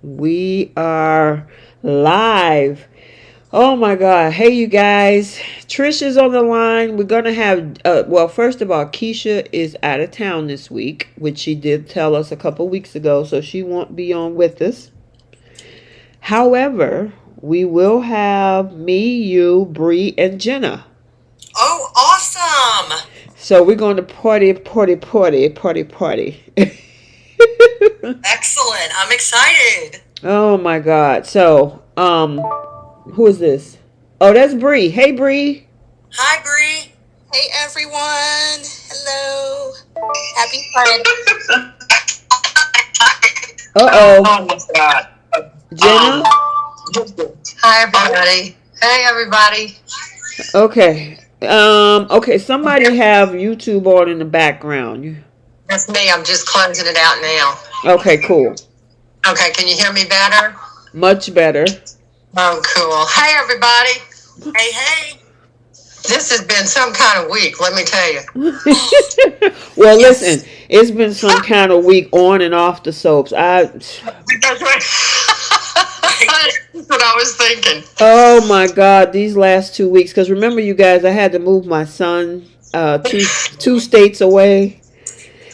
We are live. Oh my God. Hey, you guys. Trish is on the line. We're going to have, well, first of all, Keisha is out of town this week, which she did tell us a couple weeks ago, so she won't be on with us. However, we will have me, you, Bree, and Jenna. Oh, awesome. So we're going to party. Excellent. I'm excited. Oh my God. So, who is this? Oh, that's Bree. Hey, Bree. Hi, Bree. Hey, everyone. Hello. Happy Friday. Uh-oh. Oh my God. Jenna? Hi, everybody. Hey, everybody. Okay. Okay, somebody have YouTube on in the background. That's me. I'm just closing it out now. Okay, cool. Okay, can you hear me better? Much better. Oh, cool. Hey, everybody. Hey. This has been some kind of week, let me tell you. Well, listen, it's been some kind of week on and off the soaps. That's what I was thinking. Oh my God, these last 2 weeks. Because remember, you guys, I had to move my son two states away.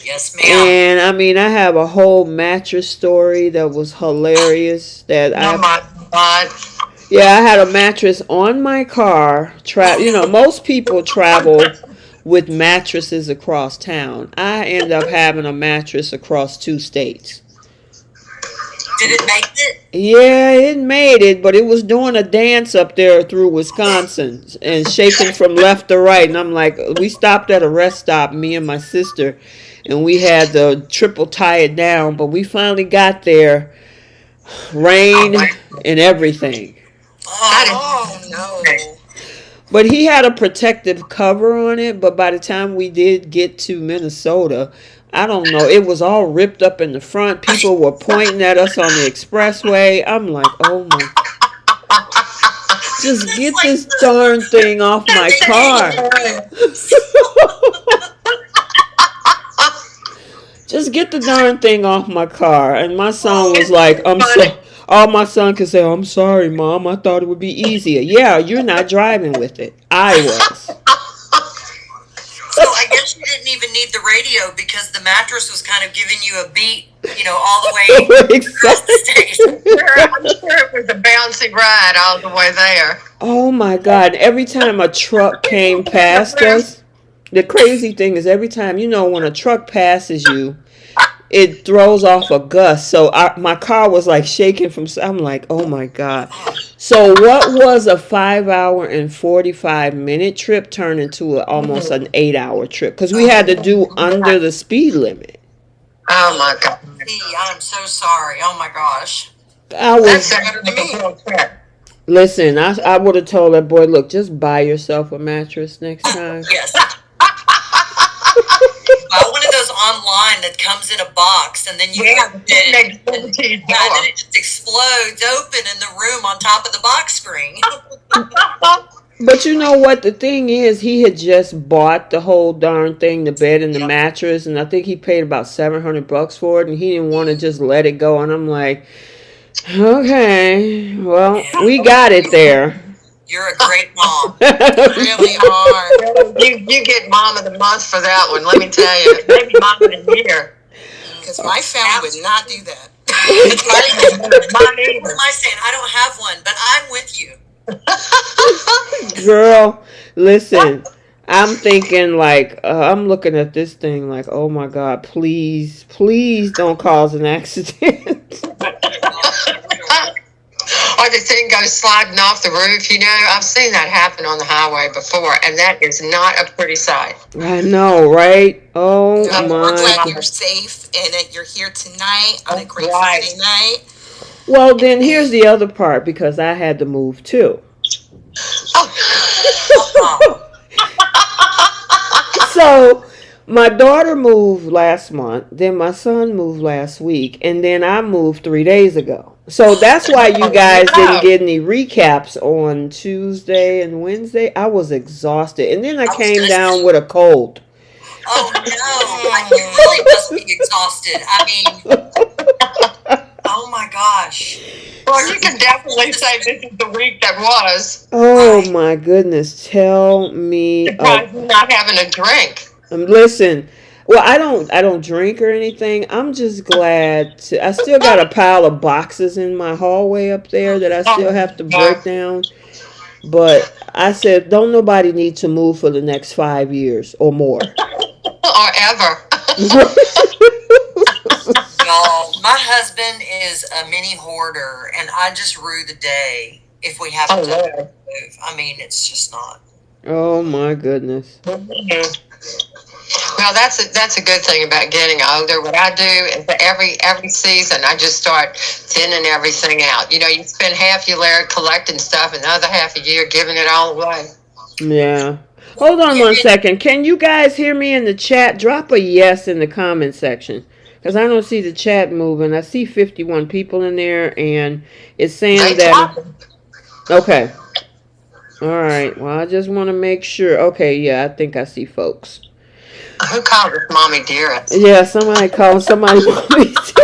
Yes, ma'am. And I mean, I have a whole mattress story that was hilarious. Oh my God. Yeah, I had a mattress on my car. Most people travel with mattresses across town. I end up having a mattress across 2 states. Did it make it? Yeah, it made it, but it was doing a dance up there through Wisconsin and shaking from left to right. And I'm like, we stopped at a rest stop, me and my sister, and we had to triple tie it down. But we finally got there, rain and everything. Oh, no. But he had a protective cover on it. But by the time we did get to Minnesota, I don't know, it was all ripped up in the front. People were pointing at us on the expressway. I'm like, oh my. Just get this darn thing off my car. Just get the darn thing off my car. And my son was like, I'm sorry. All my son could say, I'm sorry, Mom. I thought it would be easier. Yeah, you're not driving with it. I was. So I guess you didn't even need the radio because the mattress was kind of giving you a beat, all the way across the state. I'm sure it was a bouncy ride all the way there. Oh my God. Every time a truck came past us, the crazy thing is every time, when a truck passes you, it throws off a gust. So my car was like shaking I'm like, oh my God. So what was a 5-hour and 45-minute trip turned into almost an 8-hour trip? Because we had to do under the speed limit. Oh my God. I'm so sorry. Oh my gosh. Listen, I would have told that boy, look, just buy yourself a mattress next time. Yes. One of those online that comes in a box and then you open it and then it just explodes open in the room on top of the box spring. But you know what? The thing is, he had just bought the whole darn thing, the bed and the mattress, and I think he paid about $700 for it, and he didn't want to just let it go. And I'm like, okay, well, we got it there. You're a great mom. You really are. You get Mom of the Month for that one, let me tell you. Maybe Mom of the Year. Because my family would not do that. What am I saying? I don't have one, but I'm with you. Girl, listen, I'm thinking like, I'm looking at this thing like, oh my God, please don't cause an accident. Or the thing goes sliding off the roof, I've seen that happen on the highway before, and that is not a pretty sight. I know, right? Oh my. We're glad you're safe and that you're here tonight on a great Friday night. Well, then here's the other part, because I had to move too. So my daughter moved last month, then my son moved last week, and then I moved 3 days ago. So that's why you guys didn't get any recaps on Tuesday and Wednesday. I was exhausted. And then I came down with a cold. Oh, no. You really must be exhausted. I mean, oh, my gosh. gosh. Well, you can definitely say this is the week that was. Oh my goodness! Tell me. Surprised you're not having a drink. Listen. Well, I don't drink or anything. I'm just glad to. I still got a pile of boxes in my hallway up there that I still have to break down. But I said, don't nobody need to move for the next 5 years or more. Or ever. Y'all, my husband is a mini hoarder, and I just rue the day if we have to move. I mean, it's just not. Oh my goodness. Well, that's a good thing about getting older. What I do is that every season I just start thinning everything out. You know, you spend half your year collecting stuff and the other half a year giving it all away. Yeah. Hold on 1 second. Can you guys hear me in the chat? Drop a yes in the comment section. Because I don't see the chat moving. I see 51 people in there, and it's saying that... Okay. All right. Well, I just want to make sure. Okay, yeah, I think I see folks. Who called us Mommy Dearest? Yeah, somebody called somebody Mommy Dearest.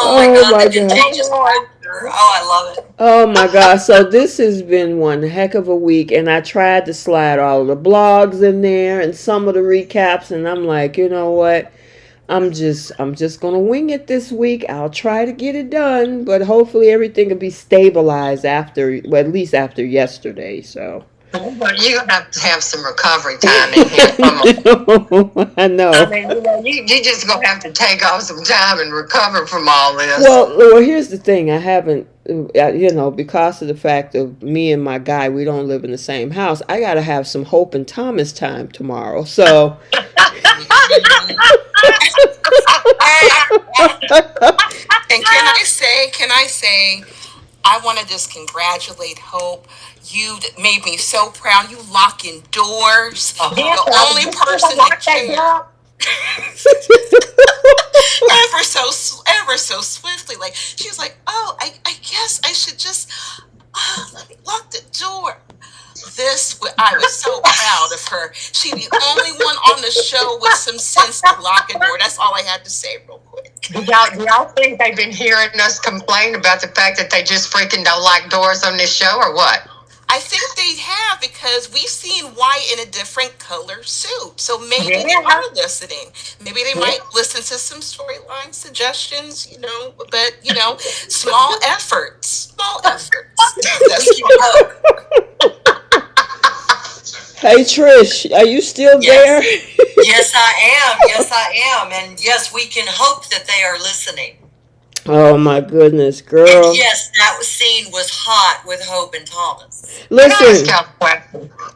Oh my God. Oh, I love it. Oh my God. So this has been one heck of a week, and I tried to slide all of the blogs in there and some of the recaps, and I'm like, you know what? I'm just gonna wing it this week. I'll try to get it done, but hopefully everything will be stabilized after, well, at least after yesterday. So you're gonna have to have some recovery time in here. I know. I mean, you just gonna have to take off some time and recover from all this. Well, here's the thing. I haven't, because of the fact of me and my guy, we don't live in the same house. I gotta have some Hope and Thomas time tomorrow. So. And can I say, I want to just congratulate Hope. You made me so proud. You locking doors. You're the only person that cared. ever so swiftly. Like, she was like, oh, I guess I should just let me lock the door. I was so proud of her. She's the only one on the show with some sense to lock a door. That's all I had to say real quick. Do y'all think they've been hearing us complain about the fact that they just freaking don't like doors on this show, or what? I think they have, because we've seen Wyatt in a different color suit. So maybe they are listening. Maybe they might listen to some storyline suggestions, but, small efforts. That's Hey Trish, are you still there? Yes, I am. And yes, we can hope that they are listening. Oh my goodness, girl. And yes, that scene was hot with Hope and Thomas. Listen,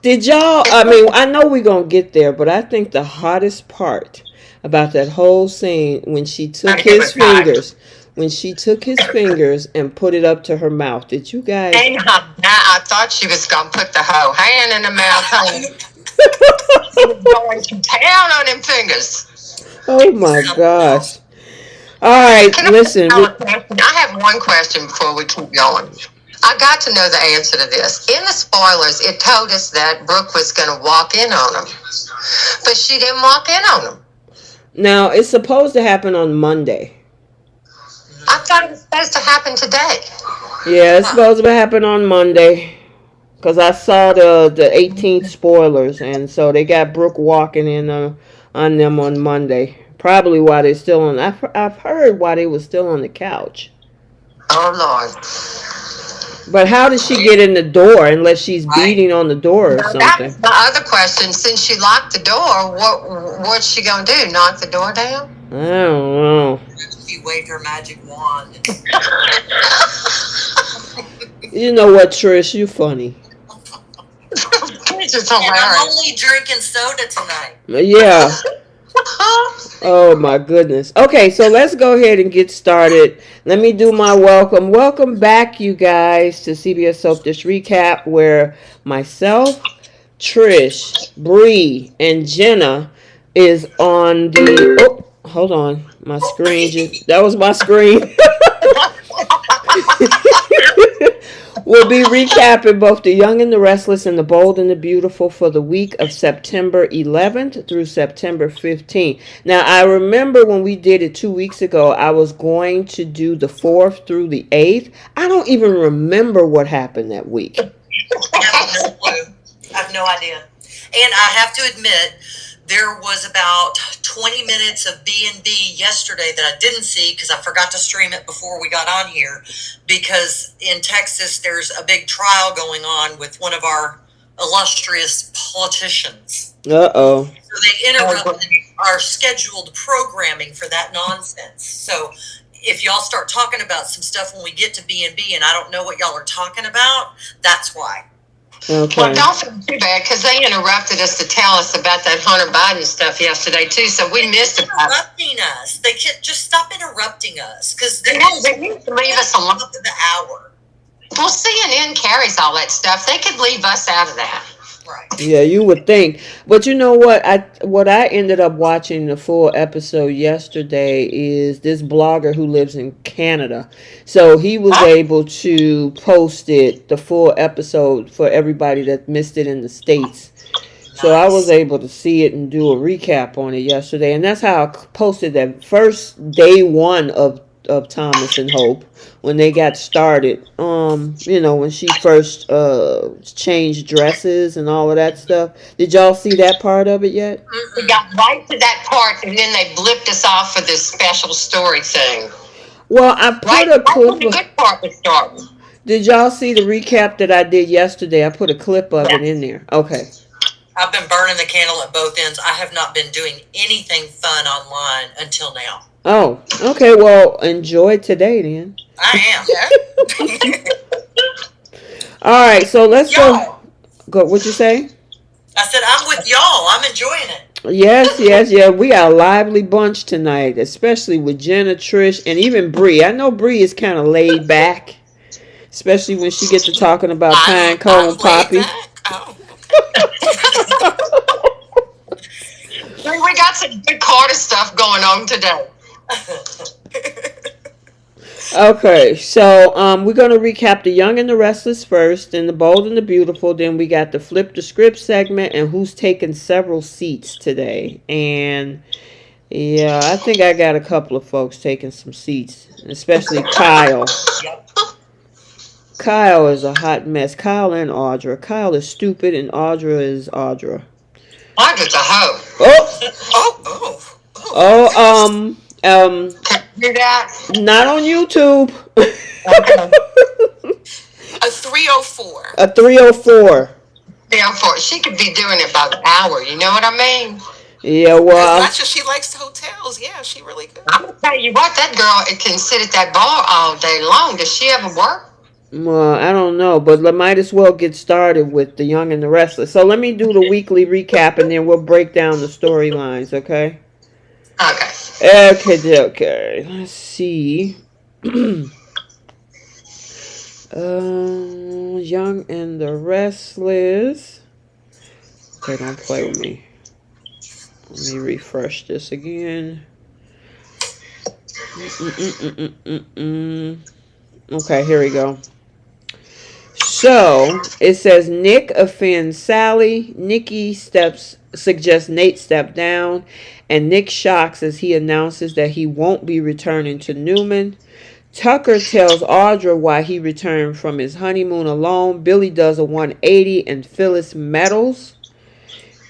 did y'all, I know we're going to get there, but I think the hottest part about that whole scene when she took his fingers. When she took his fingers and put it up to her mouth. Did you guys? I thought she was going to put the whole hand in the mouth. She was going to town on them fingers. Oh my gosh. All right, listen. I have one question before we keep going. I got to know the answer to this. In the spoilers, it told us that Brooke was going to walk in on him. But she didn't walk in on him. Now, it's supposed to happen on Monday. I thought it was supposed to happen today. Yeah, it's supposed to happen on Monday. Because I saw the 18th spoilers. And so they got Brooke walking in on them on Monday. Probably while they're still on. I've heard why they were still on the couch. Oh, Lord. But how does she get in the door unless she's beating on the door or something? That's my other question. Since she locked the door, what's she going to do? Knock the door down? I don't know. She waved her magic wand. You know what, Trish? You funny. And I'm only drinking soda tonight. Yeah. Oh my goodness. Okay, so let's go ahead and get started. Let me do my welcome. Welcome back, you guys, to CBS Soap Dish Recap, where myself, Trish, Bree, and Jenna is on the... Oh, hold on. My screen that was my screen. We'll be recapping both The Young and the Restless and The Bold and the Beautiful for the week of September 11th through September 15th. Now, I remember when we did it 2 weeks ago, I was going to do the 4th through the 8th. I don't even remember what happened that week. I have no clue. I have no idea. And I have to admit, there was about 20 minutes of B&B yesterday that I didn't see because I forgot to stream it before we got on here. Because in Texas, there's a big trial going on with one of our illustrious politicians. Uh-oh. So they interrupted our scheduled programming for that nonsense. So if y'all start talking about some stuff when we get to B&B and I don't know what y'all are talking about, that's why. Okay. Well, don't feel too bad because they interrupted us to tell us about that Hunter Biden stuff yesterday too, so we missed it. Interrupting us. They can't just stop interrupting us because they need to leave us alone. Up to the hour. Well, CNN carries all that stuff. They could leave us out of that. Right. Yeah, you would think. But you know what? I ended up watching the full episode yesterday is this blogger who lives in Canada. So he was able to post it, the full episode, for everybody that missed it in the States. So I was able to see it and do a recap on it yesterday. And that's how I posted that first day one of Thomas and Hope when they got started. When she first changed dresses and all of that stuff. Did y'all see that part of it yet? We got right to that part and then they blipped us off for this special story thing. Well, I put a clip. The good part was starting. Did y'all see the recap that I did yesterday? I put a clip of it in there. Okay. I've been burning the candle at both ends. I have not been doing anything fun online until now. Oh, okay. Well, enjoy today then. I am. All right, so let's y'all. go. What'd you say? I said I'm with y'all. I'm enjoying it. Yes. We got a lively bunch tonight, especially with Jenna, Trish, and even Bree. I know Bree is kind of laid back, especially when she gets to talking about Pine Cone and Poppy. Oh. We got some good Carter stuff going on today. Okay, so we're going to recap The Young and the Restless first, then The Bold and the Beautiful, then we got the Flip the Script segment, and who's taking several seats today. And yeah, I think I got a couple of folks taking some seats, especially Kyle. Yep. Kyle is a hot mess. Kyle and Audra. Kyle is stupid and Audra is Audra. Audra's a hoe. Can you do that? Not on YouTube. Okay. A 304. A 304. 304. She could be doing it by the hour. You know what I mean? Yeah, well. As much as she likes hotels, yeah, she really good. I'm gonna tell you what, that girl can sit at that bar all day long. Does she ever work? Well, I don't know, but I might as well get started with The Young and the Restless. So let me do the weekly recap, and then we'll break down the storylines, okay? Okay. Let's see. Young and the Restless. Okay, don't play with me. Let me refresh this again. Okay, here we go. So, it says Nick offends Sally. Nikki suggests Nate step down. And Nick shocks as he announces that he won't be returning to Newman. Tucker tells Audra why he returned from his honeymoon alone. Billy does a 180 and Phyllis meddles.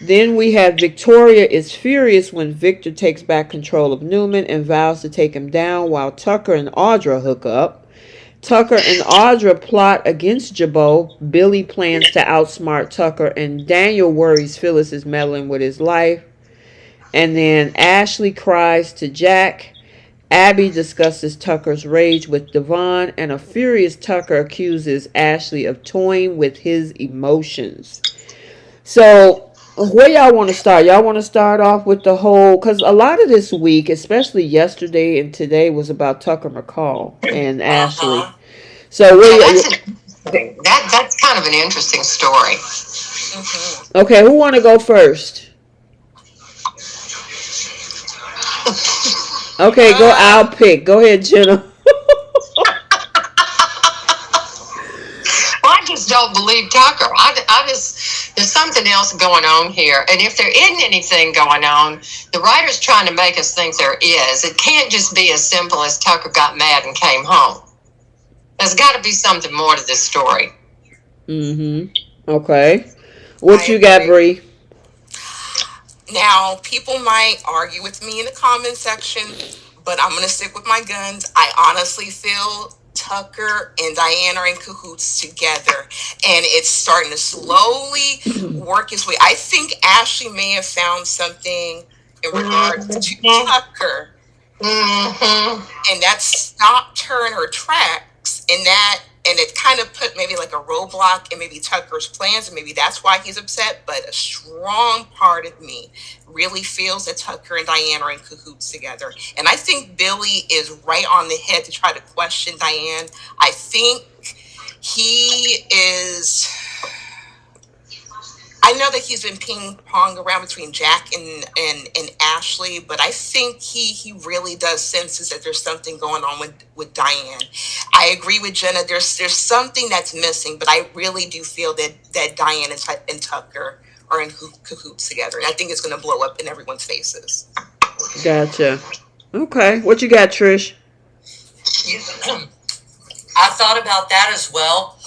Then we have Victoria is furious when Victor takes back control of Newman and vows to take him down while Tucker and Audra hook up. Tucker and Audra plot against Jabot. Billy plans to outsmart Tucker, and Daniel worries Phyllis is meddling with his life. And then Ashley cries to Jack. Abby discusses Tucker's rage with Devon, and a furious Tucker accuses Ashley of toying with his emotions. So, where y'all want to start? Y'all want to start off with the whole, because a lot of this week, especially yesterday and today, was about Tucker McCall and Ashley. So that's kind of an interesting story. Mm-hmm. Okay, who want to go first? Okay, go. I'll pick. Go ahead, Jenna. don't believe Tucker. I just, there's something else going on here. And if there isn't anything going on, the writer's trying to make us think there is. It can't just be as simple as Tucker got mad and came home. There's got to be something more to this story. Okay. What you got, Bree? Now, people might argue with me in the comment section, but I'm going to stick with my guns. I honestly feel Tucker and Diane are in cahoots together, and it's starting to slowly work its way. I think Ashley may have found something in regards to Tucker, and that stopped her in her tracks, and it kind of put maybe like a roadblock in maybe Tucker's plans, and maybe that's why he's upset. But a strong part of me really feels that Tucker and Diane are in cahoots together. And I think Billy is right on the head to try to question Diane. I think he is... I know that he's been ping pong around between Jack and Ashley, but I think he really does senses that there's something going on with Diane. I agree with Jenna. There's something that's missing, but I really do feel that Diane and Tucker are in cahoots together, and I think it's going to blow up in everyone's faces. Gotcha. Okay, what you got, Trish? I thought about that as well.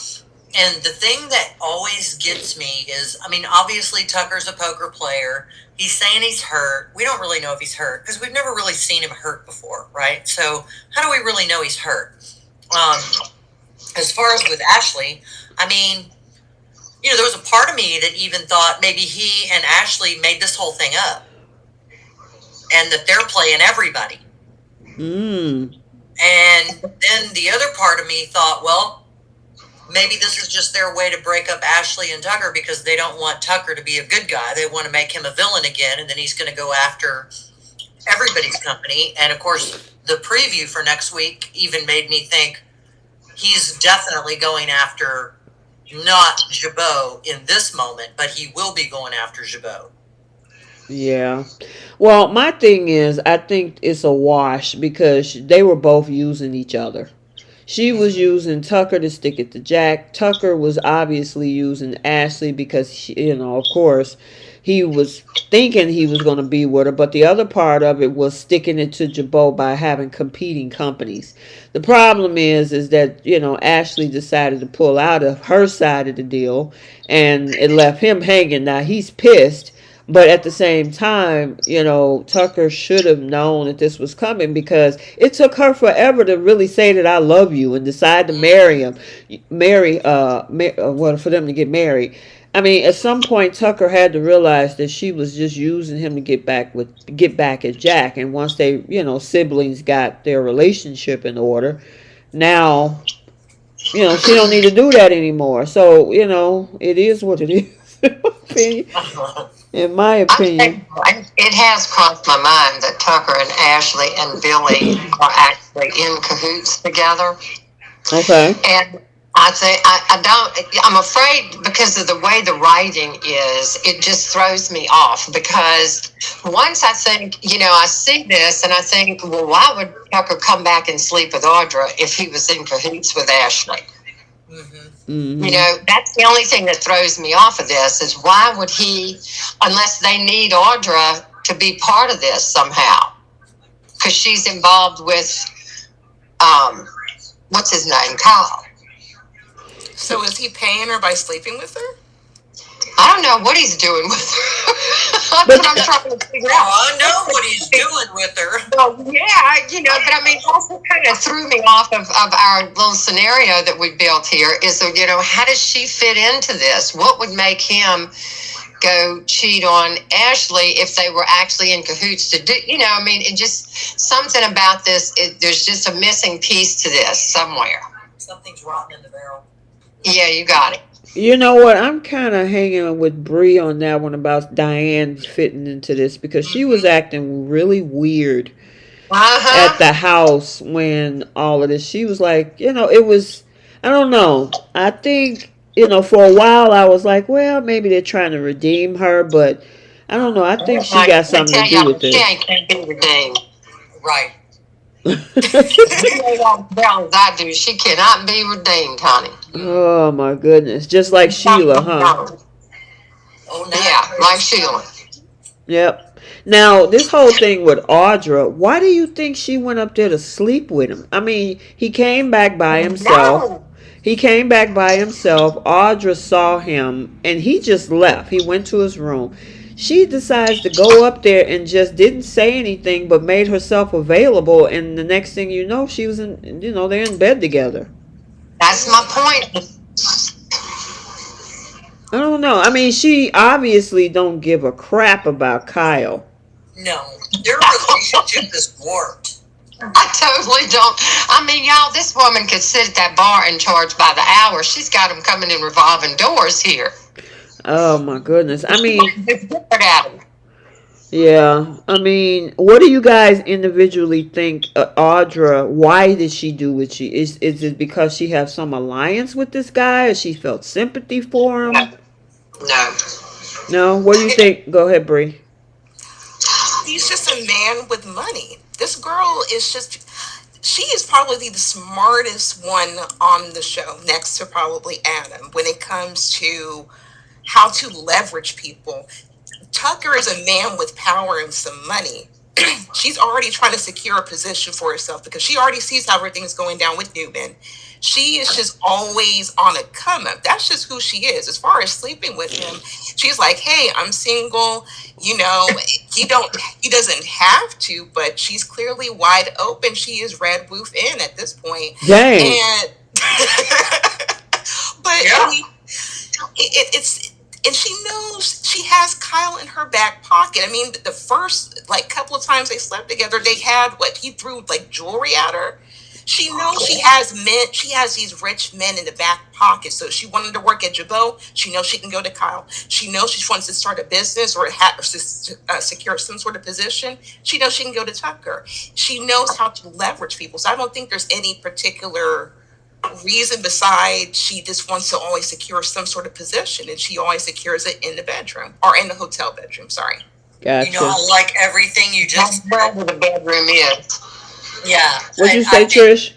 And the thing that always gets me is, I mean, obviously Tucker's a poker player. He's saying he's hurt. We don't really know if he's hurt because we've never really seen him hurt before, right? So how do we really know he's hurt? As far as with Ashley, I mean, you know, there was a part of me that even thought maybe he and Ashley made this whole thing up and that they're playing everybody. And then the other part of me thought, well, maybe this is just their way to break up Ashley and Tucker because they don't want Tucker to be a good guy. They want to make him a villain again, and then he's going to go after everybody's company. And, of course, the preview for next week even made me think he's definitely going after not Jabot in this moment, but he will be going after Jabot. Yeah. Well, my thing is, I think it's a wash because they were both using each other. She was using Tucker to stick it to Jack. Tucker was obviously using Ashley because, of course, he was thinking he was going to be with her. But the other part of it was sticking it to Jabot by having competing companies. The problem is that, Ashley decided to pull out of her side of the deal and it left him hanging. Now, he's pissed. But at the same time, Tucker should have known that this was coming because it took her forever to really say that I love you and decide to marry him, for them to get married. I mean, at some point, Tucker had to realize that she was just using him to get back at Jack. And once they, siblings got their relationship in order, now, she don't need to do that anymore. So, it is what it is. In my opinion. It has crossed my mind that Tucker and Ashley and Billy are actually in cahoots together. Okay. And I think, I'm afraid because of the way the writing is, it just throws me off because once I think, I see this and I think, well, why would Tucker come back and sleep with Audra if he was in cahoots with Ashley? That's the only thing that throws me off of this is why would he, unless they need Audra to be part of this somehow, because she's involved with, what's his name, Kyle. So is he paying her by sleeping with her? I don't know what he's doing with her. That's what I'm trying to figure out. I know what he's doing with her. Well, yeah, but I mean, also kind of threw me off of our little scenario that we built here is, how does she fit into this? What would make him go cheat on Ashley if they were actually in cahoots to do, it just, something about this, there's just a missing piece to this somewhere. Something's rotten in the barrel. Yeah, you got it. You know what? I'm kind of hanging with Bree on that one about Diane fitting into this because she was acting really weird at the house when all of this. She was like, it was, I don't know. I think, for a while I was like, well, maybe they're trying to redeem her, but I don't know. I think she got something to do with this. She can't be redeemed. Right. You know that well as I do. She cannot be redeemed, honey. Oh my goodness. Just like Sheila, huh? Oh, Yeah, like Sheila. Yep. Now, this whole thing with Audra, why do you think she went up there to sleep with him? I mean, he came back by himself. No. He came back by himself. Audra saw him and he just left. He went to his room. She decides to go up there and just didn't say anything but made herself available. And the next thing you know, she was in, they're in bed together. That's my point. I don't know. I mean, she obviously don't give a crap about Kyle. No, their relationship is warped. I totally don't. I mean, y'all, this woman could sit at that bar and charge by the hour. She's got them coming in revolving doors here. Oh my goodness. I mean, at them. yeah. I mean, what do you guys individually think, Audra? Why did she do what she is? Is it because she has some alliance with this guy, or she felt sympathy for him? No. No. What do you think? Go ahead, Bree. He's just a man with money. This girl is just, she is probably the smartest one on the show, next to probably Adam, when it comes to how to leverage people. Tucker is a man with power and some money. She's already trying to secure a position for herself because she already sees how everything's going down with Newman. She is just always on a come up. That's just who she is. As far as sleeping with him, she's like, hey, I'm single. He doesn't have to, but she's clearly wide open. She is red roof in at this point. Dang. And but Yeah. I mean, it's and she knows she has Kyle in her back pocket. I mean, the first couple of times they slept together, they had he threw jewelry at her. She knows she has men. She has these rich men in the back pocket. So she wanted to work at Jabot. She knows she can go to Kyle. She knows she wants to start a business or secure some sort of position. She knows she can go to Tucker. She knows how to leverage people. So I don't think there's any particular reason besides she just wants to always secure some sort of position, and she always secures it in the bedroom or in the hotel bedroom. Sorry. Gotcha. I like everything you just That's where the bedroom is. Yeah. What'd you say, Trish?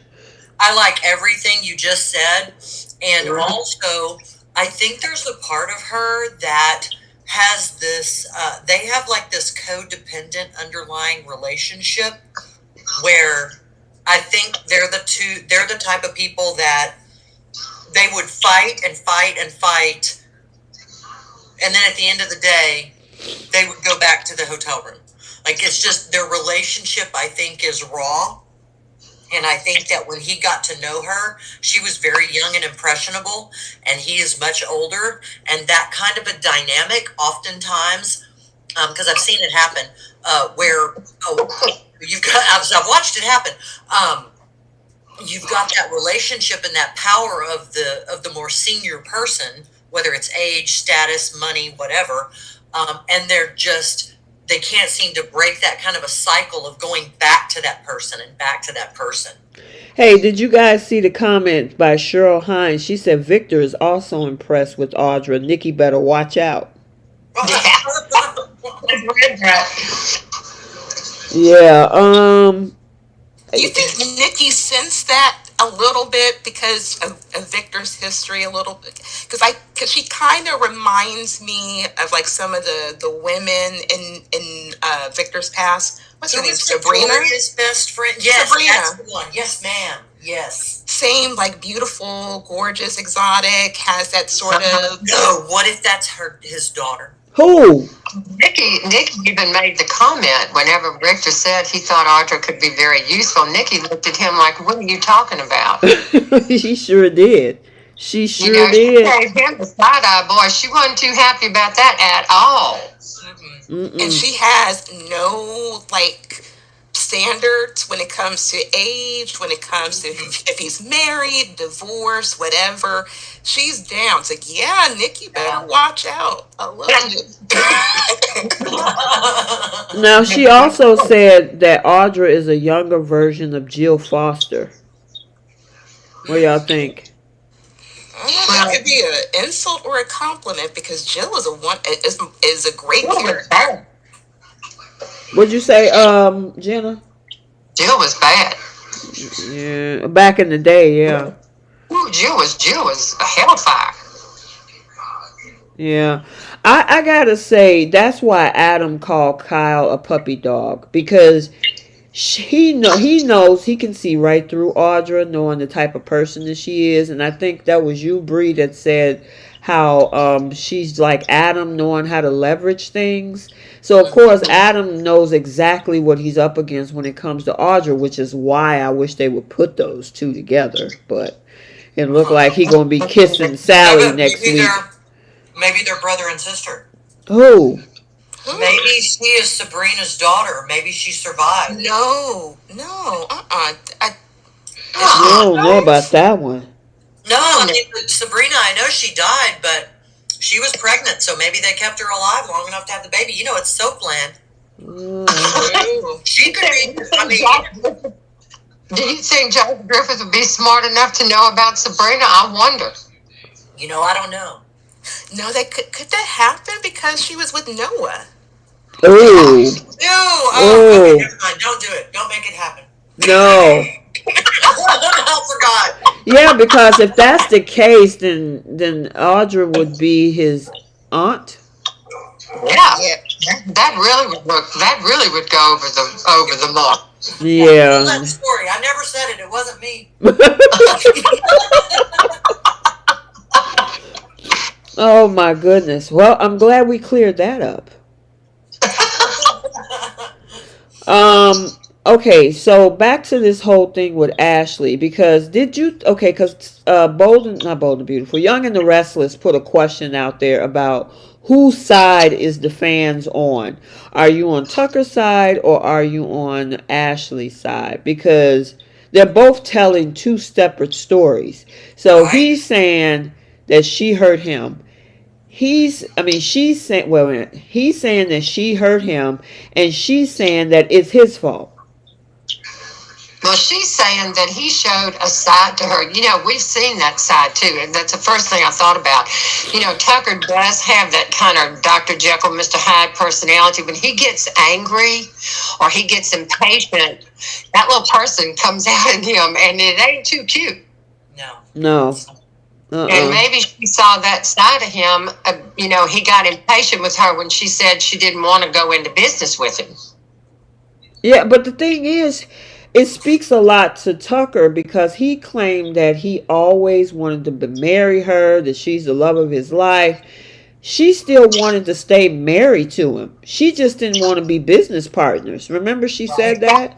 I like everything you just said. And also, I think there's a part of her that has this, they have this codependent underlying relationship where I think they're the type of people that they would fight and fight and fight. And then at the end of the day, they would go back to the hotel room. It's just their relationship, I think, is raw. And I think that when he got to know her, she was very young and impressionable, and he is much older. And that kind of a dynamic, oftentimes, because I've seen it happen, where I've watched it happen. You've got that relationship and that power of the more senior person, whether it's age, status, money, whatever, and they can't seem to break that kind of a cycle of going back to that person and back to that person. Hey, did you guys see the comment by Cheryl Hines? She said Victor is also impressed with Audra. Nikki better watch out. Yeah. Do you think Nikki sensed that a little bit because of Victor's history a little bit? Because she kind of reminds me of some of the women in Victor's past. What's her name? Sabrina? His best friend. Yes, Sabrina. That's the one. Yes, ma'am. Yes. Same, beautiful, gorgeous, exotic, has that sort of... No, what if that's his daughter? Who? Nikki even made the comment whenever Richter said he thought Audra could be very useful. Nikki looked at him like, what are you talking about? She sure did. She sure did. She gave him the side-eye, boy. She wasn't too happy about that at all. Mm-mm. And she has no, standards when it comes to age, when it comes to if he's married, divorced, whatever. She's down. It's yeah, Nikki better watch out a little bit. Now, she also said that Audra is a younger version of Jill Foster. What do y'all think? That could be an insult or a compliment because Jill is a great character. What'd you say, Jenna? Jill was bad. Yeah, back in the day, yeah. Ooh, Jill was a hellfire. Yeah. I gotta say, that's why Adam called Kyle a puppy dog. Because he knows he can see right through Audra, knowing the type of person that she is. And I think that was you, Bree, that said how she's like Adam, knowing how to leverage things. So of course Adam knows exactly what he's up against when it comes to Audra, which is why I wish they would put those two together. But it looked like he gonna be kissing Sally next week. Maybe they're brother and sister. Who? Maybe she is Sabrina's daughter. Maybe she survived. No. I don't know about that one. No, I mean, Sabrina, I know she died, but she was pregnant, so maybe they kept her alive long enough to have the baby. You know, it's Soapland. She could be. I mean, do you think Joe Griffith would be smart enough to know about Sabrina? I wonder. You know, I don't know. No, could that happen because she was with Noah? Ooh. Ew. Oh, okay, never mind. Don't do it. Don't make it happen. No. I forgot. Yeah, because if that's the case, then Audra would be his aunt. Yeah. That really would go over the mark. Yeah. That story. I never said it. It wasn't me. Oh my goodness. Well, I'm glad we cleared that up. Okay, so back to this whole thing with Ashley, because not Bold and Beautiful, Young and the Restless put a question out there about whose side is the fans on. Are you on Tucker's side or are you on Ashley's side? Because they're both telling two separate stories. So he's saying that she hurt him. He's saying that she hurt him, and she's saying that it's his fault. Well, she's saying that he showed a side to her. You know, we've seen that side too. And that's the first thing I thought about. You know, Tucker does have that kind of Dr. Jekyll, Mr. Hyde personality. When he gets angry or he gets impatient, that little person comes out in him, and it ain't too cute. No. And maybe she saw that side of him. You know, he got impatient with her when she said she didn't want to go into business with him. Yeah, but the thing is, it speaks a lot to Tucker because he claimed that he always wanted to marry her, that she's the love of his life. She still wanted to stay married to him. She just didn't want to be business partners. Remember she said that?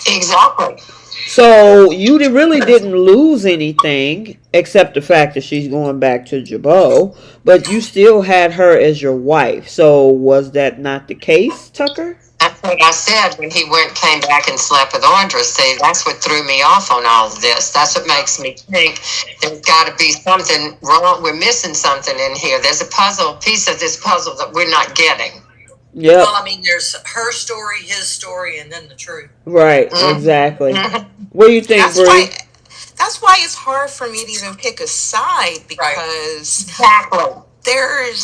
Exactly. So you really didn't lose anything except the fact that she's going back to Jabot, but you still had her as your wife. So was that not the case, Tucker? That's what I said when he came back and slept with Audra. See, that's what threw me off on all of this. That's what makes me think there's got to be something wrong. We're missing something in here. There's a piece of this puzzle that we're not getting. Yeah. Well, I mean, there's her story, his story, and then the truth. Right, exactly. What do you think, Bree? That's why it's hard for me to even pick a side, because there's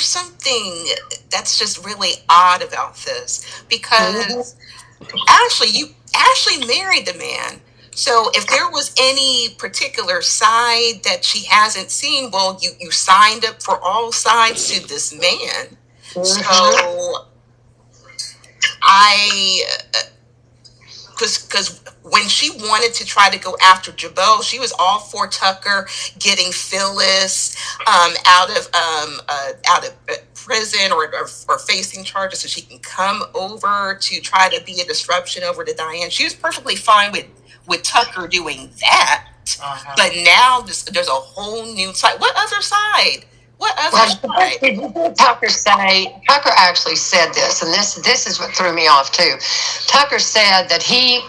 something that's just really odd about this, because Ashley married the man. So if there was any particular side that she hasn't seen, well, you signed up for all sides to this man. So because when she wanted to try to go after Jabot, she was all for Tucker getting Phyllis out of prison or facing charges so she can come over to try to be a disruption over to Diane. She was perfectly fine with Tucker doing that. But now there's a whole new side. What other side? Tucker actually said this, and this is what threw me off too. Tucker said that the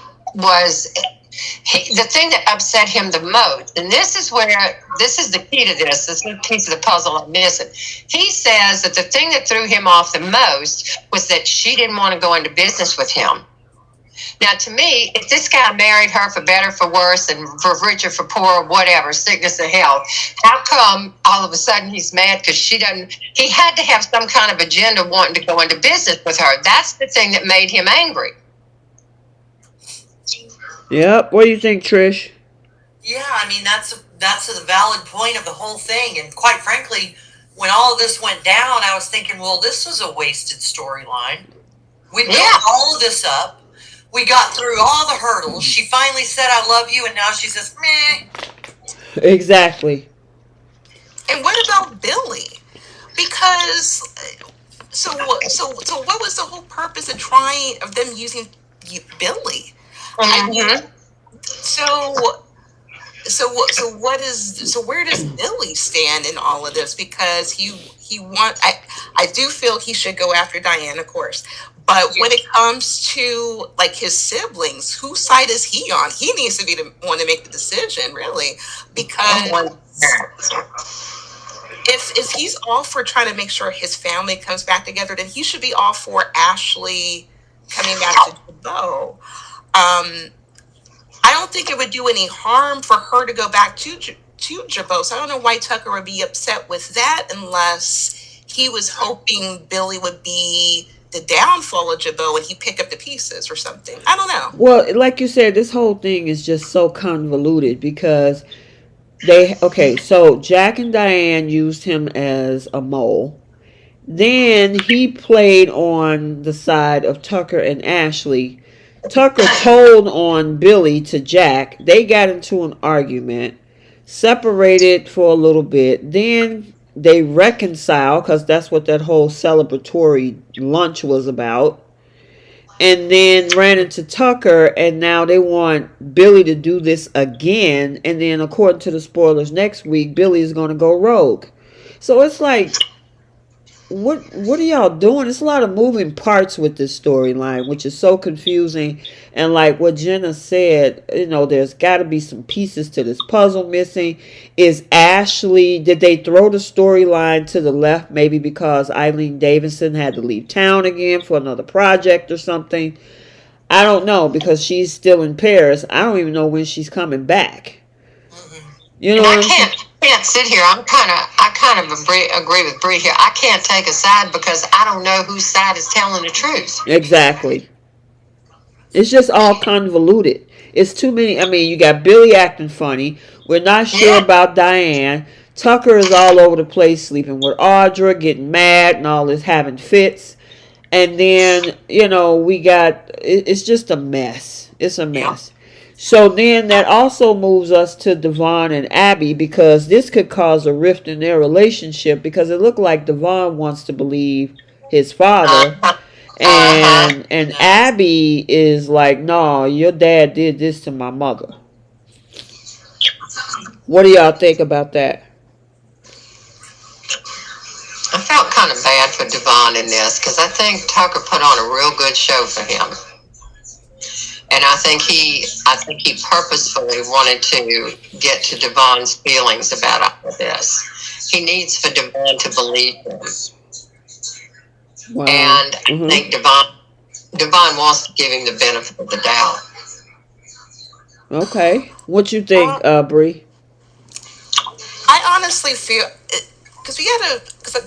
thing that upset him the most, and this is the key to this is the piece of the puzzle I'm missing. He says that the thing that threw him off the most was that she didn't want to go into business with him. Now, to me, if this guy married her for better, for worse, and for richer, for poorer, whatever, sickness or health, how come all of a sudden he's mad because he had to have some kind of agenda wanting to go into business with her. That's the thing that made him angry. Yep. What do you think, Trish? Yeah, I mean that's a valid point of the whole thing, and quite frankly, when all of this went down, I was thinking, well, this was a wasted storyline. We built all of this up. We got through all the hurdles. She finally said, "I love you," and now she says, "Meh." Exactly. And what about Billy? Because so what was the whole purpose of trying of them using Billy? I mean, so so where does Billy stand in all of this? Because I do feel he should go after Diane, of course. But when it comes to like his siblings, whose side is he on? He needs to be the one to make the decision, really, because if he's all for trying to make sure his family comes back together, then he should be all for Ashley coming back to Jabot. I don't think it would do any harm for her to go back to Jabot. So I don't know why Tucker would be upset with that unless he was hoping Billy would be the downfall of Jabot and he pick up the pieces or something. I don't know. Well, like you said, this whole thing is just so convoluted because so Jack and Diane used him as a mole. Then he played on the side of Tucker and Ashley. Tucker told on Billy to Jack. They got into an argument, separated for a little bit. Then they reconciled because that's what that whole celebratory lunch was about. And then ran into Tucker, and now they want Billy to do this again. And then, according to the spoilers, next week Billy is going to go rogue. So it's like, what are y'all doing? It's a lot of moving parts with this storyline, which is so confusing. And like what Jenna said, there's got to be some pieces to this puzzle missing. Is Ashley, did they throw the storyline to the left maybe because Eileen Davidson had to leave town again for another project or something? I don't know, because she's still in Paris. I don't even know when she's coming back. You know what I'm saying? Can't sit here. I kind of agree with Bree here. I can't take a side because I don't know whose side is telling the truth. Exactly. It's just all convoluted. It's too many. I mean, you got Billy acting funny. We're not sure about Diane. Tucker is all over the place, sleeping with Audra, getting mad and all this, having fits. And then, we got, it's just a mess. It's a mess. So then that also moves us to Devon and Abby, because this could cause a rift in their relationship, because it looked like Devon wants to believe his father. And Abby is like, no, your dad did this to my mother. What do y'all think about that? I felt kind of bad for Devon in this because I think Tucker put on a real good show for him. And I think he purposefully wanted to get to Devon's feelings about all of this. He needs for Devon to believe him. Wow. And I think Devon wants to give him the benefit of the doubt. Okay. What you think, Bree? I honestly feel, because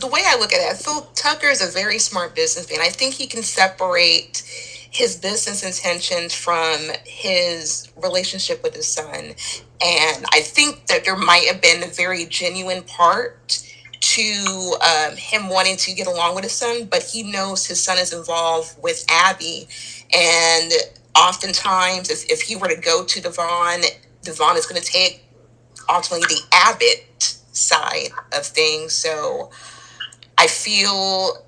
the way I look at it, I feel Tucker is a very smart businessman. I think he can separate his business intentions from his relationship with his son. And I think that there might have been a very genuine part to him wanting to get along with his son, but he knows his son is involved with Abby. And oftentimes, if he were to go to Devon is going to take ultimately the Abbott side of things. So I feel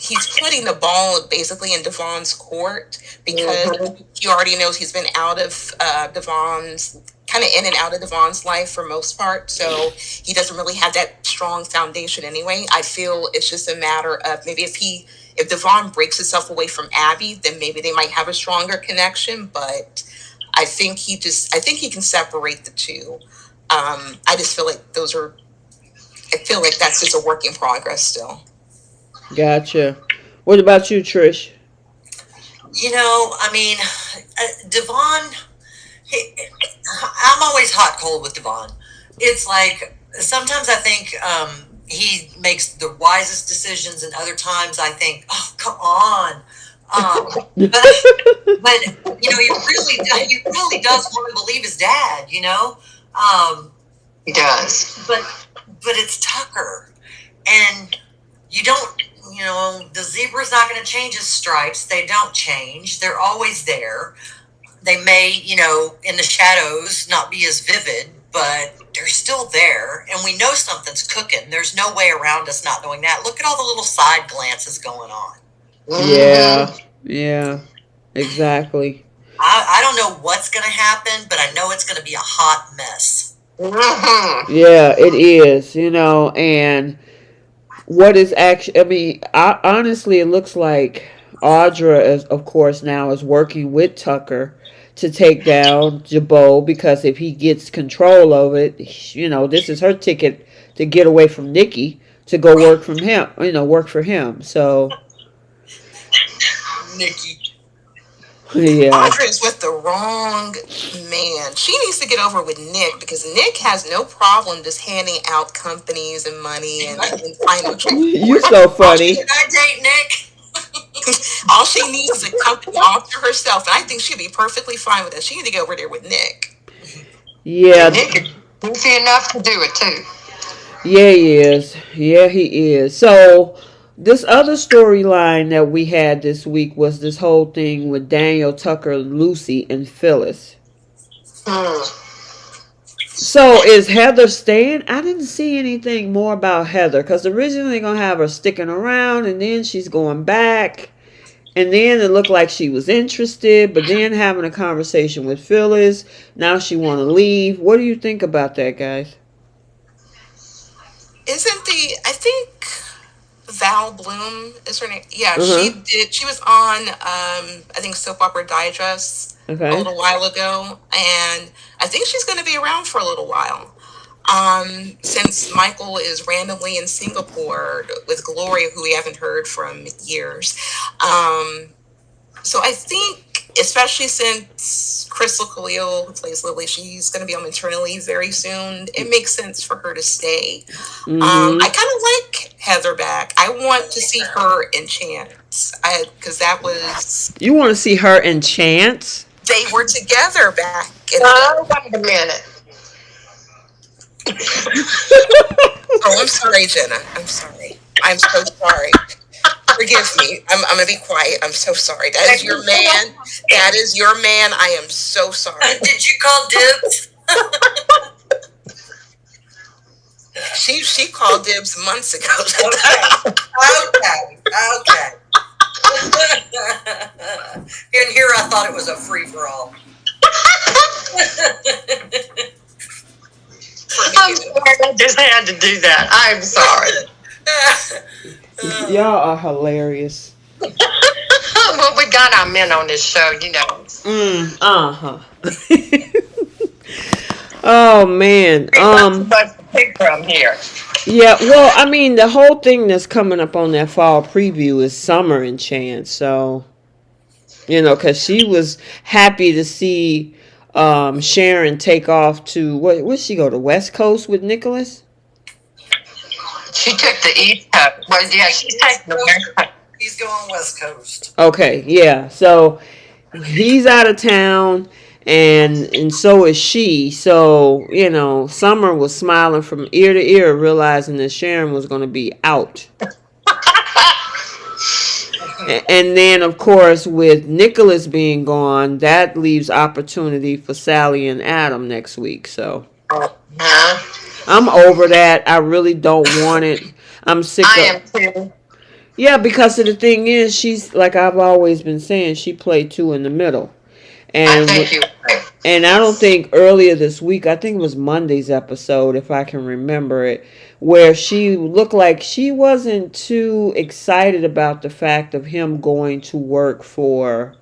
he's putting the ball basically in Devon's court, because he already knows he's been out of Devon's, kind of in and out of Devon's life for most part. So he doesn't really have that strong foundation anyway. I feel it's just a matter of maybe if Devon breaks himself away from Abby, then maybe they might have a stronger connection. But I think he can separate the two. I just feel like I feel like that's just a work in progress still. Gotcha. What about you, Trish? I mean, Devon, I'm always hot cold with Devon. It's like, sometimes I think he makes the wisest decisions, and other times I think, oh, come on. But you really does want to believe his dad, you know. He does. But it's Tucker, and you don't. You know, the zebra's not going to change his stripes. They don't change. They're always there. They may, you know, in the shadows not be as vivid, but they're still there. And we know something's cooking. There's no way around us not knowing that. Look at all the little side glances going on. Yeah, exactly. I don't know what's going to happen, but I know it's going to be a hot mess. Yeah, it is, you know, and what is actually, I mean, honestly, it looks like Audra, of course, now is working with Tucker to take down Jabot, because if he gets control of it, you know, this is her ticket to get away from Nikki to go work for him. So, Nikki. Yeah. Audra's with the wrong man. She needs to get over with Nick, because Nick has no problem just handing out companies and money and financial. You're so funny. Can I date Nick? All she needs is a company all to herself, and I think she'd be perfectly fine with that. She need to go over there with Nick. Yeah. Nick is goofy enough to do it too. Yeah, he is. Yeah, he is. So, this other storyline that we had this week was this whole thing with Daniel, Tucker, Lucy, and Phyllis. So is Heather staying? I didn't see anything more about Heather, because originally they're going to have her sticking around, and then she's going back. And then it looked like she was interested, but then having a conversation with Phyllis. Now she want to leave. What do you think about that, guys? I think Val Bloom is her name. Yeah, she was on, I think, Soap Opera Digest a little while ago, and I think she's going to be around for a little while. Since Michael is randomly in Singapore with Gloria, who we haven't heard from years. So I think, especially since Crystal Khalil, who plays Lily, she's going to be on maternity leave very soon, it makes sense for her to stay. I kind of like Heather back. I want to see her in Chance, because that was... You want to see her in Chance? They were together back in... wait a minute. Oh, I'm sorry, Jenna. I'm sorry. I'm so sorry. Forgive me. I'm going to be quiet. I'm so sorry. That is your man. That is your man. I am so sorry. Did you call dibs? She called dibs months ago. Okay. And here I thought it was a free-for-all. I'm sorry, I just had to do that. I'm sorry. Y'all are hilarious. Well, we got our men on this show, you know. Oh man. But to pick from here. Yeah, well, I mean, the whole thing that's coming up on that fall preview is Summer and Chance. So, you know, because she was happy to see Sharon take off to where'd she go? The West Coast with Nicholas? She took the East Coast. Well, yeah, she's taking the West Coast. He's going West Coast. Okay, yeah. So he's out of town, and so is she. So, you know, Summer was smiling from ear to ear, realizing that Sharon was going to be out. And then, of course, with Nicholas being gone, that leaves opportunity for Sally and Adam next week. So I'm over that. I really don't want it. I'm sick of... I am too. Yeah, because of the thing is, she's, like I've always been saying, she played two in the middle. And and I don't think earlier this week, I think it was Monday's episode, if I can remember it, where she looked like she wasn't too excited about the fact of him going to work for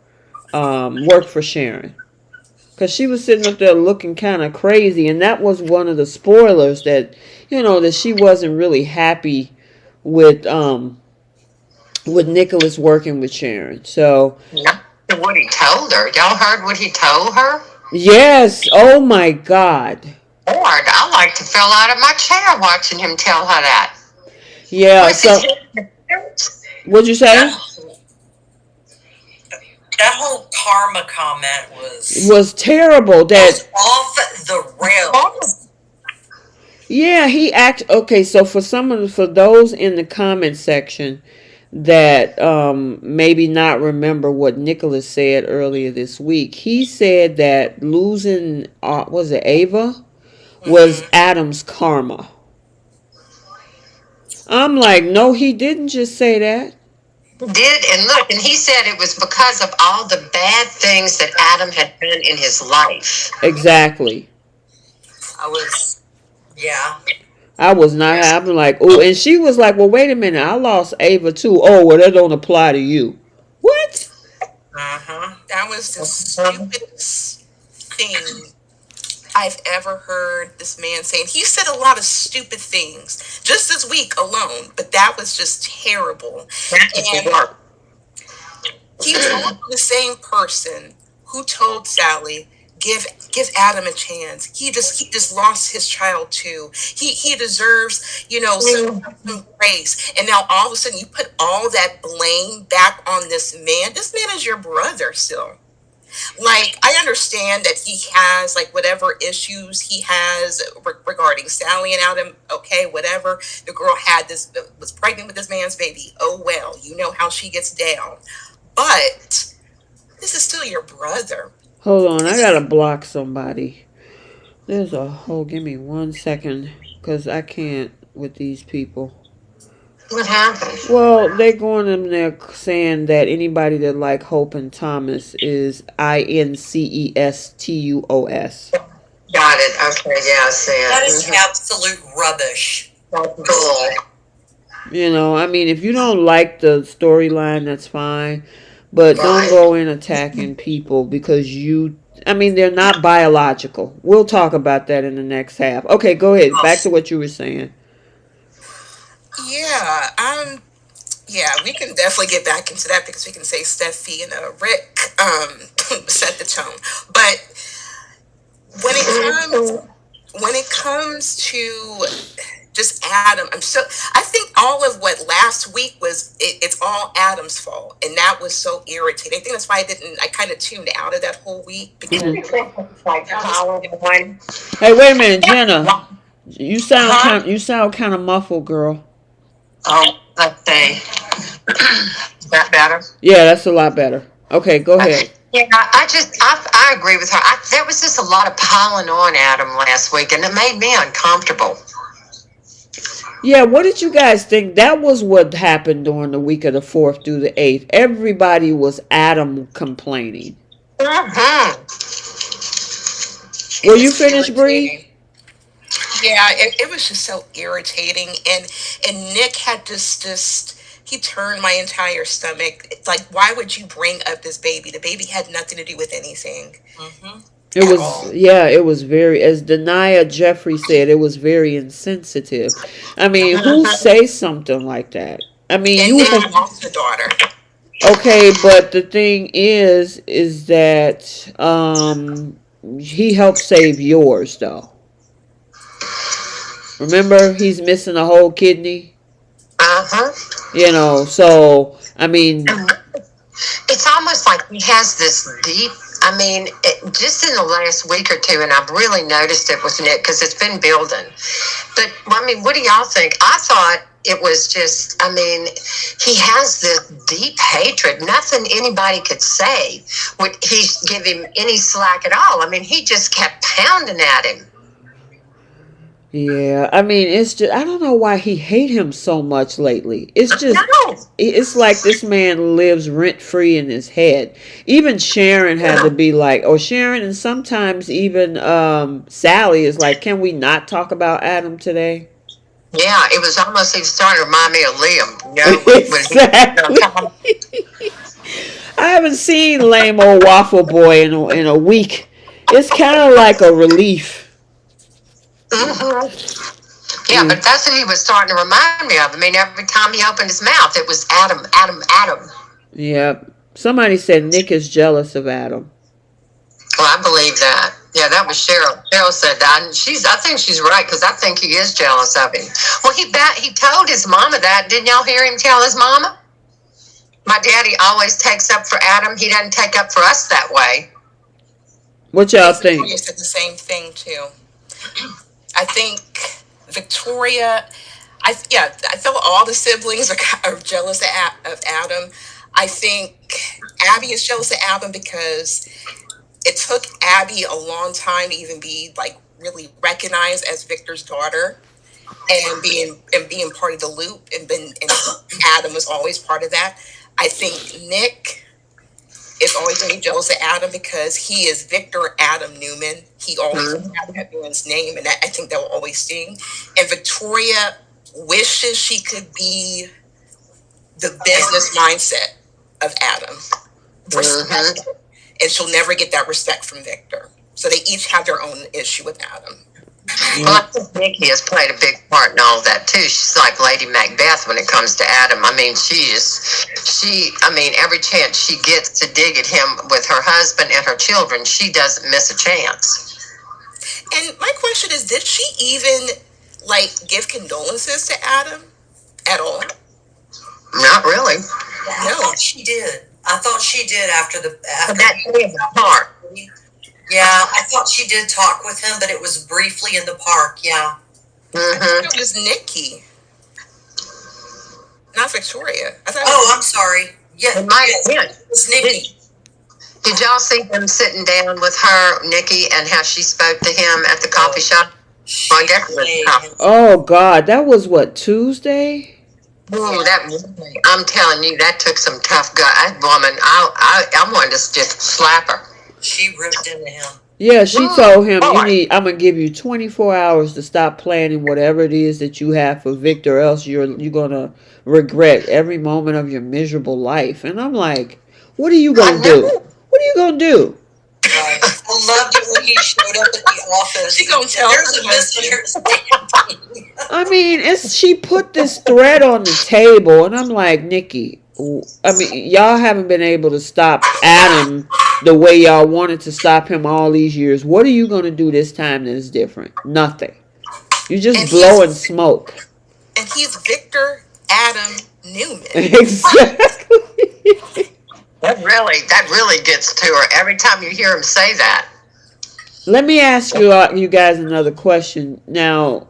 Sharon. Because she was sitting up there looking kind of crazy, and that was one of the spoilers that, you know, that she wasn't really happy with Nicholas working with Sharon. So what he told her. Y'all heard what he told her? Yes. Oh my God. Lord, I like to fell out of my chair watching him tell her that. Yeah. So what'd you say? That whole karma comment Was terrible. That off the rails. yeah, okay. So for those in the comment section that maybe not remember what Nicholas said earlier this week, he said that losing was it Ava was Adam's karma. I'm like, no, he didn't just say that. Did, and look, and he said it was because of all the bad things that Adam had done in his life. Exactly. I was not happy. Like, oh, and she was like, well, wait a minute, I lost Ava too. Oh, well, that don't apply to you. What? That was the stupidest thing I've ever heard this man say. And he said a lot of stupid things just this week alone, but that was just terrible. And he was the same person who told Sally, give Adam a chance. He just lost his child too. He deserves, some grace. And now all of a sudden you put all that blame back on this man. This man is your brother still. Like, I understand that he has, like, whatever issues he has regarding Sally and Adam. Okay, whatever. The girl was pregnant with this man's baby. Oh, well, you know how she gets down. But this is still your brother. Hold on, I gotta block somebody. Give me 1 second, because I can't with these people. What happened? Well, they going in there saying that anybody that like Hope and Thomas is INCESTUOS. Got it. Okay, yeah, I see it. That is absolute rubbish. That's bull. I mean, if you don't like the storyline, that's fine. But don't go in attacking people because they're not biological. We'll talk about that in the next half. Okay, go ahead. Back to what you were saying. Yeah, we can definitely get back into that because we can say Steffi and Rick set the tone. But when it comes to just Adam, I think all of what last week was, it's all Adam's fault, and that was so irritating. I think that's why I kind of tuned out of that whole week because Hey, wait a minute, Jenna. You sound kind of muffled, girl. Oh, let's see. Is that better? Yeah, that's a lot better. Okay, go ahead. Yeah, I agree with her. There was just a lot of piling on Adam last week, and it made me uncomfortable. Yeah, what did you guys think? That was what happened during the week of the 4th through the 8th. Everybody was Adam complaining. Were you finished, Bree? Yeah, it was just so irritating, and Nick had he turned my entire stomach. Like, why would you bring up this baby? The baby had nothing to do with anything. It was very, as Denia Jeffrey said, it was very insensitive. I mean, who says something like that? I mean, and you lost a daughter. Okay, but the thing is that he helped save yours, though. Remember, he's missing a whole kidney. So I mean, it's almost like he has this deep. I mean, just in the last week or two, and I've really noticed it with Nick because it's been building. But I mean, what do y'all think? I thought it was just. I mean, he has this deep hatred. Nothing anybody could say would he give him any slack at all. I mean, he just kept pounding at him. Yeah, I mean, it's just, I don't know why he hate him so much lately. It's like this man lives rent-free in his head. Even Sharon had to be like, Sharon, and sometimes even Sally is like, can we not talk about Adam today? Yeah, it was almost, he was starting to remind me of Liam. Exactly. I haven't seen lame old Waffle Boy in a week. It's kind of like a relief. Yeah, but that's what he was starting to remind me of. I mean, every time he opened his mouth, it was Adam, Adam, Adam. Yeah. Somebody said Nick is jealous of Adam. Well, I believe that. Yeah, that was Cheryl. Cheryl said that, and I think she's right because I think he is jealous of him. Well, he told his mama that. Didn't y'all hear him tell his mama? My daddy always takes up for Adam. He doesn't take up for us that way. What y'all think? Victoria said the same thing too. I think Victoria, I feel all the siblings are jealous of Adam. I think Abby is jealous of Adam because it took Abby a long time to even be like really recognized as Victor's daughter and being part of the loop, and Adam was always part of that. I think Nick is always going to be jealous of Adam because he is Victor Adam Newman. He always has that Newman's name, and I think that will always sting. And Victoria wishes she could be the business mindset of Adam. And she'll never get that respect from Victor. So they each have their own issue with Adam. Well, I think Nikki has played a big part in all that too. She's like Lady Macbeth when it comes to Adam. I mean, every chance she gets to dig at him with her husband and her children, she doesn't miss a chance. And my question is, did she even like give condolences to Adam at all? Not really. Yeah, I thought she did. After that day in the park. Yeah, I thought she did talk with him, but it was briefly in the park. Yeah. I think it was Nikki, not Victoria. I'm sorry. Yeah, it might have been. It was Nikki. Did y'all see him sitting down with her, Nikki, and how she spoke to him at the coffee shop? Oh God, that was what, Tuesday? Oh, I'm telling you, that took some tough gut. That woman, I wanted to just slap her. She ripped into him. Yeah, she told him, I'm gonna give you 24 hours to stop planning whatever it is that you have for Victor, or else you're gonna regret every moment of your miserable life. And I'm like, what are you gonna do? What are you gonna do? Right. I loved it when he showed up at the office. She gonna tell there's a misunderstanding. I mean, she put this threat on the table, and I'm like, Nikki, y'all haven't been able to stop Adam the way y'all wanted to stop him all these years. What are you going to do this time that is different? Nothing. You're just blowing smoke. And he's Victor Adam Newman. Exactly. That really gets to her every time you hear him say that. Let me ask you guys another question. Now,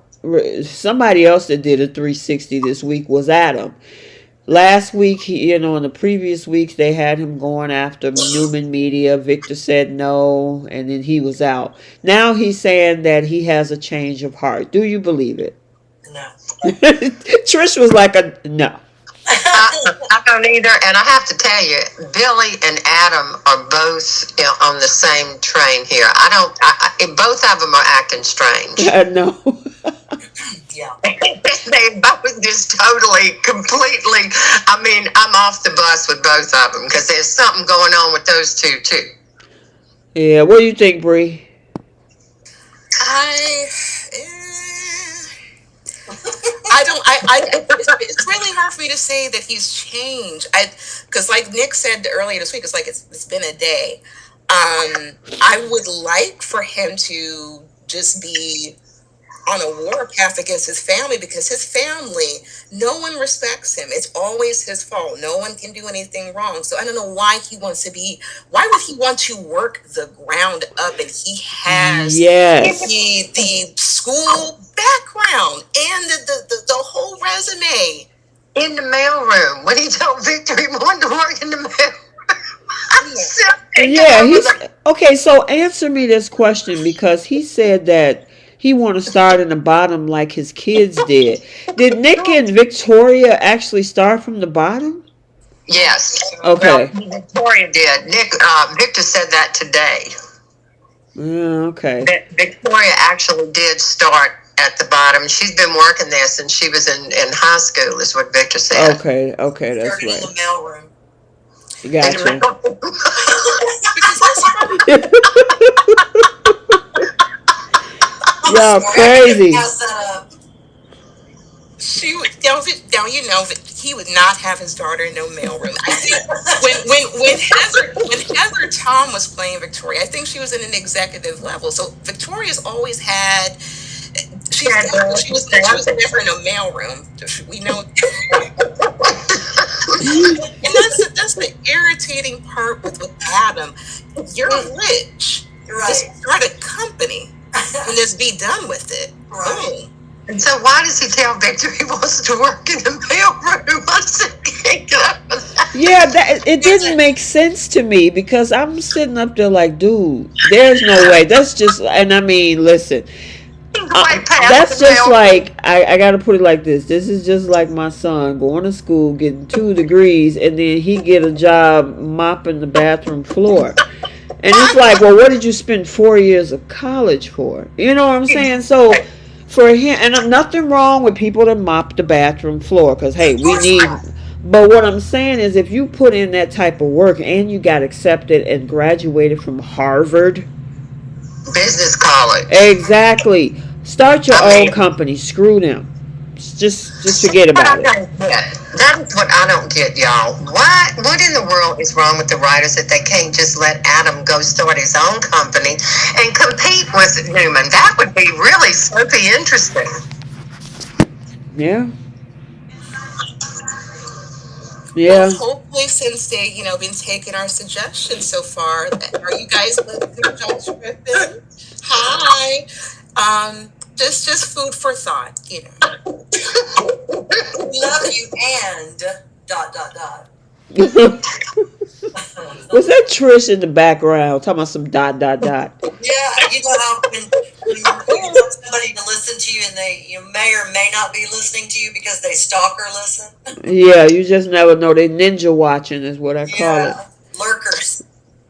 somebody else that did a 360 this week was Adam. Last week, in the previous weeks, they had him going after Newman Media. Victor said no, and then he was out. Now he's saying that he has a change of heart. Do you believe it? No. Trish was like, no. I don't either, and I have to tell you, Billy and Adam are both on the same train here. Both of them are acting strange. No. Yeah. They both just totally, completely, I'm off the bus with both of them because there's something going on with those two, too. Yeah, what do you think, Bree? It's really hard for me to say that he's changed. Because like Nick said earlier this week, it's been a day. I would like for him to just be on a war path against his family, because his family, no one respects him. It's always his fault. No one can do anything wrong. So I don't know why why would he want to work the ground up? And he has the school background and the whole resume. In the mailroom, when he told Victor he wanted to work in the mail. Okay, so answer me this question, because he said that he want to start in the bottom like his kids did. Did Nick and Victoria actually start from the bottom? Yes. Okay. Well, Victoria did. Victor said that today. Okay. Victoria actually did start at the bottom. She's been working there since she was in high school, is what Victor said. Okay, that's started right. in the mailroom. Gotcha. Y'all crazy. He would not have his daughter in no mailroom. I think when Heather Tom was playing Victoria, I think she was in an executive level. So Victoria's always had. She was never in a mailroom. We know. And that's the irritating part with Adam. You're rich. Right. Just start a company and just be done with it. Right. Boom. And so why does he tell Victor he wants to work in the mailroom? I said, can't get up with that. Yeah, it didn't make sense to me because I'm sitting up there like, dude, there's no way. That's just, and I mean, listen, that's just like, I got to put it like this. This is just like my son going to school, getting 2 degrees, and then he get a job mopping the bathroom floor. And it's like, well, what did you spend 4 years of college for? You know what I'm saying? So for him, and nothing wrong with people that mop the bathroom floor, because, hey, we need, but what I'm saying is if you put in that type of work and you got accepted and graduated from Harvard, business college. Exactly. Start your own company. Screw them. Just forget about it. That is what I don't get, y'all. What in the world is wrong with the writers that they can't just let Adam go start his own company and compete with Newman? That would be really super interesting. Yeah. Yeah. Well, hopefully, since they, been taking our suggestions so far, are you guys listening, Josh Griffin? Hi. Just food for thought, Love you and ... Was that Trish in the background talking about some ... Yeah, you know how when you want somebody to listen to you and you may or may not be listening to you because they stalk or listen. Yeah, you just never know. They ninja watching is what I call it. Lurkers.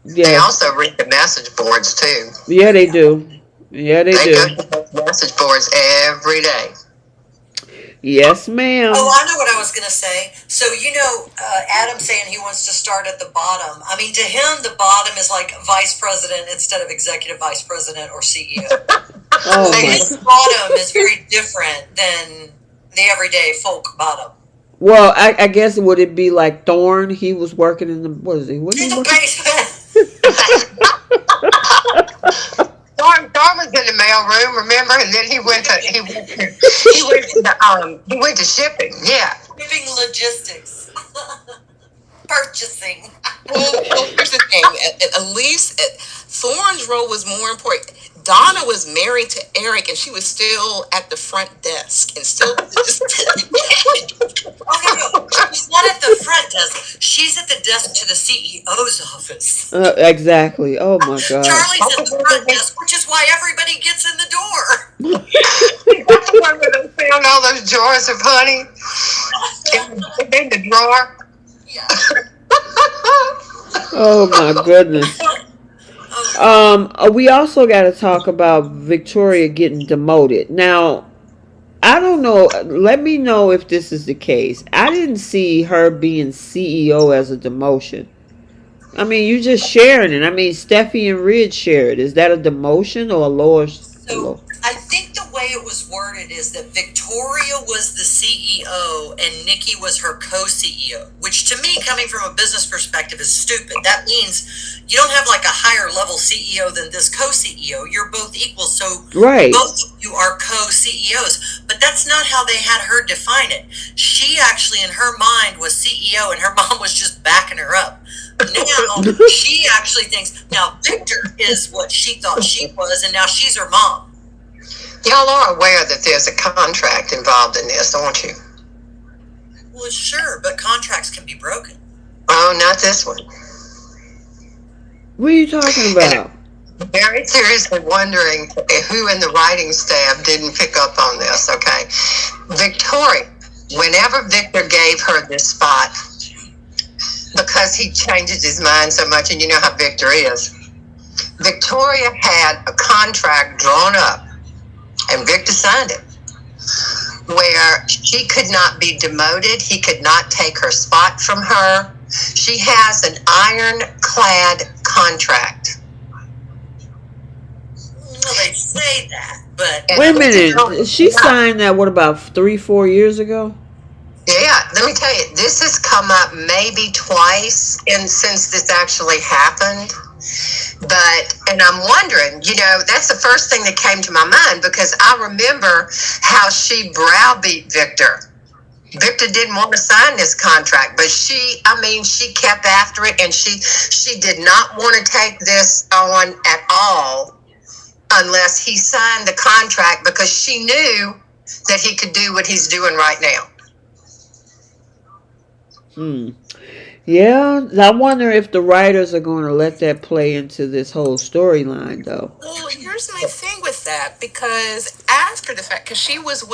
Yeah. They also read the message boards too. Yeah, they do. Yeah, they do. Go to those message boards every day. Yes, ma'am. Oh, I know what I was going to say. So, Adam saying he wants to start at the bottom. I mean, to him, the bottom is like vice president instead of executive vice president or CEO. Oh, so his bottom is very different than the everyday folk bottom. Well, I guess would it be like Thorne? He was working in the, what is he? What In is he the working? basement. Thorne was in the mail room, remember? And then he went to shipping. Yeah, Shipping logistics. Purchasing. Well, here's the thing. At least Thorne's role was more important. Donna was married to Eric, and she was still at the front desk, and still. Oh, no. She's not at the front desk. She's at the desk to the CEO's office. Exactly. Oh my God. Charlie's at the front desk, which is why everybody gets in the door. that's the one where they found all those jars of honey in the drawer. Yeah. Oh my goodness. We also got to talk about Victoria getting demoted. Now, I don't know. Let me know if this is the case. I didn't see her being CEO as a demotion. I mean, you just sharing it. I mean, Steffi and Ridge share it. Is that a demotion or a lower? So I think the way it was worded is that Victoria was the CEO and Nikki was her co-CEO, which to me, coming from a business perspective, is stupid. That means you don't have like a higher level CEO than this co-CEO. You're both equal. So Right. both of you are co-CEOs. But that's not how they had her define it. She actually, in her mind, was CEO and her mom was just backing her up. Now, she actually thinks, now Victor is what she thought she was, and now she's her mom. Y'all are aware that there's a contract involved in this, aren't you? Well, sure, but contracts can be broken. Oh, not this one. What are you talking about? And very seriously wondering who in the writing staff didn't pick up on this, okay? Victoria, whenever Victor gave her this spot, because he changes his mind so much, and you know how Victor is, Victoria had a contract drawn up, and Victor signed it, where she could not be demoted. He could not take her spot from her. She has an ironclad contract. Well, they say that, but... Wait a minute. She signed that, what, about 3-4 years ago? Yeah, let me tell you, this has come up maybe twice since this actually happened. And I'm wondering, that's the first thing that came to my mind, because I remember how she browbeat Victor Victor didn't want to sign this contract, but she kept after it, and she did not want to take this on at all unless he signed the contract, because she knew that he could do what he's doing right now. Yeah, I wonder if the writers are going to let that play into this whole storyline, though. Well, here's my thing with that, because after the fact, because she was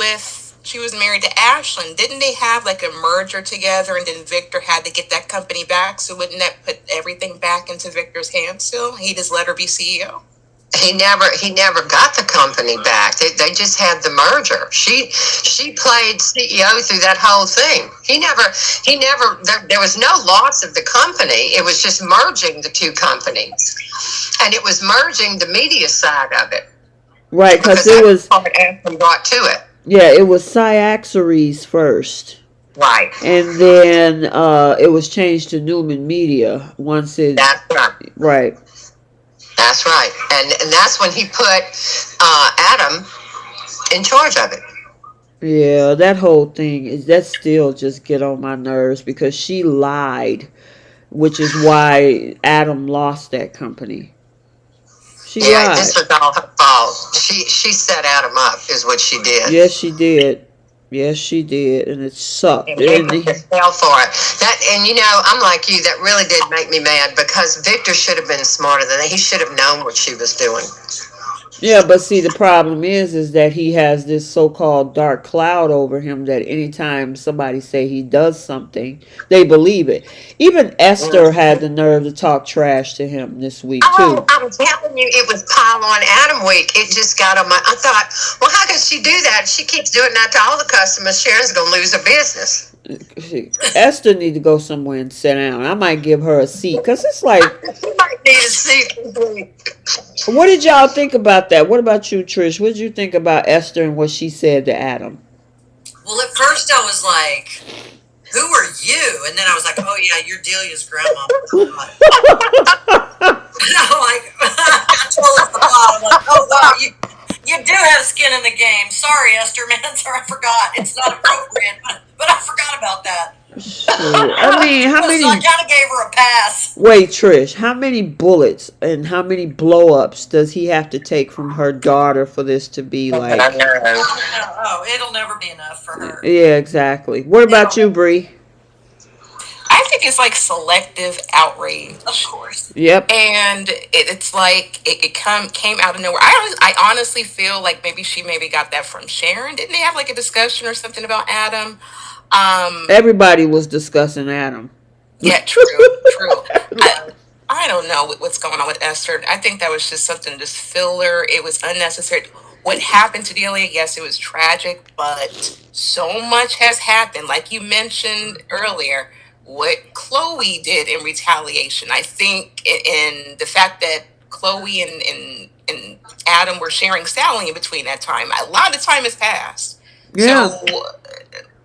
married to Ashlyn, didn't they have like a merger together, and then Victor had to get that company back? So wouldn't that put everything back into Victor's hands still? He just let her be CEO? He never got the company back. They just had the merger. She played CEO through that whole thing. There was no loss of the company. It was just merging the two companies, and it was merging the media side of it. Right, because it was Anthem brought to it. Yeah, it was Cyaxaries first. Right. And then it was changed to Newman Media once it. That's right. Right. That's right. And that's when he put Adam in charge of it. Yeah, that whole thing that still just get on my nerves, because she lied, which is why Adam lost that company. She lied. This was all her fault. She set Adam up, is what she did. Yes, she did. Yes, she did, and it sucked. And he fell for it. And I'm like you. That really did make me mad, because Victor should have been smarter than that. He should have known what she was doing. Yeah, but see, the problem is that he has this so-called dark cloud over him that anytime somebody say he does something, they believe it. Even Esther had the nerve to talk trash to him this week, too. Oh, I'm telling you, it was pile on Adam week. It just got on my... I thought, well, how could she do that? She keeps doing that to all the customers. Sharon's going to lose her business. Esther need to go somewhere and sit down. I might give her a seat, because it's like... She might need a seat. What did y'all think about that? What about you, Trish? What did you think about Esther and what she said to Adam? Well, at first I was like, who are you? And then I was like, oh yeah, you're Delia's grandma. And I'm like, I totally forgot. I'm like, oh wow, you do have skin in the game. Sorry, Esther, man. Sorry, I forgot. It's not appropriate, but I forgot about that. Sure. I mean, how many... So I kind of gave her a pass. Wait, Trish, how many bullets and how many blow-ups does he have to take from her daughter for this to be like... Oh, it'll never be enough for her. Yeah, exactly. What about you, Bree? I think it's like selective outrage. Of course. Yep. And it's like it came out of nowhere. I honestly feel like she got that from Sharon. Didn't they have like a discussion or something about Adam? Everybody was discussing Adam. Yeah, true. I don't know what's going on with Esther. I think that was just something, just filler. It was unnecessary. What happened to Delia, yes, it was tragic, but so much has happened. Like you mentioned earlier, what Chloe did in retaliation. I think in the fact that Chloe and Adam were sharing Sally in between that time. A lot of time has passed. Yeah. So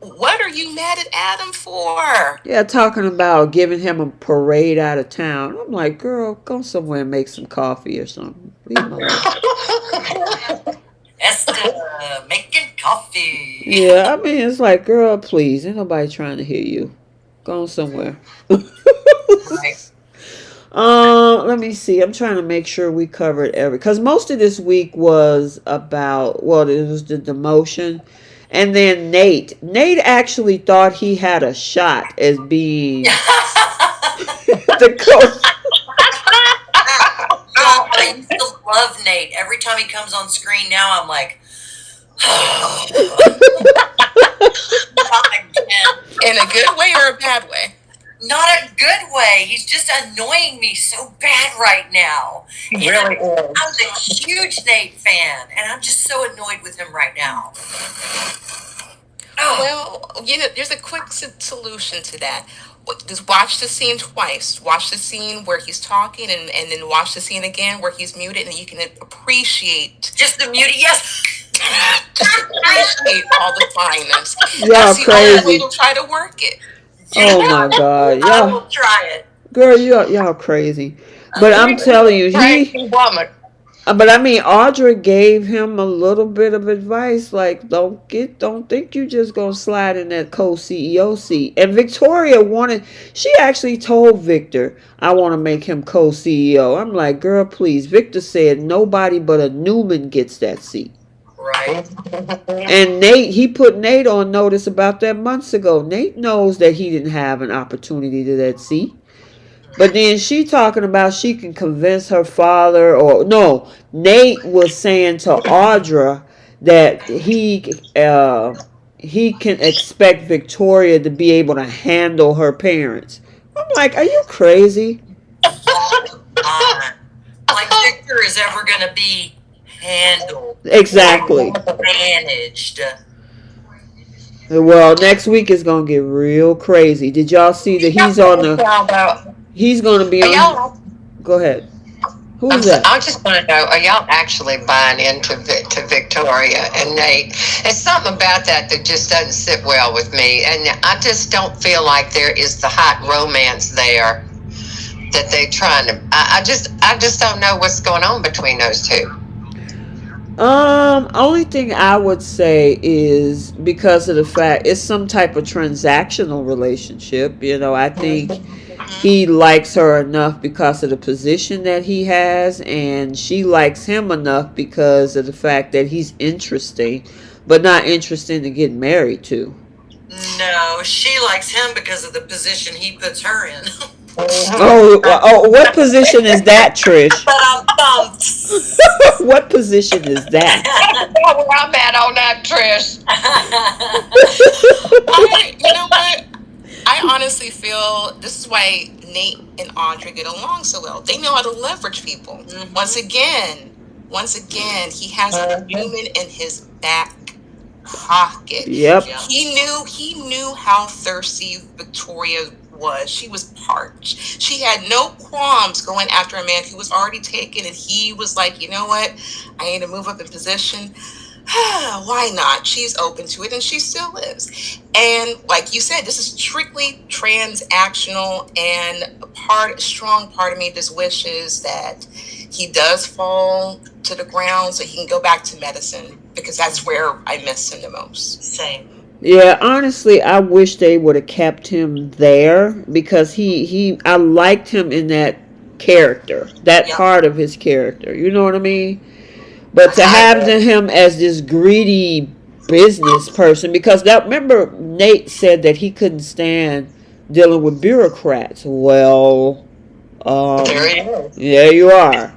what are you mad at Adam for? Yeah, talking about giving him a parade out of town. I'm like, girl, go somewhere and make some coffee or something. Leave him alone. Esther, making coffee. Yeah, I mean, it's like, girl, please. Ain't nobody trying to hear you. Go somewhere. Right. Let me see. I'm trying to make sure we covered because most of this week was about, well, it was the demotion. And then Nate actually thought he had a shot as being the coach. I used to love Nate. Every time he comes on screen now, I'm like, not again. In a good way or a bad way? Not a good way. He's just annoying me so bad right now. He really is. I'm a huge Nate fan, and I'm just so annoyed with him right now. Oh. Well, there's a quick solution to that. Just watch the scene twice. Watch the scene where he's talking, and then watch the scene again where he's muted, and you can appreciate. Just the muted, yes. Appreciate all the fineness. Y'all That's the crazy. only way to try to work it. Oh my God, I y'all, will try it. girl, y'all crazy. But I'm telling you, Crazy woman. But I mean, Audra gave him a little bit of advice, like don't think you just gonna slide in that co-CEO seat. And Victoria she actually told Victor, I want to make him co-CEO. I'm like, girl, please. Victor said nobody but a Newman gets that seat. Right. And he put Nate on notice about that months ago. Nate knows that he didn't have an opportunity to that seat. But then she talking about she can convince her father, or no, Nate was saying to Audra that he can expect Victoria to be able to handle her parents. I'm like, are you crazy? Like Victor is ever going to be handled. Exactly. Managed. Well, next week is gonna get real crazy. Did y'all see that he's on the? He's gonna be on. Go ahead. Who's that? I just want to know: are y'all actually buying into to Victoria and Nate? There's something about that just doesn't sit well with me, and I just don't feel like there is the hot romance there that they trying to. I just don't know what's going on between those two. Only thing I would say is because of the fact it's some type of transactional relationship. I think he likes her enough because of the position that he has, and she likes him enough because of the fact that he's interesting, but not interesting to get married to. No, she likes him because of the position he puts her in. Oh, what position is that, Trish? What position is that? Where I'm at on that, Trish. You know what? I honestly feel this is why Nate and Audra get along so well. They know how to leverage people. Mm-hmm. Once again, he has a Newman in his back pocket. Yep. He knew how thirsty Victoria was. She was parched. She had no qualms going after a man who was already taken, and he was like, you know what? I need to move up in position. Why not? She's open to it, and she still is. And like you said, this is strictly transactional, and a strong part of me just wishes that he does fall to the ground so he can go back to medicine, because that's where I miss him the most. Same. Yeah, honestly, I wish they would have kept him there because I liked him in that character, that part of his character. You know what I mean? But to have him as this greedy business person, because remember Nate said that he couldn't stand dealing with bureaucrats. Well, yeah, you are.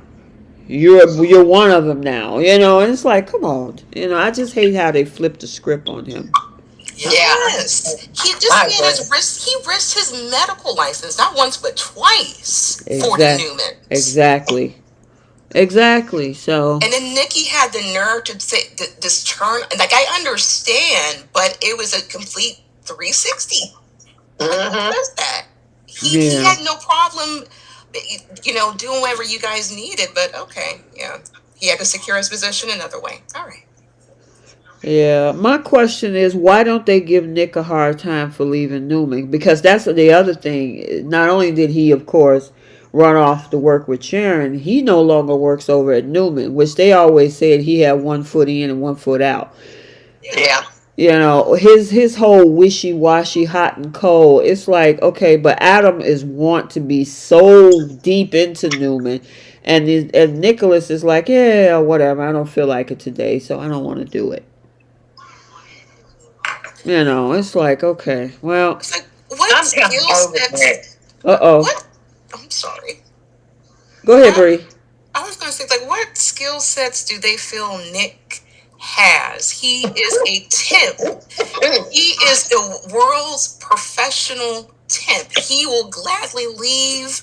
You're one of them now. And it's like, come on. I just hate how they flipped the script on him. Yes, he risked his medical license not once but twice for the Newman. Exactly. So. And then Nikki had the nerve to say this turn. Like, I understand, but it was a complete 360. Mm-hmm. What was that? He had no problem, doing whatever you guys needed. But okay, he had to secure his position another way. All right. Yeah, my question is, why don't they give Nick a hard time for leaving Newman? Because that's the other thing. Not only did he, of course, run off to work with Sharon, he no longer works over at Newman, which they always said he had 1 foot in and 1 foot out. Yeah. His whole wishy-washy, hot and cold. It's like, okay, but Adam want to be so deep into Newman. And Nicholas is like, yeah, whatever. I don't feel like it today, so I don't want to do it. It's like, okay, well. It's like, what skill sets? What? I'm sorry. Go ahead, Bree. I was going to say, like, what skill sets do they feel Nick has? He is a temp. He is the world's professional temp. He will gladly leave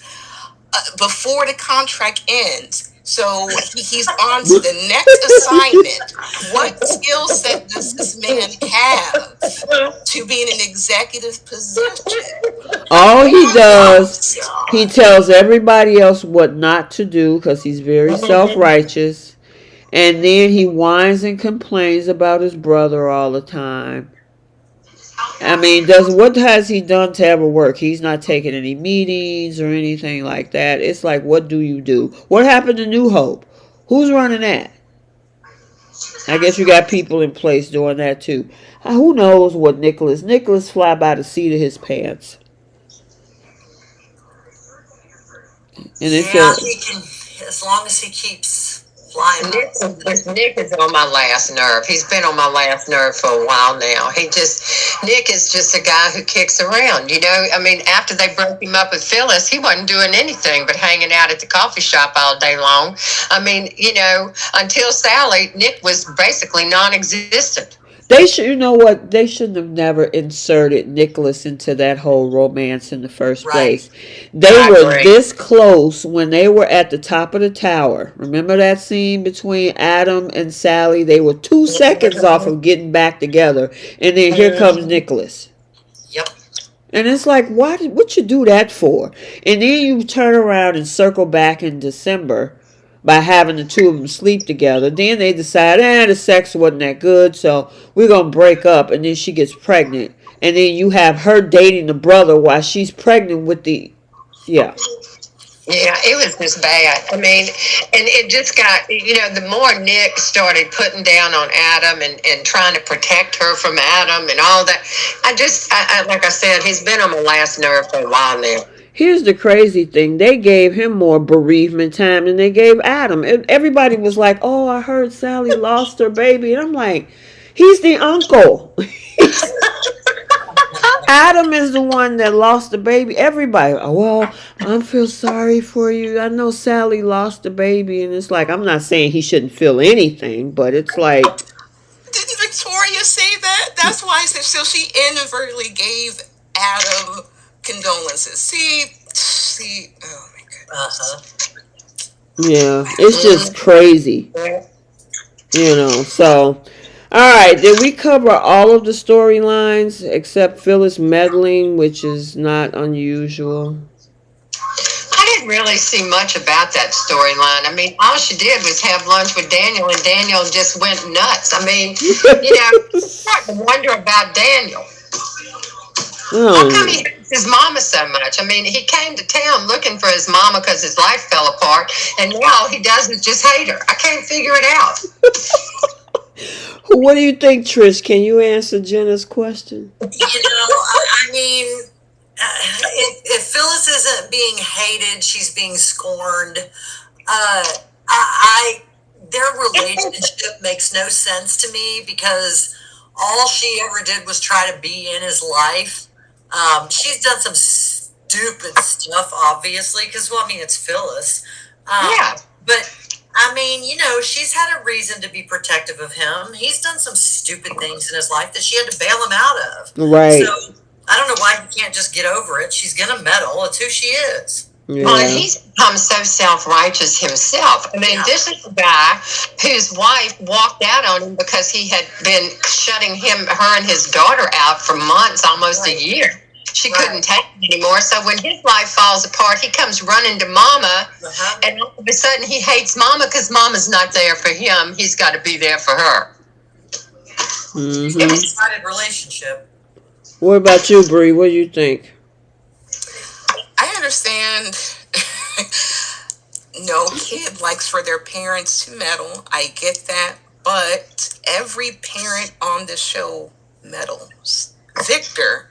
before the contract ends. So he's on to the next assignment. What skill set does this man have to be in an executive position? All he does, he tells everybody else what not to do because he's very self-righteous. And then he whines and complains about his brother all the time. I mean, what has he done to ever work? He's not taking any meetings or anything like that. It's like, what do you do? What happened to New Hope? Who's running that? I guess you got people in place doing that too. Who knows what Nicholas fly by the seat of his pants. And it Yeah, said, he can, as long as he keeps flying. Nick is on my last nerve. He's been on my last nerve for a while now. Nick is just a guy who kicks around. You know, I mean, after they broke him up with Phyllis, he wasn't doing anything but hanging out at the coffee shop all day long. I mean, you know, until Sally, Nick was basically non-existent. they should, you know what? They shouldn't have never inserted Nicholas into that whole romance in the first place. They were this close when they were at the top of the tower. Remember that scene between Adam and Sally? They were 2 seconds off of getting back together, and then here comes Nicholas. Yep. And it's like, what you do that for? And then you turn around and circle back in December by having the two of them sleep together. Then they decide, the sex wasn't that good, so we're going to break up. And then she gets pregnant. And then you have her dating the brother while she's pregnant with the... Yeah. Yeah, it was just bad. I mean, and it just got, you know, the more Nick started putting down on Adam and trying to protect her from Adam and all that, I like I said, he's been on my last nerve for a while now. Here's the crazy thing. They gave him more bereavement time than they gave Adam. Everybody was like, oh, I heard Sally lost her baby. And I'm like, he's the uncle. Adam is the one that lost the baby. Everybody, well, I feel sorry for you. I know Sally lost the baby. And it's like, I'm not saying he shouldn't feel anything, but it's like... Didn't Victoria say that? That's why I said, so she inadvertently gave Adam condolences. See, oh my goodness. Yeah, it's just crazy. You know, so, alright, did we cover all of the storylines except Phyllis meddling, which is not unusual? I didn't really see much about that storyline. I mean, all she did was have lunch with Daniel, and Daniel just went nuts. I mean, you know, you start to wonder about Daniel. How come he hates his mama so much? I mean, he came to town looking for his mama because his life fell apart, and now all he does is just hate her. I can't figure it out. What do you think, Trish? Can you answer Jenna's question? You know, I mean, if Phyllis isn't being hated, she's being scorned. Their relationship makes no sense to me because all she ever did was try to be in his life. She's done some stupid stuff, obviously, because, well, I mean, it's Phyllis. Yeah. But, I mean, you know, she's had a reason to be protective of him. He's done some stupid things in his life that she had to bail him out of. Right. So, I don't know why he can't just get over it. She's going to meddle. It's who she is. Yeah. Well, he's become so self-righteous himself. I mean, This is a guy whose wife walked out on him because he had been shutting her and his daughter out for months, almost a year. She couldn't take it anymore. So when his life falls apart, he comes running to Mama, and all of a sudden he hates Mama because Mama's not there for him. He's got to be there for her. It's a one-sided relationship. What about you, Bree? What do you think? I understand no kid likes for their parents to meddle. I get that. But every parent on the show meddles. Victor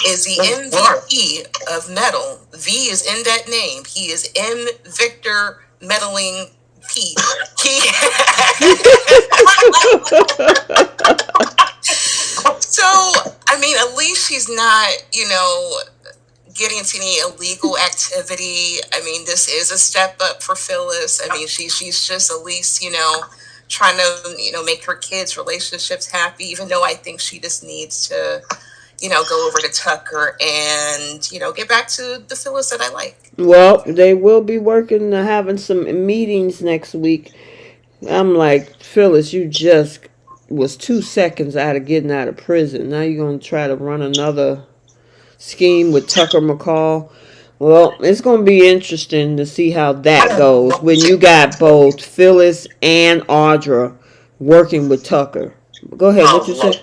is the MVP of meddle. V is in that name. He is M. Victor Meddling P. So, I mean, at least she's not, you know, getting into any illegal activity. I mean, this is a step up for Phyllis. I mean, she's just at least, you know, trying to, you know, make her kids' relationships happy, even though I think she just needs to, you know, go over to Tucker and, you know, get back to the Phyllis that I like. Well, they will be working, having some meetings next week. I'm like, Phyllis, you just was 2 seconds out of getting out of prison. Now you're going to try to run another scheme with Tucker McCall. Well, it's going to be interesting to see how that goes when you got both Phyllis and Audra working with Tucker. Go ahead, what you say?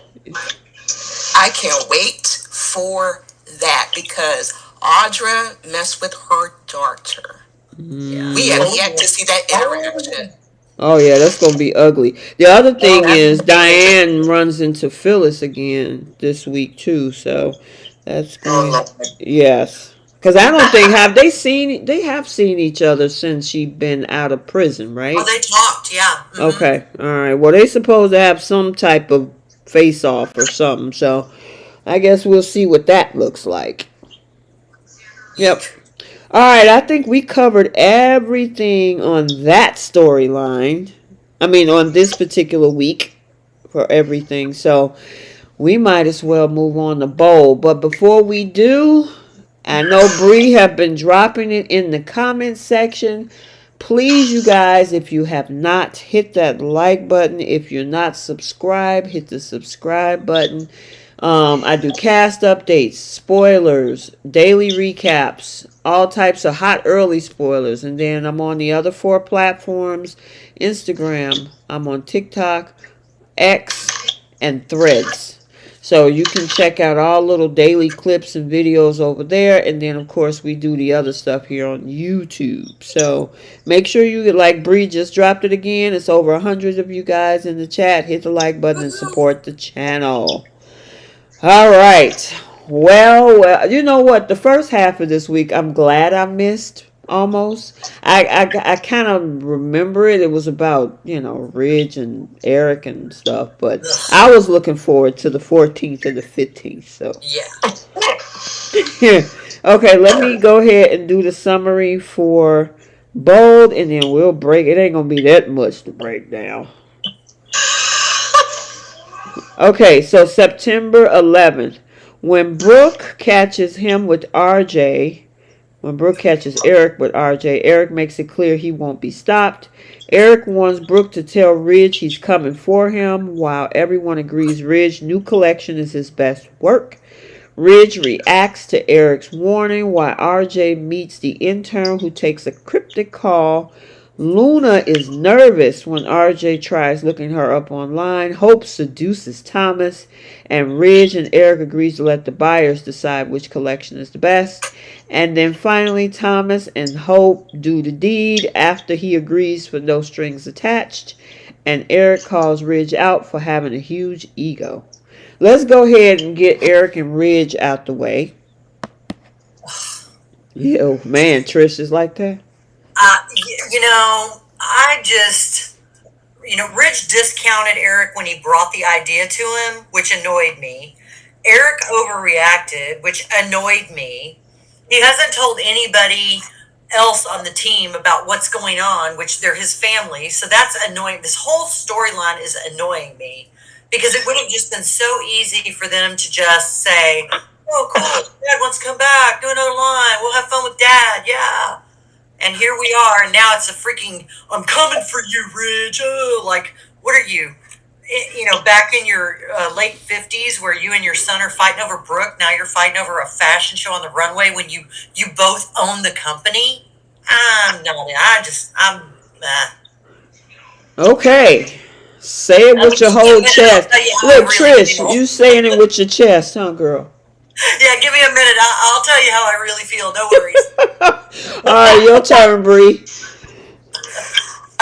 I can't wait for that because Audra messed with her daughter. Yeah. We have yet to see that interaction. Oh yeah, that's gonna be ugly. The other Oh, thing that's is gonna be it. Diane runs into Phyllis again this week too, so that's Oh going. Lord. Yes, because I don't think they have seen each other since she been out of prison, Oh, right? they talked. Yeah. Mm-hmm. Okay, all right. Well, they supposed to have some type of face off or something, so I guess we'll see what that looks like. Yep. Eek. All right, I think we covered everything on that storyline. I mean, on this particular week for everything. So we might as well move on to bowl. But before we do, I know Bree have been dropping it in the comments section. Please, you guys, if you have not, hit that like button. If you're not subscribed, hit the subscribe button. I do cast updates, spoilers, daily recaps, all types of hot early spoilers. And then I'm on the other four platforms: Instagram, I'm on TikTok, X, and Threads. So you can check out all little daily clips and videos over there. And then, of course, we do the other stuff here on YouTube. So make sure you, like Bree just dropped it again. It's over 100 of you guys in the chat. Hit the like button and support the channel. All right. Well, you know what? The first half of this week, I'm glad I missed almost. I kind of remember it. It was about, Ridge and Eric and stuff, but Ugh. I was looking forward to the 14th and the 15th. So, Yeah. okay, let me go ahead and do the summary for Bold, and then we'll break. It ain't going to be that much to break down. Okay, so September 11th, when Brooke catches him with RJ, when Brooke catches Eric with RJ, Eric makes it clear he won't be stopped. Eric wants Brooke to tell Ridge he's coming for him, while everyone agrees Ridge's new collection is his best work. Ridge reacts to Eric's warning, while RJ meets the intern who takes a cryptic call. Luna is nervous when RJ tries looking her up online. Hope seduces Thomas, and Ridge and Eric agrees to let the buyers decide which collection is the best. And then finally, Thomas and Hope do the deed after he agrees for no strings attached. And Eric calls Ridge out for having a huge ego. Let's go ahead and get Eric and Ridge out the way. Yeah, man, Trish is like that. I just, Rich discounted Eric when he brought the idea to him, which annoyed me. Eric overreacted, which annoyed me. He hasn't told anybody else on the team about what's going on, which they're his family. So that's annoying. This whole storyline is annoying me because it would have just been so easy for them to just say, oh, cool, Dad wants to come back, do another line. We'll have fun with Dad. Yeah. And here we are, and now it's a freaking, I'm coming for you, Ridge. Oh, like, what are you? Back in your late 50s where you and your son are fighting over Brooke, now you're fighting over a fashion show on the runway when you both own the company? I'm not, Okay. Say it with your whole chest. Look, really Trish, you saying it with your chest, huh, girl? Yeah, give me a minute. I'll tell you how I really feel. No worries. All right, your turn, Bree.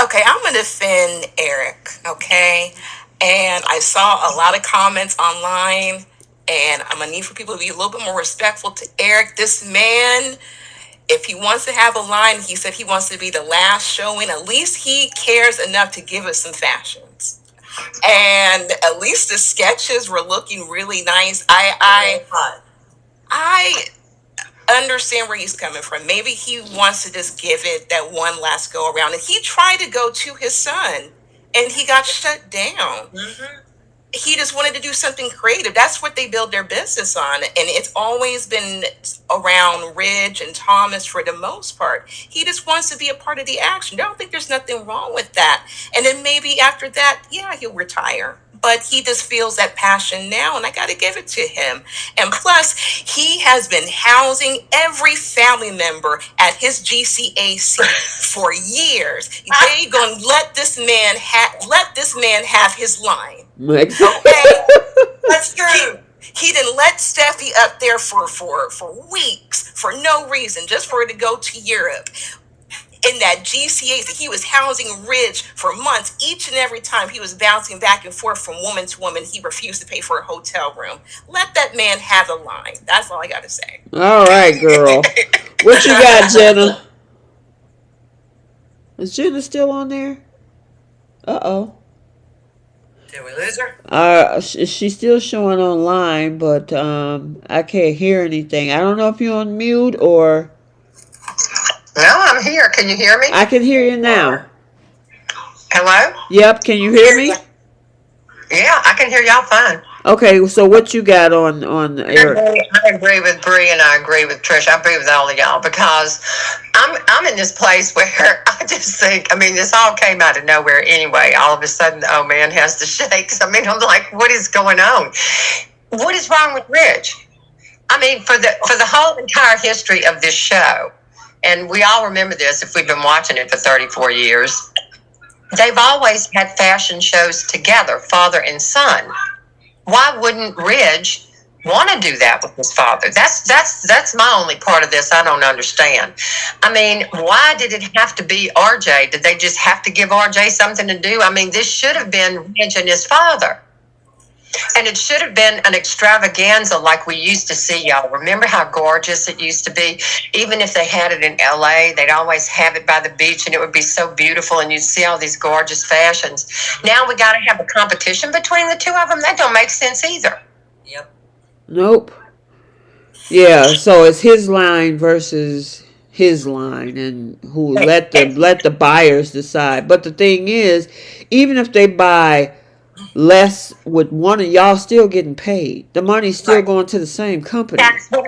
Okay, I'm going to defend Eric, okay? And I saw a lot of comments online, and I'm going to need for people to be a little bit more respectful to Eric. This man, if he wants to have a line, he said he wants to be the last showing. At least he cares enough to give us some fashions. And at least the sketches were looking really nice. I understand where he's coming from. Maybe he wants to just give it that one last go around. And he tried to go to his son, and he got shut down. Mm-hmm. He just wanted to do something creative. That's what they build their business on. And it's always been around Ridge and Thomas for the most part. He just wants to be a part of the action. I don't think there's nothing wrong with that. And then maybe after that, yeah, he'll retire. But he just feels that passion now, and I got to give it to him. And plus, he has been housing every family member at his GCAC for years. They gonna let this man have his line. Okay, That's true. He didn't let Steffi up there for weeks for no reason, just for her to go to Europe. in that GCA that he was housing Ridge for months. Each and every time he was bouncing back and forth from woman to woman, he refused to pay for a hotel room. Let that man have a line. That's all I got to say. All right, girl. What you got, Jenna? Is Jenna still on there? Uh-oh. Did we lose her? She's still showing online, but I can't hear anything. I don't know if you're on mute or... No, I'm here. Can you hear me? I can hear you now. Hello? Yep, can you hear me? Yeah, I can hear y'all fine. Okay, so what you got on Eric? I agree with Bree and I agree with Trish. I agree with all of y'all because I'm in this place where I just think, I mean, this all came out of nowhere anyway. All of a sudden, oh man, has the shakes. I mean, I'm like, what is going on? What is wrong with Rich? I mean, for the whole entire history of this show, and we all remember this if we've been watching it for 34 years, they've always had fashion shows together, father and son. Why wouldn't Ridge want to do that with his father? That's my only part of this I don't understand. I mean, why did it have to be RJ? Did they just have to give RJ something to do? I mean, this should have been Ridge and his father. And it should have been an extravaganza like we used to see, y'all. Remember how gorgeous it used to be? Even if they had it in LA, they'd always have it by the beach and it would be so beautiful and you'd see all these gorgeous fashions. Now we got to have a competition between the two of them? That don't make sense either. Yep. Nope. Yeah, so it's his line versus his line and who let the buyers decide. But the thing is, even if they buy less with one of y'all, still getting paid. The money's still going to the same company. That's what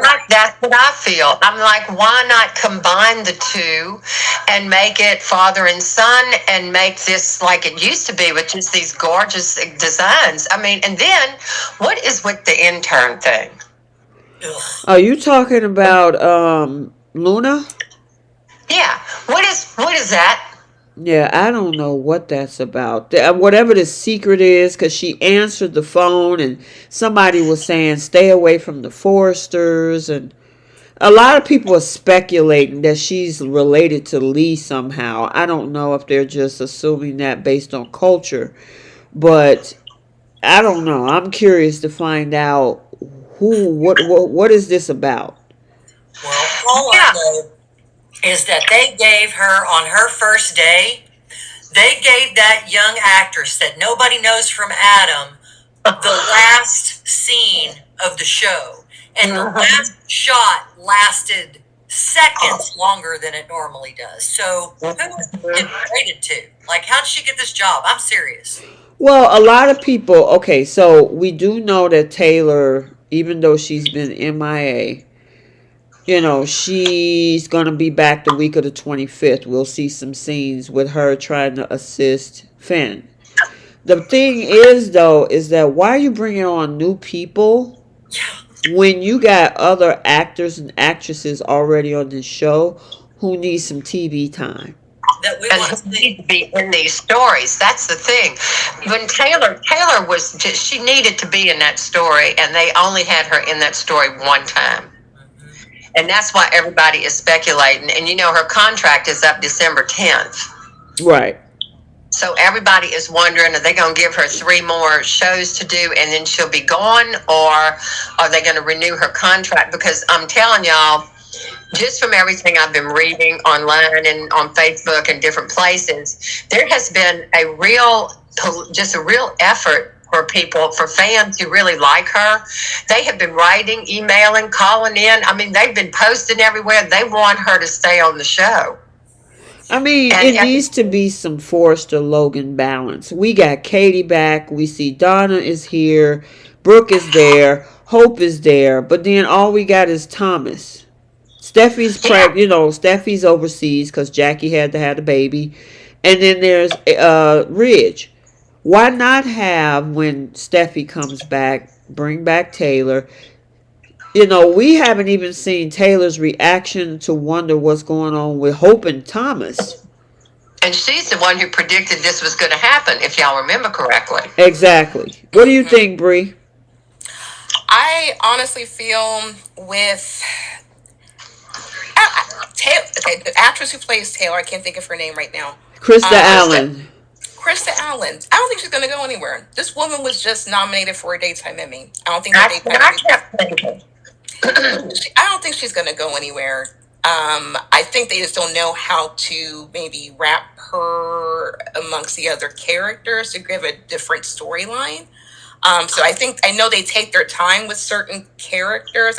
I feel. I'm like, why not combine the two and make it father and son and make this like it used to be with just these gorgeous designs? I mean, and then what is with the intern thing? Are you talking about Luna? Yeah. What is that? Yeah, I don't know what that's about. Whatever the secret is, because she answered the phone and somebody was saying stay away from the Forresters. And a lot of people are speculating that she's related to Lee somehow. I don't know if they're just assuming that based on culture. But I don't know. I'm curious to find out what is this about? Well, all I know is that they gave her on her first day, they gave that young actress that nobody knows from Adam the last scene of the show. And the last shot lasted seconds longer than it normally does. So who was it getting rated to? Like, how did she get this job? I'm serious. Well, a lot of people, okay, so we do know that Taylor, even though she's been MIA, you know, she's going to be back the week of the 25th. We'll see some scenes with her trying to assist Finn. The thing is, though, is that why are you bringing on new people when you got other actors and actresses already on this show who need some TV time? That we And want who to need see. to be in these stories. That's the thing. When Taylor was just, she needed to be in that story, and they only had her in that story one time. And that's why everybody is speculating. And you know, her contract is up December 10th. Right. So everybody is wondering, are they going to give her 3 more shows to do and then she'll be gone? Or are they going to renew her contract? Because I'm telling y'all, just from everything I've been reading online and on Facebook and different places, there has been a real effort for people, for fans who really like her. They have been writing, emailing, calling in. I mean, they've been posting everywhere. They want her to stay on the show. I mean, it needs to be some Forrester Logan balance. We got Katie back. We see Donna is here. Brooke is there. Hope is there. But then all we got is Thomas. Steffi's Steffi's overseas because Jackie had to have the baby. And then there's Ridge. Why not have, when Steffi comes back, bring back Taylor? You know, we haven't even seen Taylor's reaction to wonder what's going on with Hope and Thomas. And she's the one who predicted this was going to happen, if y'all remember correctly. Exactly. What do you think, Bree? I honestly feel with Okay, the actress who plays Taylor, I can't think of her name right now. Krista Allen. Krista Allen. I don't think she's going to go anywhere. This woman was just nominated for a daytime Emmy. I don't think I don't think she's going to go anywhere. I think they just don't know how to maybe wrap her amongst the other characters to give a different storyline. So I know they take their time with certain characters.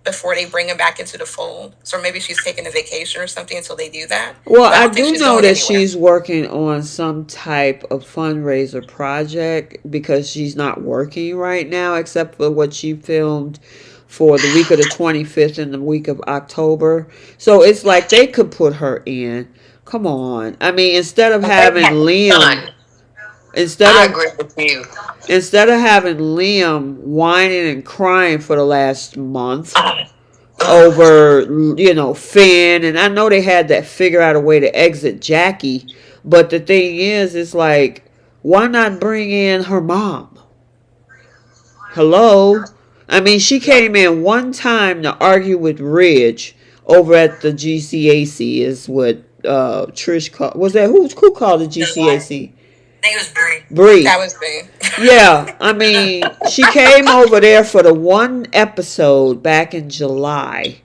Before they bring them back into the fold. So maybe she's taking a vacation or something until they do that. Well, I do know that she's working on some type of fundraiser project because she's not working right now, except for what she filmed for the week of the 25th and the week of October. So it's like they could put her in. Come on. I mean, instead of having Liam... I agree with you. Instead of having Liam whining and crying for the last month over, Finn, and I know they had that figure out a way to exit Jackie, but the thing is, it's like, why not bring in her mom? Hello? I mean, she came in one time to argue with Ridge over at the GCAC, is what Trish called. Was that who called the GCAC? I think it was Bree. That was Bree. Yeah, I mean, she came over there for the one episode back in July.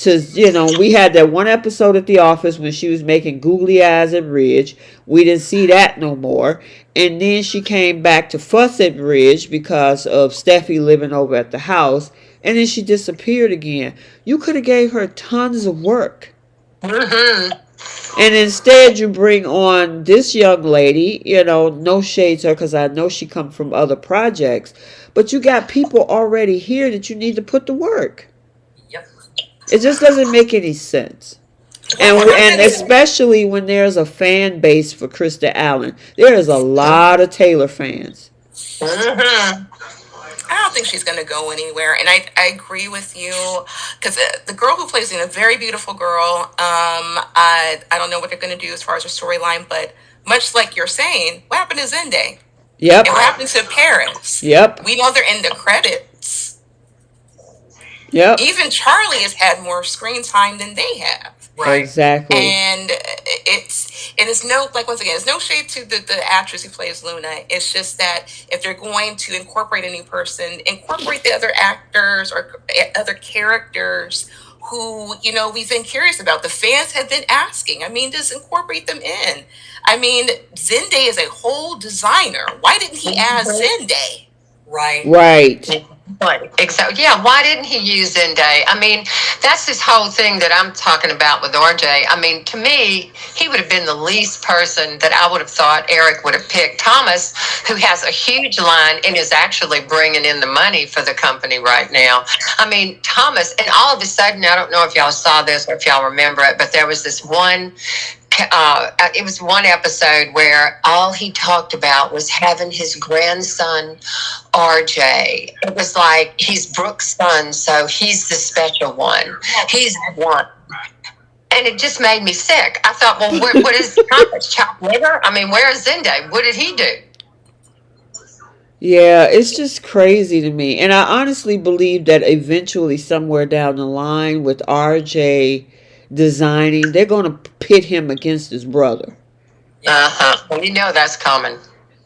We had that one episode at the office when she was making googly eyes at Ridge. We didn't see that no more. And then she came back to fuss at Ridge because of Steffi living over at the house. And then she disappeared again. You could have gave her tons of work. Mm-hmm. And instead you bring on this young lady, no shade to her because I know she come from other projects, but you got people already here that you need to put to work. Yep. It just doesn't make any sense. And especially when there's a fan base for Krista Allen. There is a lot of Taylor fans. Mm-hmm. I don't think she's going to go anywhere. And I agree with you because the girl who plays a very beautiful girl, I don't know what they're going to do as far as her storyline, but much like you're saying, what happened to Zende? Yep. And what happened to Paris? Yep. We know they're in the credits. Yep. Even Charlie has had more screen time than they have. Right. Exactly. And it's no, like, once again, it's no shade to the actress who plays Luna. It's just that if they're going to incorporate a new person, incorporate the other actors or other characters who, we've been curious about. The fans have been asking. I mean, just incorporate them in. I mean, Zende is a whole designer. Why didn't he add Zende? Right. Exactly. Yeah, why didn't he use Zende? I mean, that's this whole thing that I'm talking about with RJ. I mean, to me, he would have been the least person that I would have thought Eric would have picked. Thomas, who has a huge line and is actually bringing in the money for the company right now. I mean, Thomas, and all of a sudden, I don't know if y'all saw this or if y'all remember it, but there was this one it was one episode where all he talked about was having his grandson RJ. It was like he's Brooke's son, so he's the special one. He's the one. And it just made me sick. I thought, well, what is Thomas? Chopped liver? I mean, where is Zende? What did he do? Yeah, it's just crazy to me. And I honestly believe that eventually somewhere down the line with RJ designing, they're going to pit him against his brother. Well, that's coming.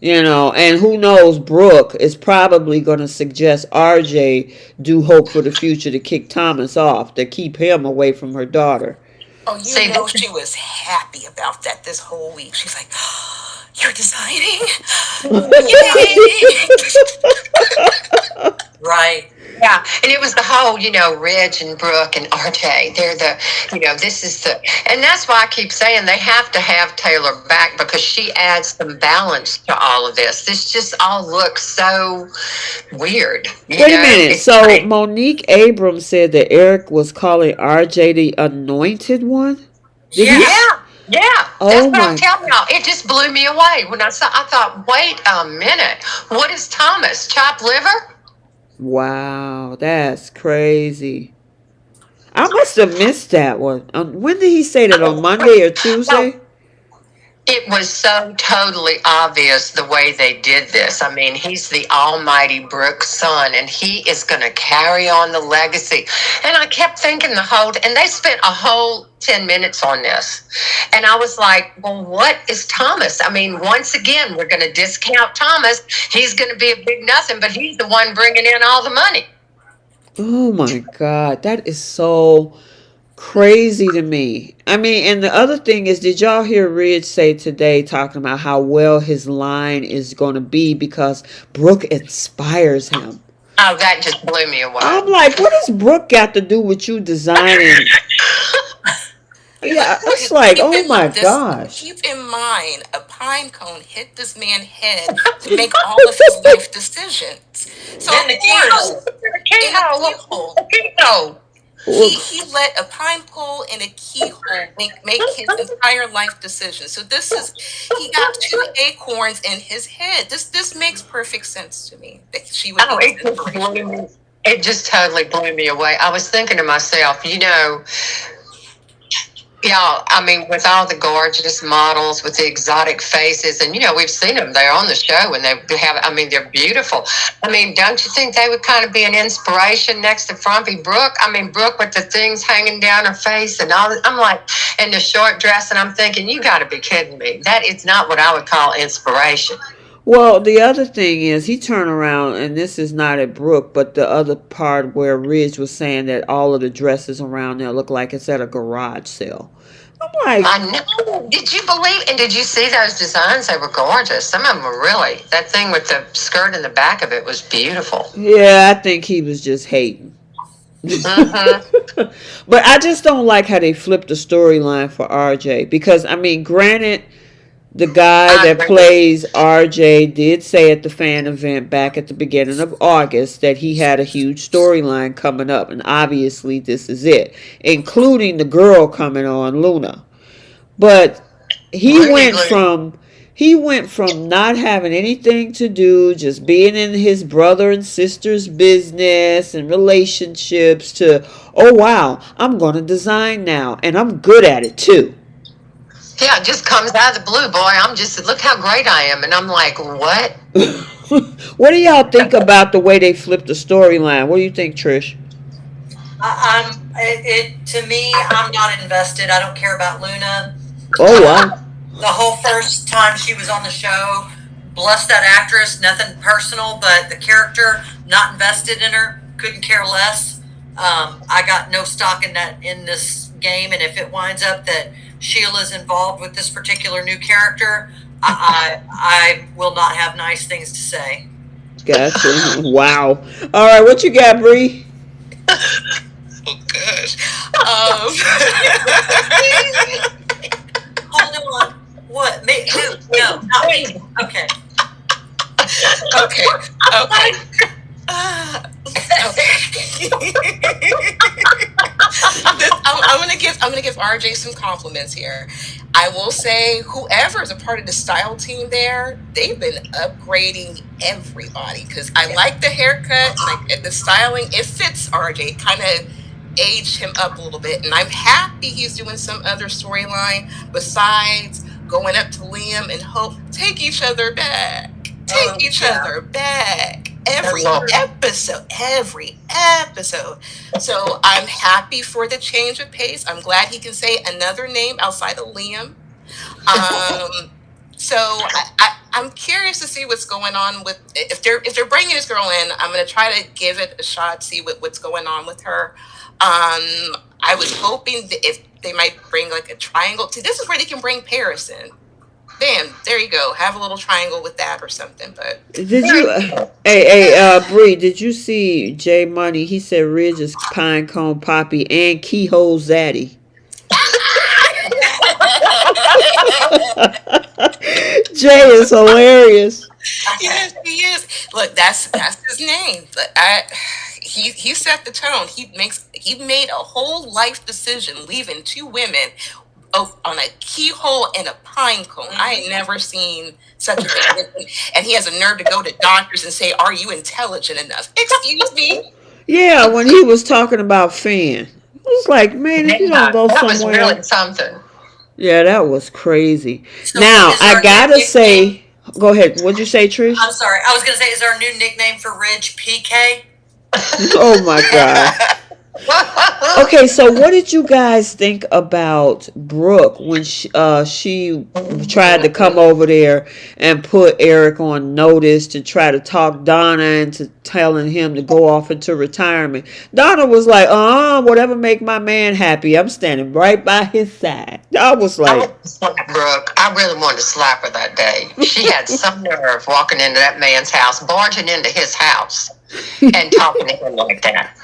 And who knows, Brooke is probably going to suggest RJ do Hope for the Future to kick Thomas off, to keep him away from her daughter. Oh, she was happy about that this whole week. She's like, oh, you're designing? Yay! Right. Yeah, and it was the whole, Ridge and Brooke and RJ. They're the, this is the, and that's why I keep saying they have to have Taylor back because she adds some balance to all of this. This just all looks so weird. Wait a minute. So great. Monique Abrams said that Eric was calling RJ the anointed one? Yeah. Oh, that's what I'm telling y'all. It just blew me away when I thought, wait a minute. What is Thomas? Chopped liver? Wow, that's crazy. I must have missed that one. When did he say that? On Monday or Tuesday? It was so totally obvious the way they did this. I mean, he's the almighty Brooks' son, and he is going to carry on the legacy. And I kept thinking and they spent a whole 10 minutes on this. And I was like, well, what is Thomas? I mean, once again, we're going to discount Thomas. He's going to be a big nothing, but he's the one bringing in all the money. Oh my God, that is so crazy to me. I mean, and the other thing is, did y'all hear Ridge say today, talking about how well his line is going to be because Brooke inspires him? Oh, that just blew me away. I'm like, what has Brooke got to do with you designing? Yeah, it's like, oh my gosh. Keep in mind, a pine cone hit this man's head to make all of his life decisions. So Then the keyhole. he let a pine pole and a keyhole make his entire life decision. So he got 2 acorns in his head. This makes perfect sense to me that she would be inspiration. It just totally blew me away. I was thinking to myself, y'all, I mean, with all the gorgeous models, with the exotic faces, and we've seen them. They're on the show, and they're beautiful. I mean, don't you think they would kind of be an inspiration next to Frumpy Brooke? I mean, Brooke with the things hanging down her face and all. I'm like, in the short dress, and I'm thinking, you got to be kidding me. That is not what I would call inspiration. Well, the other thing is he turned around, and this is not at Brooke, but the other part where Ridge was saying that all of the dresses around there look like it's at a garage sale. I'm like, I know. Did you believe and did you see those designs? They were gorgeous. Some of them were really. That thing with the skirt in the back of it was beautiful. Yeah, I think he was just hating. But I just don't like how they flipped the storyline for RJ because, I mean, granted, the guy that plays RJ did say at the fan event back at the beginning of August that he had a huge storyline coming up, and obviously this is it, including the girl coming on, Luna. But he went from not having anything to do, just being in his brother and sister's business and relationships to, oh wow, I'm going to design now, and I'm good at it too. Yeah, it just comes out of the blue, boy. Look how great I am. And I'm like, what? What do y'all think about the way they flipped the storyline? What do you think, Trish? To me, I'm not invested. I don't care about Luna. Oh, wow. The whole first time she was on the show, bless that actress, nothing personal, but the character, not invested in her, couldn't care less. I got no stock in this game, and if it winds up that Sheila's involved with this particular new character, I will not have nice things to say. Gotcha. Wow. All right, what you got, Bree? Oh gosh. Hold on. What? Me? Who? No, not me. Okay. Okay. I'm gonna give RJ some compliments here. I will say, whoever is a part of the style team there, they've been upgrading everybody because I like the haircut, like the styling. It fits RJ, kind of aged him up a little bit, and I'm happy he's doing some other storyline besides going up to Liam and Hope. Take each other back. Take each other back. Every episode. So I'm happy for the change of pace. I'm glad he can say another name outside of Liam. So I'm curious to see what's going on with if they're bringing this girl in. I'm gonna try to give it a shot, see what's going on with her. I was hoping that if they might bring like a triangle. See, this is where they can bring Paris in. Bam, there you go. Have a little triangle with that or something. But did you, Bree? Did you see Jay Money? He said Ridge is Pinecone Poppy and Keyhole Zaddy. Jay is hilarious. Yes, he is. Look, that's his name. But he set the tone. He made a whole life decision, leaving 2 women on a keyhole and a pine cone. I ain't never seen such a thing. And he has a nerve to go to doctors and say, "Are you intelligent enough?" Excuse me. Yeah, when he was talking about Finn, I was like, man, if you don't go that somewhere, was really something. Yeah, that was crazy. So Now is I our new gotta nickname? say, go ahead. What'd you say, Trish? I'm sorry. I was going to say, is our new nickname for Ridge PK? Oh my god. Okay, so what did you guys think about Brooke when she tried to come over there and put Eric on notice to try to talk Donna into telling him to go off into retirement? Donna was like, whatever make my man happy. I'm standing right by his side. I was I like, wanted to slap Brooke. I really wanted to slap her that day. She had some nerve walking into that man's house, barging into his house, and talking to him like that.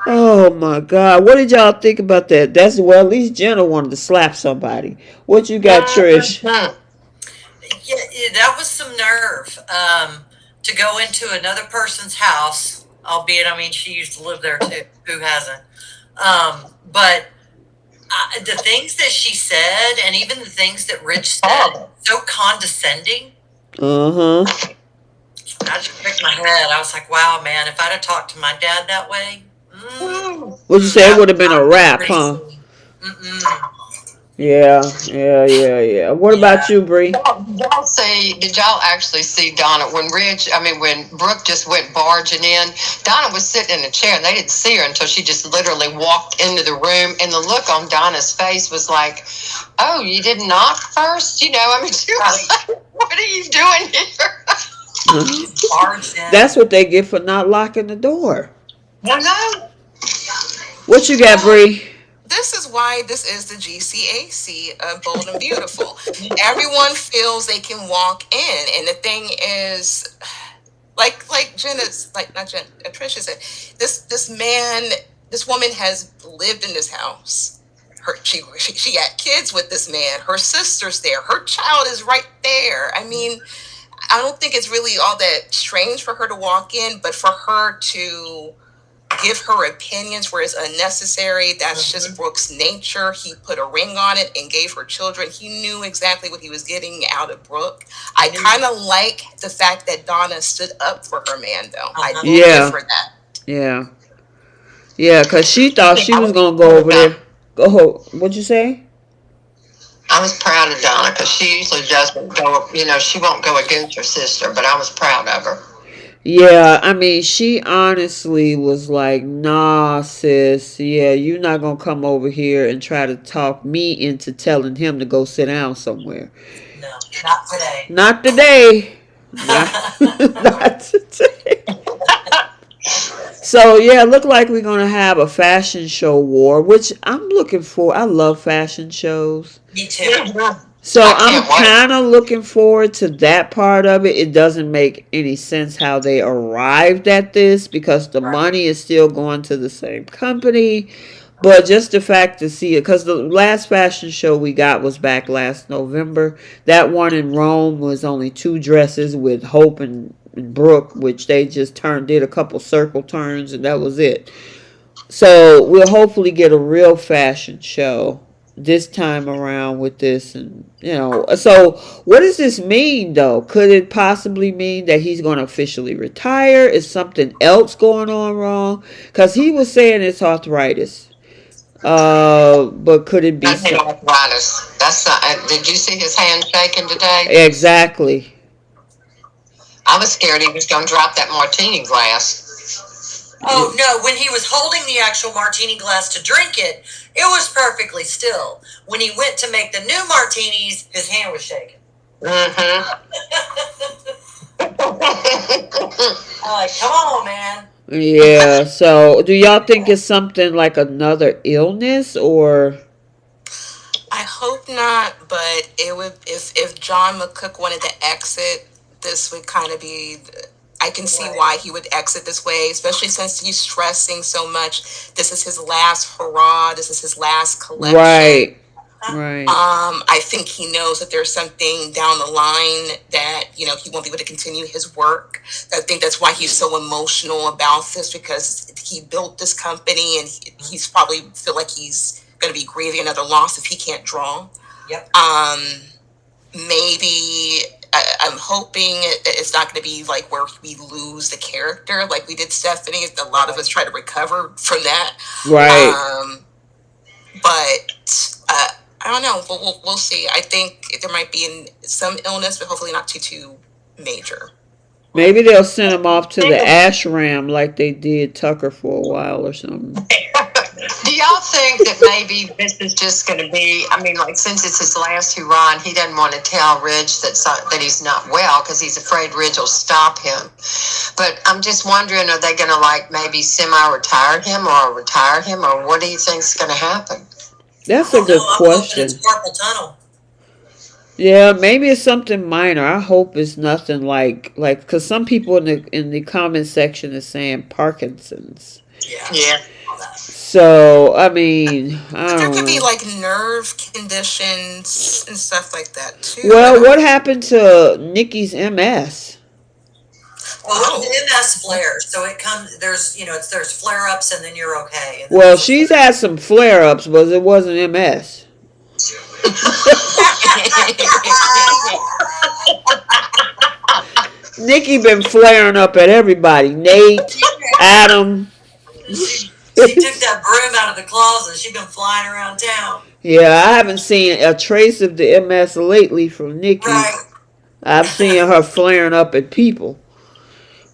oh my god. What did y'all think about that? That's well, at least Jenna wanted to slap somebody. What you got, Trish? Mhm. Yeah, that was some nerve. To go into another person's house, albeit, I mean, she used to live there too. Who hasn't? But the things that she said, and even the things that Rich said, so condescending. Uh-huh. I just shook my head. I was like, wow, man, if I'd have talked to my dad that way, What'd you say? It would have been a I'd been wrap, pretty huh? soon. Mm-mm. Yeah. What about Yeah. you, Bree? Y'all see? Did y'all actually see Donna when Brooke just went barging in? Donna was sitting in a chair, and they didn't see her until she just literally walked into the room. And the look on Donna's face was like, "Oh, you didn't knock first?" You know, I mean, she was like, "What are you doing here?" Barged in. That's what they get for not locking the door. I know. What you got, Well, Bree? this is why this is the GCAC of Bold and Beautiful. Everyone feels they can walk in, and the thing is, like Jenna's, like not Jen, Tricia said, this woman has lived in this house. She got kids with this man. Her sister's there. Her child is right there. I mean, I don't think it's really all that strange for her to walk in, but for her to give her opinions where it's unnecessary, that's just Brooke's nature. He put a ring on it and gave her children. He knew exactly what he was getting out of Brooke. I kind of like the fact that Donna stood up for her man, though. I will give Yeah. her that. Yeah, because she thought she was going to go over there. Go, what'd you say? I was proud of Donna because she usually doesn't go. You know, she won't go against her sister, but I was proud of her. Yeah, I mean, she honestly was like, nah, sis, yeah, you're not going to come over here and try to talk me into telling him to go sit down somewhere. No, not today. Not today. Not today. So, yeah, look like we're going to have a fashion show war, which I'm looking for. I love fashion shows. Me too. So I I'm can't wait. kind of looking forward to that part of it. It doesn't make any sense how they arrived at this because the money is still going to the same company. But just the fact to see it, because the last fashion show we got was back last November. That one in Rome was only 2 dresses with Hope and Brooke, which they just did a couple circle turns, and that was it. So we'll hopefully get a real fashion show this time around with this. And so what does this mean, though? Could it possibly mean that he's going to officially retire? Is something else going on wrong? Because he was saying it's arthritis. But could it be arthritis? That's not, did you see his hand shaking today? Exactly. I was scared he was going to drop that martini glass. Oh, no, when he was holding the actual martini glass to drink it, it was perfectly still. When he went to make the new martinis, his hand was shaking. Mm-hmm. I'm like, come on, man. Yeah, so do y'all think it's something like another illness or? I hope not, but it would if John McCook wanted to exit, this would kind of be. I can see why he would exit this way, especially since he's stressing so much. This is his last hurrah. This is his last collection. Right. I think he knows that there's something down the line that, he won't be able to continue his work. I think that's why he's so emotional about this, because he built this company and he's probably feel like he's going to be grieving another loss if he can't draw. Yep. Maybe I'm hoping it's not going to be like where we lose the character like we did Stephanie. A lot of us try to recover from that. Right. But I don't know. We'll see. I think there might be some illness, but hopefully not too major. Maybe they'll send him off to the ashram like they did Tucker for a while or something. Do y'all think that maybe this is just going to be, I mean, like, since it's his last hurrah, he doesn't want to tell Ridge that he's not well because he's afraid Ridge will stop him. But I'm just wondering, are they going to, like, maybe semi-retire him or retire him, or what do you think's going to happen? That's a good question. It's carpal tunnel. Yeah, maybe it's something minor. I hope it's nothing like because some people in the comment section is saying Parkinson's. Yeah. So I mean, There could be like nerve conditions and stuff like that too. Well, what happened to Nikki's MS? Well, MS flares, so it comes. There's there's flare ups and then you're okay. Well, she's had some flare ups, but it wasn't MS. Nikki been flaring up at everybody. Nate, Adam. She took that broom out of the closet. She's been flying around town. Yeah, I haven't seen a trace of the MS lately from Nikki. Right. I've seen her flaring up at people.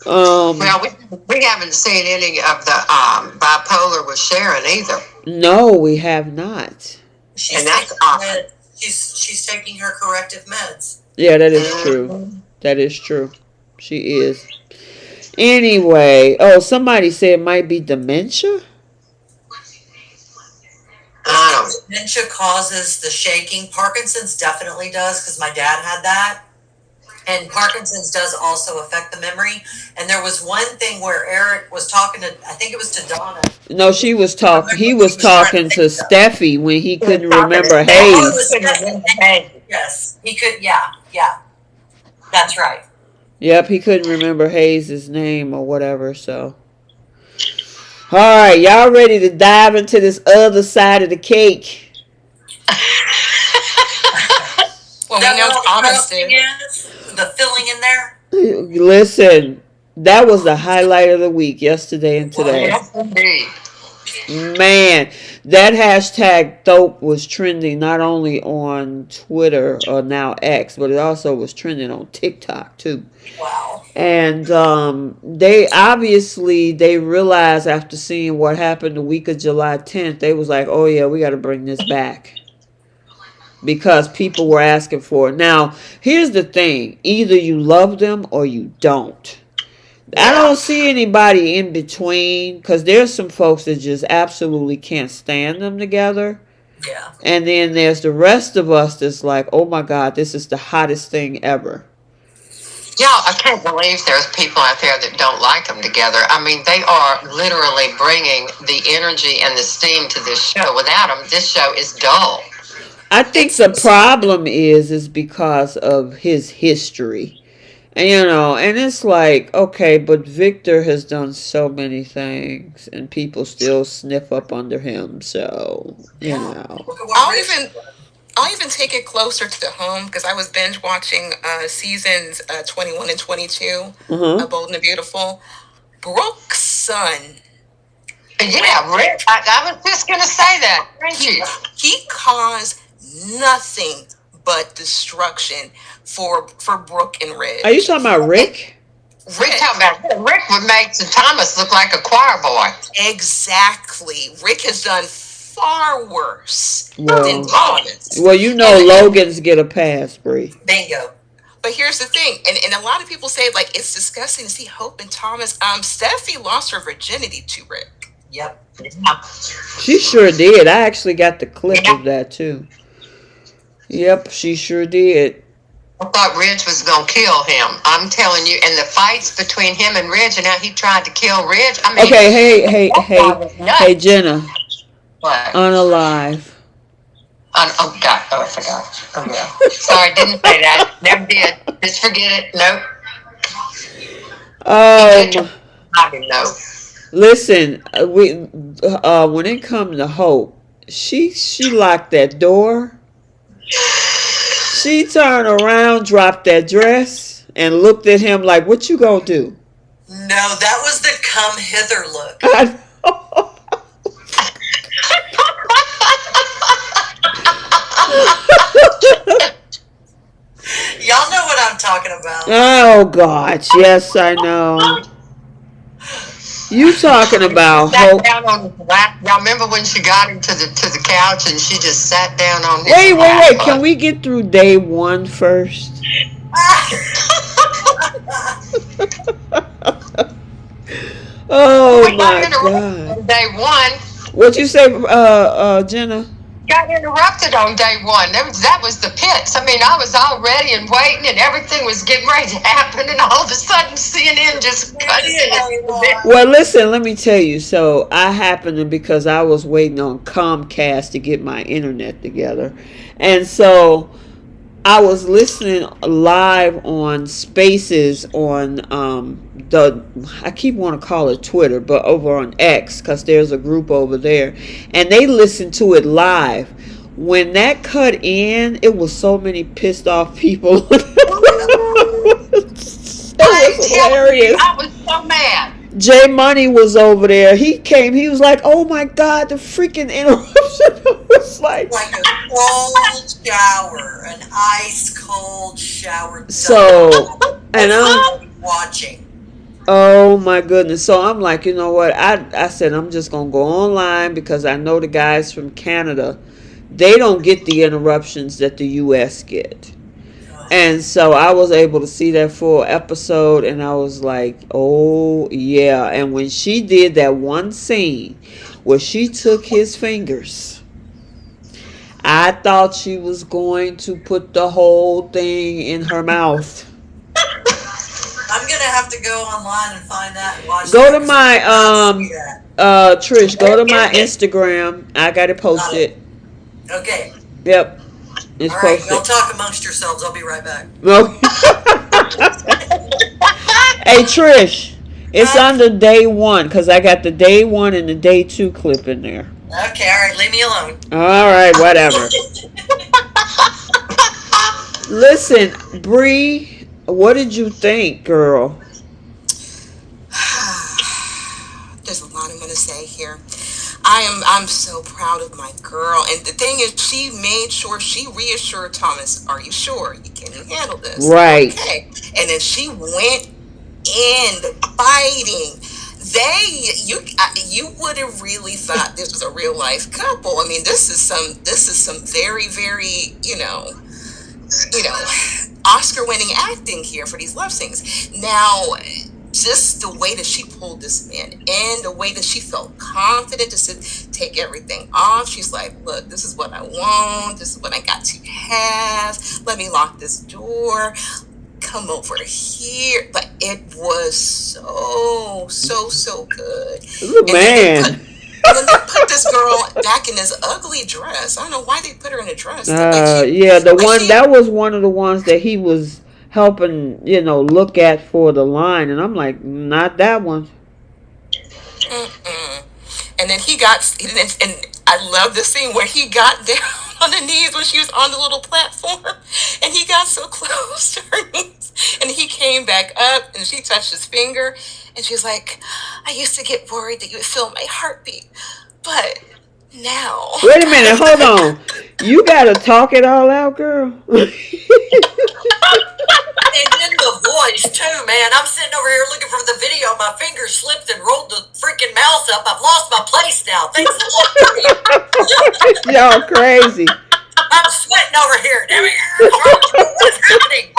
Well, we haven't seen any of the bipolar with Sharon either. No, we have not. She's taking her corrective meds. Yeah, that is true. That is true. She is. Anyway, somebody said it might be dementia. Dementia causes the shaking. Parkinson's definitely does because my dad had that. And Parkinson's does also affect the memory. And there was one thing where Eric was talking to, I think it was to Donna. No, he was talking to Steffi when he couldn't remember Hayes. Yes, he could. Yeah, that's right. Yep, he couldn't remember Hayes' name or whatever. So, all right, y'all ready to dive into this other side of the cake? Well, we know Thomas did. The filling in there. Listen, that was the highlight of the week yesterday and today. Yes, indeed. Man, that hashtag dope was trending not only on Twitter or now X, but it also was trending on TikTok too. Wow. And they realized after seeing what happened the week of July 10th, they was like, oh yeah, we got to bring this back. Because people were asking for it. Now, here's the thing. Either you love them or you don't. I don't see anybody in between. Because there's some folks that just absolutely can't stand them together. Yeah. And then there's the rest of us that's like, oh my God, this is the hottest thing ever. Yeah, I can't believe there's people out there that don't like them together. I mean, they are literally bringing the energy and the steam to this show. Without them, this show is dull. I think the problem is because of his history. And, and it's like, okay, but Victor has done so many things and people still sniff up under him. So, I'll even take it closer to home because I was binge watching seasons 21 and 22 of Bold and the Beautiful. Brooke's son. Yeah, Rick. I was just going to say that. Thank you. He caused nothing but destruction for Brooke and Ridge. Are you talking about Rick? Rick would make Thomas look like a choir boy. Exactly. Rick has done far worse than Thomas. Well, Logan's get a pass, Bree. Bingo. But here's the thing, and a lot of people say like it's disgusting to see Hope and Thomas. Steffi lost her virginity to Rick. Yep. She sure did. I actually got the clip of that too. Yep, she sure did. I thought Ridge was going to kill him. I'm telling you. And the fights between him and Ridge and how he tried to kill Ridge. I mean, okay, hey, Jenna. What? Unalive. Oh, God. Oh, I forgot. Oh, yeah. Sorry, didn't say that. Never did. Just forget it. Nope. I didn't know. Listen, when it comes to Hope, she locked that door. She turned around, dropped that dress, and looked at him like, what you gonna do? No, that was the come hither look. I know. Y'all know what I'm talking about. Oh gosh, yes I know. You talking about Sat hope? down on his lap. Y'all remember when she got him to the couch and she just sat down on his Wait. lap? Can we get through day one first? Oh We got my interrupted God! on day one. What you say, Jenna? Got interrupted on day one. That was the pits. I mean, I was all ready and waiting, and everything was getting ready to happen, and all of a sudden, CNN just cut in. Well, listen, let me tell you. So I happened to, because I was waiting on Comcast to get my internet together, and so I was listening live on Spaces on I keep want to call it Twitter, but over on X, because there's a group over there, and they listened to it live. When that cut in, it was so many pissed off people. It was hilarious. I was so mad. J Money was over there. He came. He was like, "Oh my God, the freaking interruption!" I was like a cold shower, an ice cold shower. So, and I'm watching. Oh my goodness. So I'm like, you know what? I said I'm just gonna go online because I know the guys from Canada, they don't get the interruptions that the US get. And so I was able to see that full episode, and I was like, oh yeah. And when she did that one scene where she took his fingers, I thought she was going to put the whole thing in her mouth. I'm gonna have to go online and find that and watch. Go to my Trish, go to my Instagram. I got it posted. Okay. Yep. It's all right, posted. y'all talk amongst yourselves. I'll be right back. Hey Trish, it's under day one because I got the day one and the day two clip in there. Okay, all right, leave me alone. All right, whatever. Listen, Bree, what did you think, girl? There's a lot I'm going to say here. I'm so proud of my girl. And the thing is, she made sure, she reassured Thomas, are you sure? Can you handle this? Right. Okay. And then she went in fighting. You would have really thought this was a real life couple. I mean, this is some very, very, Oscar winning acting here for these love scenes. Now, just the way that she pulled this man in, the way that she felt confident to take everything off. She's like, look, this is what I want. This is what I got to have. Let me lock this door. Come over here. But it was so good. Man. And then they put this girl back in this ugly dress. I don't know why they put her in a dress. That was one of the ones that he was helping, look at for the line, and I'm like, not that one. And then and I love the scene where he got down on the knees when she was on the little platform, and he got so close to her knees, and he came back up, and she touched his finger, and she was like, I used to get worried that you would feel my heartbeat, but now. Wait a minute, hold on. You gotta talk it all out, girl. And in the voice too, man. I'm sitting over here looking for the video. My fingers slipped and rolled the freaking mouse up. I've lost my place now. Thanks a lot. Y'all crazy. I'm sweating over here. What's happening?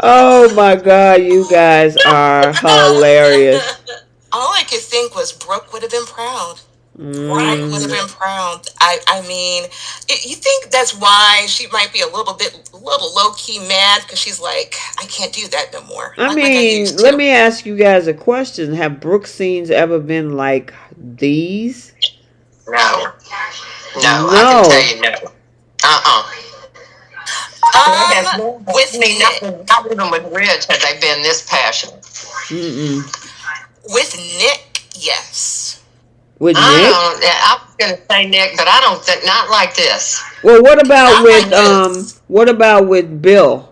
Oh my God, you guys are hilarious. All I could think was Brooke would have been proud. Brooke would have been proud. I mean, you think that's why she might be a little low key mad because she's like, I can't do that no more. Let me ask you guys a question. Have Brooke scenes ever been like these? No, I can tell you no. Not even with Ridge have they been this passionate. With Nick, yes. With Nick? I was going to say Nick, but I don't think, not like this. Well, what about what about with Bill?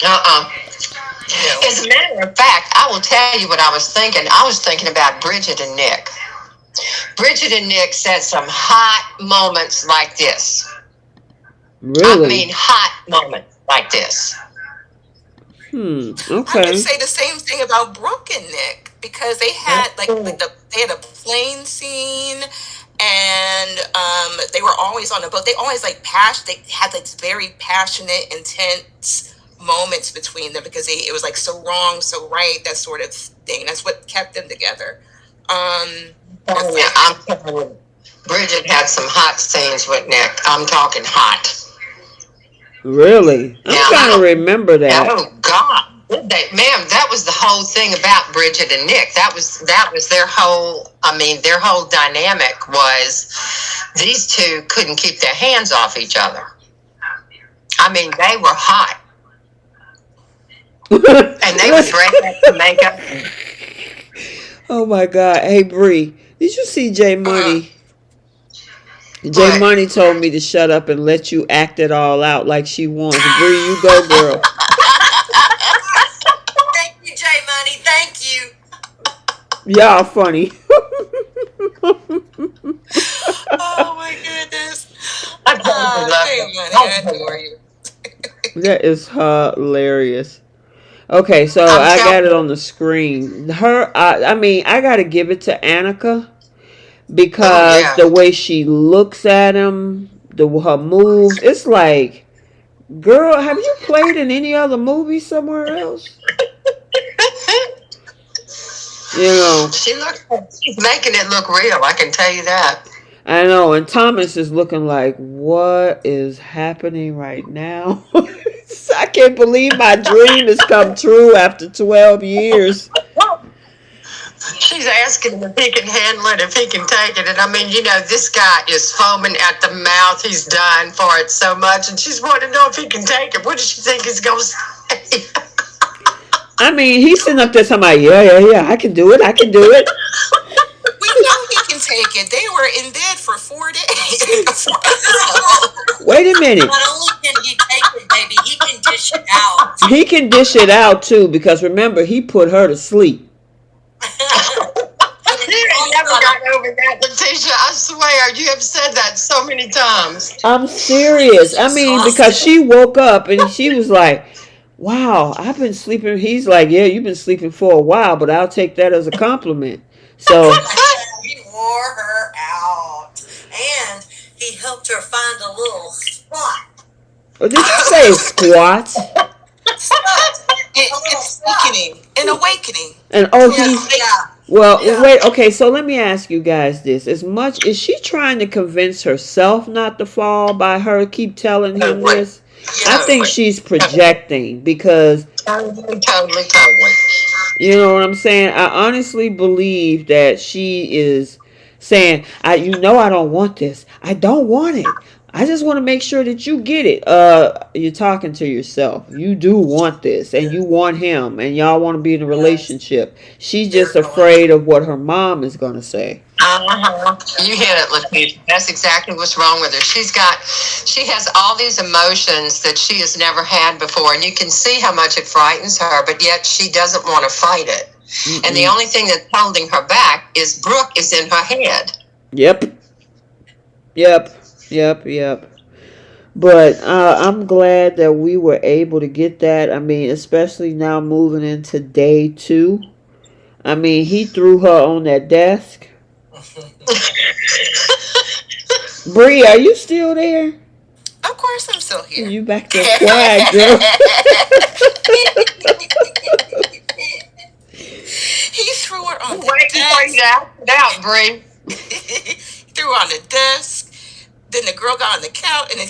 As a matter of fact, I will tell you what I was thinking. I was thinking about Bridget and Nick. Bridget and Nick said some hot moments like this. Really? I mean, hot moments like this. Okay. I would say the same thing about Brooke and Nick, because they had they had a plane scene, and they were always on a boat. They always they had very passionate, intense moments between them, because it was so wrong, so right, that sort of thing. That's what kept them together. I'm telling you, Bridget had some hot scenes with Nick. I'm talking hot. Really? I'm trying to remember that. Oh God, ma'am, that was the whole thing about Bridget and Nick. That was their whole. I mean, their whole dynamic was these two couldn't keep their hands off each other. I mean, they were hot, and they would break up the makeup. Oh my God! Hey Bree, did you see J Money? J Money told me to shut up and let you act it all out like she wants. Bree, you go, girl. Thank you, J Money. Thank you. Y'all funny. Oh my goodness! I adore you. That is hilarious. Okay, so I got it on the screen. I got to give it to Annika. Because the way she looks at him, her moves, it's like, girl, have you played in any other movie somewhere else? She's making it look real, I can tell you that. I know, and Thomas is looking like, what is happening right now? I can't believe my dream has come true after 12 years. She's asking him if he can handle it, if he can take it. And I mean, this guy is foaming at the mouth. He's dying for it so much. And she's wanting to know if he can take it. What does she think he's going to say? I mean, he's sitting up there talking about, yeah, I can do it. We know he can take it. They were in bed for 4 days. Wait a minute. Not only can he take it, baby, he can dish it out. He can dish it out, too, because remember, he put her to sleep. You never got over that, Letitia. I swear, you have said that so many times. I'm serious. I mean, because she woke up and she was like, wow, I've been sleeping. He's like, yeah, you've been sleeping for a while, but I'll take that as a compliment. So he wore her out. And he helped her find a little spot. did you say squat? It's awakening. An awakening. And wait, okay, so let me ask you guys this. Is she trying to convince herself not to fall by her keep telling him this? I think she's projecting because Totally. you know what I'm saying? I honestly believe that she is saying, I don't want this. I don't want it. I just want to make sure that you get it. You're talking to yourself. You do want this, and you want him, and y'all want to be in a relationship. She's just afraid of what her mom is going to say. You hit it, Letitia. That's exactly what's wrong with her. She has all these emotions that she has never had before, and you can see how much it frightens her, but yet she doesn't want to fight it. Mm-mm. And the only thing that's holding her back is Brooke is in her head. Yep. But I'm glad that we were able to get that. I mean, especially now moving into day 2. I mean, he threw her on that desk. Bree, are you still there? Of course I'm still here. You back there quiet, girl. He threw her on the waiting desk. for you to act it out, Bree. He threw her on the desk. Then the girl got on the couch, and then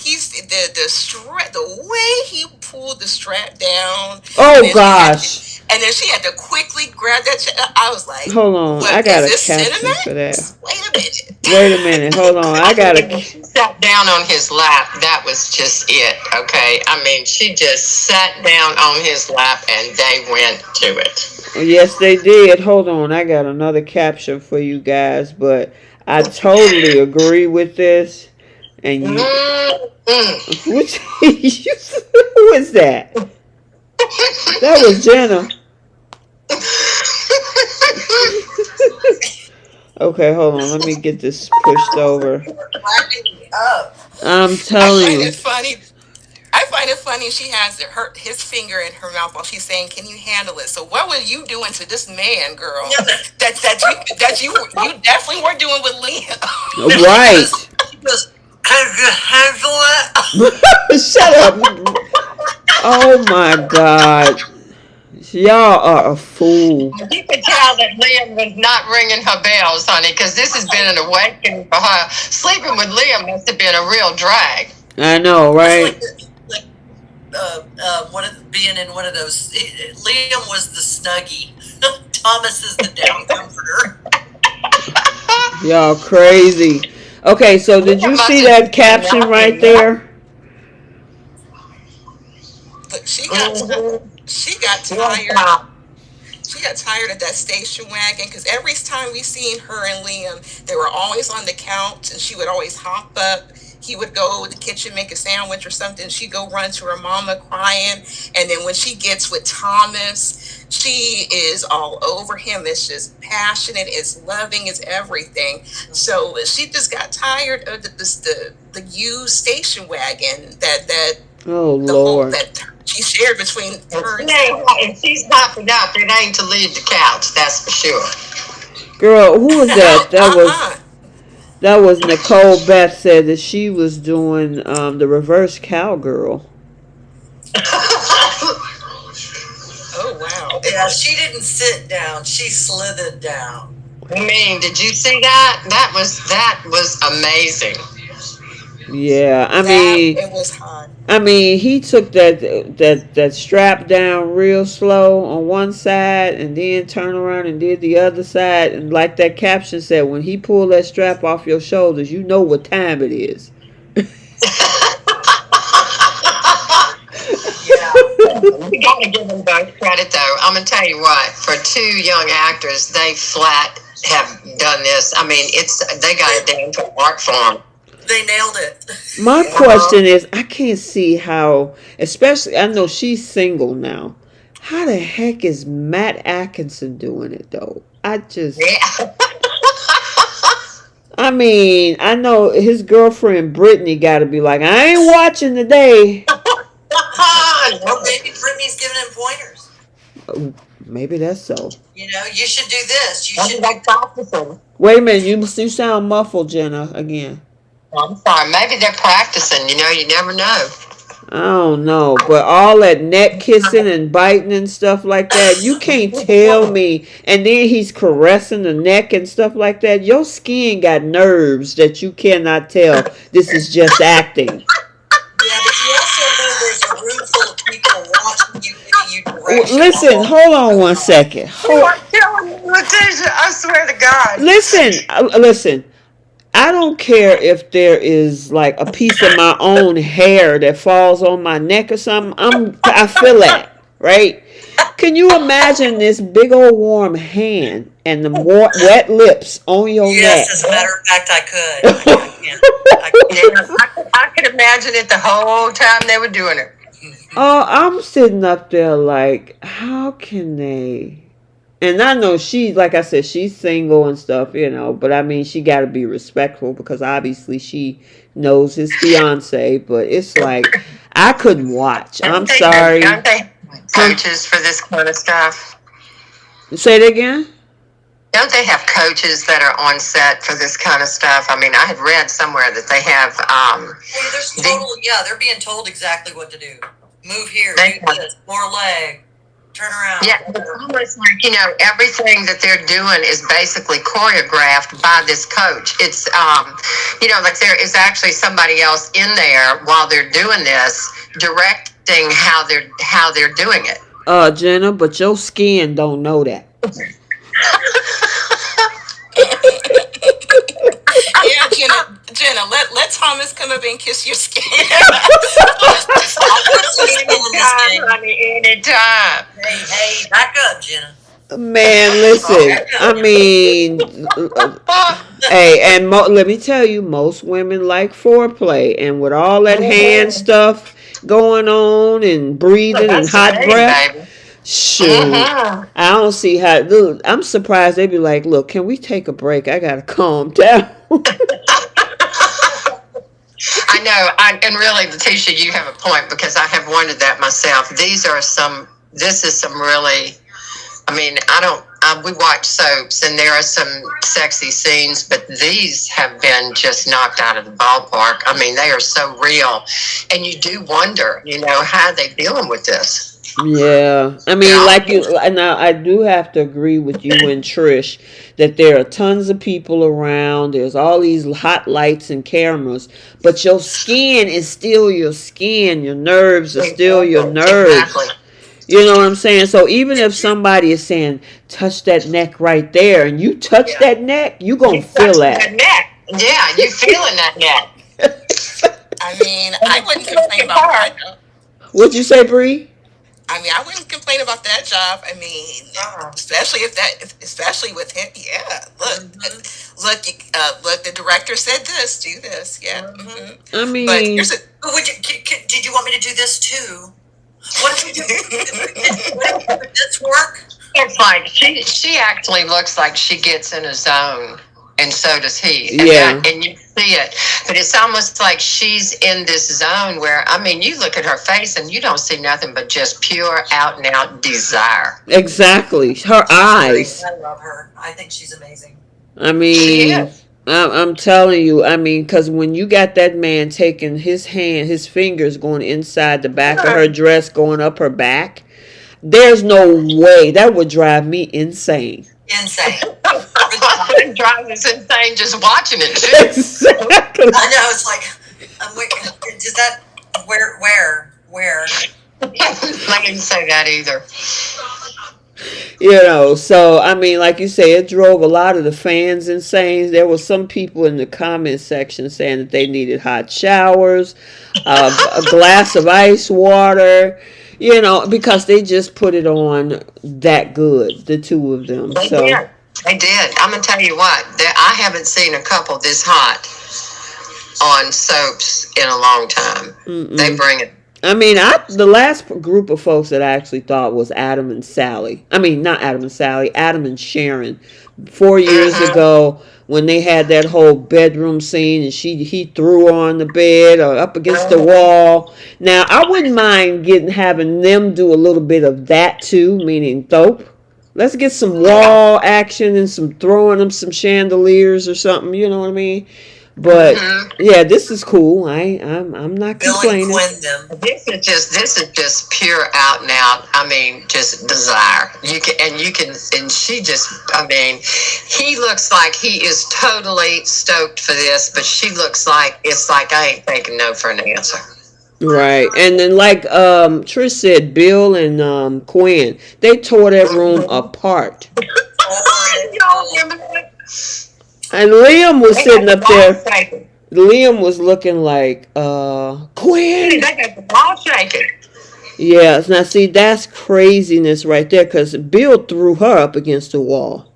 the way he pulled the strap down. Oh gosh! And then she had to quickly grab that. I was like, "Hold on, I got a caption for that." Wait a minute, hold on, I got a. She sat down on his lap. That was just it. Okay, I mean, she just sat down on his lap, and they went to it. Yes, they did. Hold on, I got another caption for you guys, but I totally agree with this. And you, who is that? That was Jenna. Okay, hold on. Let me get this pushed over. Cracking me up. I'm I telling find you. it funny. I find it funny she has his finger in her mouth while she's saying, "Can you handle it?" So what were you doing to this man, girl? That you definitely were doing with Liam. Right. She goes, can you handle it? Shut up. Oh my God. Y'all are a fool. You could tell that Liam was not ringing her bells, honey, because this has been an awakening for her. Sleeping with Liam must have been a real drag. I know, right? It's like being in one of those. Liam was the snuggie. Thomas is the down comforter. Y'all crazy. Okay, so did you see that caption right there? Look, she got tired. She got tired of that station wagon because every time we seen her and Liam, they were always on the couch, and she would always hop up. He would go to the kitchen, make a sandwich or something. She'd go run to her mama crying. And then when she gets with Thomas, she is all over him. It's just passionate, it's loving, it's everything. So she just got tired of the used station wagon that Oh the whole Lord. that she shared between her and If she's hopping up, it ain't to leave the couch, that's for sure. Girl, who was that? uh-uh. That was Nicole Beth said that she was doing the reverse cowgirl. Oh wow. Yeah, she didn't sit down. She slithered down. I mean, did you see that? That was amazing. Yeah, It was hot. I mean, he took that strap down real slow on one side, and then turned around and did the other side. And like that caption said, when he pulled that strap off your shoulders, you know what time it is. Yeah. We gotta give them both credit, though. I'm gonna tell you what. For two young actors, they flat have done this. I mean, they got it down to art form. They nailed it. My question is, I can't see how, especially, I know she's single now. How the heck is Matt Atkinson doing it, though? Yeah. I mean, I know his girlfriend Brittany got to be like, I ain't watching today. Or maybe Brittany's giving him pointers. Maybe that's so. You know, you should do this. You should. Like practicing. Wait a minute, you sound muffled, Jenna, again. I'm sorry. Maybe they're practicing. You know, you never know. I don't know, but all that neck kissing and biting and stuff like that, you can't tell me. And then he's caressing the neck and stuff like that. Your skin got nerves that you cannot tell this is just acting. Yeah, but you also know there's a room full of people watching you, giving you direction. Listen, hold on one second. I'm telling you, Letitia, I swear to God. Listen. I don't care if there is like a piece of my own hair that falls on my neck or something. I feel that, right? Can you imagine this big old warm hand and the wet lips on your neck? Yes, as a matter of fact, I could. I could imagine it the whole time they were doing it. Oh, I'm sitting up there like, how can they? And I know she, like I said, she's single and stuff, you know, but I mean, she got to be respectful because obviously she knows his fiance, but it's like, I couldn't watch. I'm sorry. Aren't they coaches for this kind of stuff? Say it again? Don't they have coaches that are on set for this kind of stuff? I mean, I had read somewhere that they have. They're being told exactly what to do. Move here, do this, more leg. Turn around. Yeah, it's almost like, you know, everything that they're doing is basically choreographed by this coach. It's, you know, like there is actually somebody else in there while they're doing this, directing how they're doing it. Jenna, but your skin don't know that. Yeah, Jenna, let Thomas come up and kiss your skin. Anytime. Hey, back up, Jenna. Man, listen. I mean, hey, and let me tell you, most women like foreplay, and with all that hand stuff going on and breathing and hot breath, Shoot. I don't see how. Look, I'm surprised they'd be like, look, can we take a break? I gotta calm down. I know, and really, Letitia, you have a point because I have wondered that myself. This is some really, I mean, we watch soaps and there are some sexy scenes, but these have been just knocked out of the ballpark. I mean, they are so real. And you do wonder, how are they dealing with this? Yeah, I mean, like you now, I do have to agree with you and Trish that there are tons of people around. There's all these hot lights and cameras, but your skin is still your skin. Your nerves are still your nerves. Exactly. You know what I'm saying? So even if somebody is saying, touch that neck right there, and you touch that neck, you going to feel that. Neck. Yeah, you feeling that neck. I mean, I wouldn't complain about that. What'd you say, Bree? I mean, I wouldn't complain about that job. I mean, especially with him. Yeah, look, the director said this, do this. Yeah. Mm-hmm. I mean, but did you want me to do this too? What if we do this work? It's like she actually looks like she gets in a zone, and so does he. And you see it, but it's almost like she's in this zone where, I mean, you look at her face and you don't see nothing but just pure out and out desire. Exactly, her eyes. I love her. I think she's amazing. I mean, I'm telling you, I mean, because when you got that man taking his fingers going inside the back of her dress, going up her back, there's no way that would drive me insane. Insane. It drives us insane just watching it. Exactly. I know, it's like, is that where? I didn't say that either. So I mean, like you say, it drove a lot of the fans insane. There were some people in the comment section saying that they needed hot showers, a glass of ice water, because they just put it on that good, the two of them. They did. I'm gonna tell you what, I haven't seen a couple this hot on soaps in a long time. Mm-mm. They bring it. I mean, the last group of folks that I actually thought was Adam and Sally. I mean, not Adam and Sally, Adam and Sharon. 4 years ago, when they had that whole bedroom scene, and he threw her on the bed or up against the wall. Now, I wouldn't mind having them do a little bit of that too, meaning dope. Let's get some wall action and some throwing them some chandeliers or something. You know what I mean? But yeah, this is cool. I'm not complaining. This is just pure out and out. I mean, just desire. And she just. I mean, he looks like he is totally stoked for this, but she looks like it's like I ain't taking no for an answer. Right, and then like Trish said, Bill and Quinn, they tore that room apart. And Liam was sitting up there. Liam was looking like, Quinn. They got the ball shaking. Yes, now see, that's craziness right there, because Bill threw her up against the wall.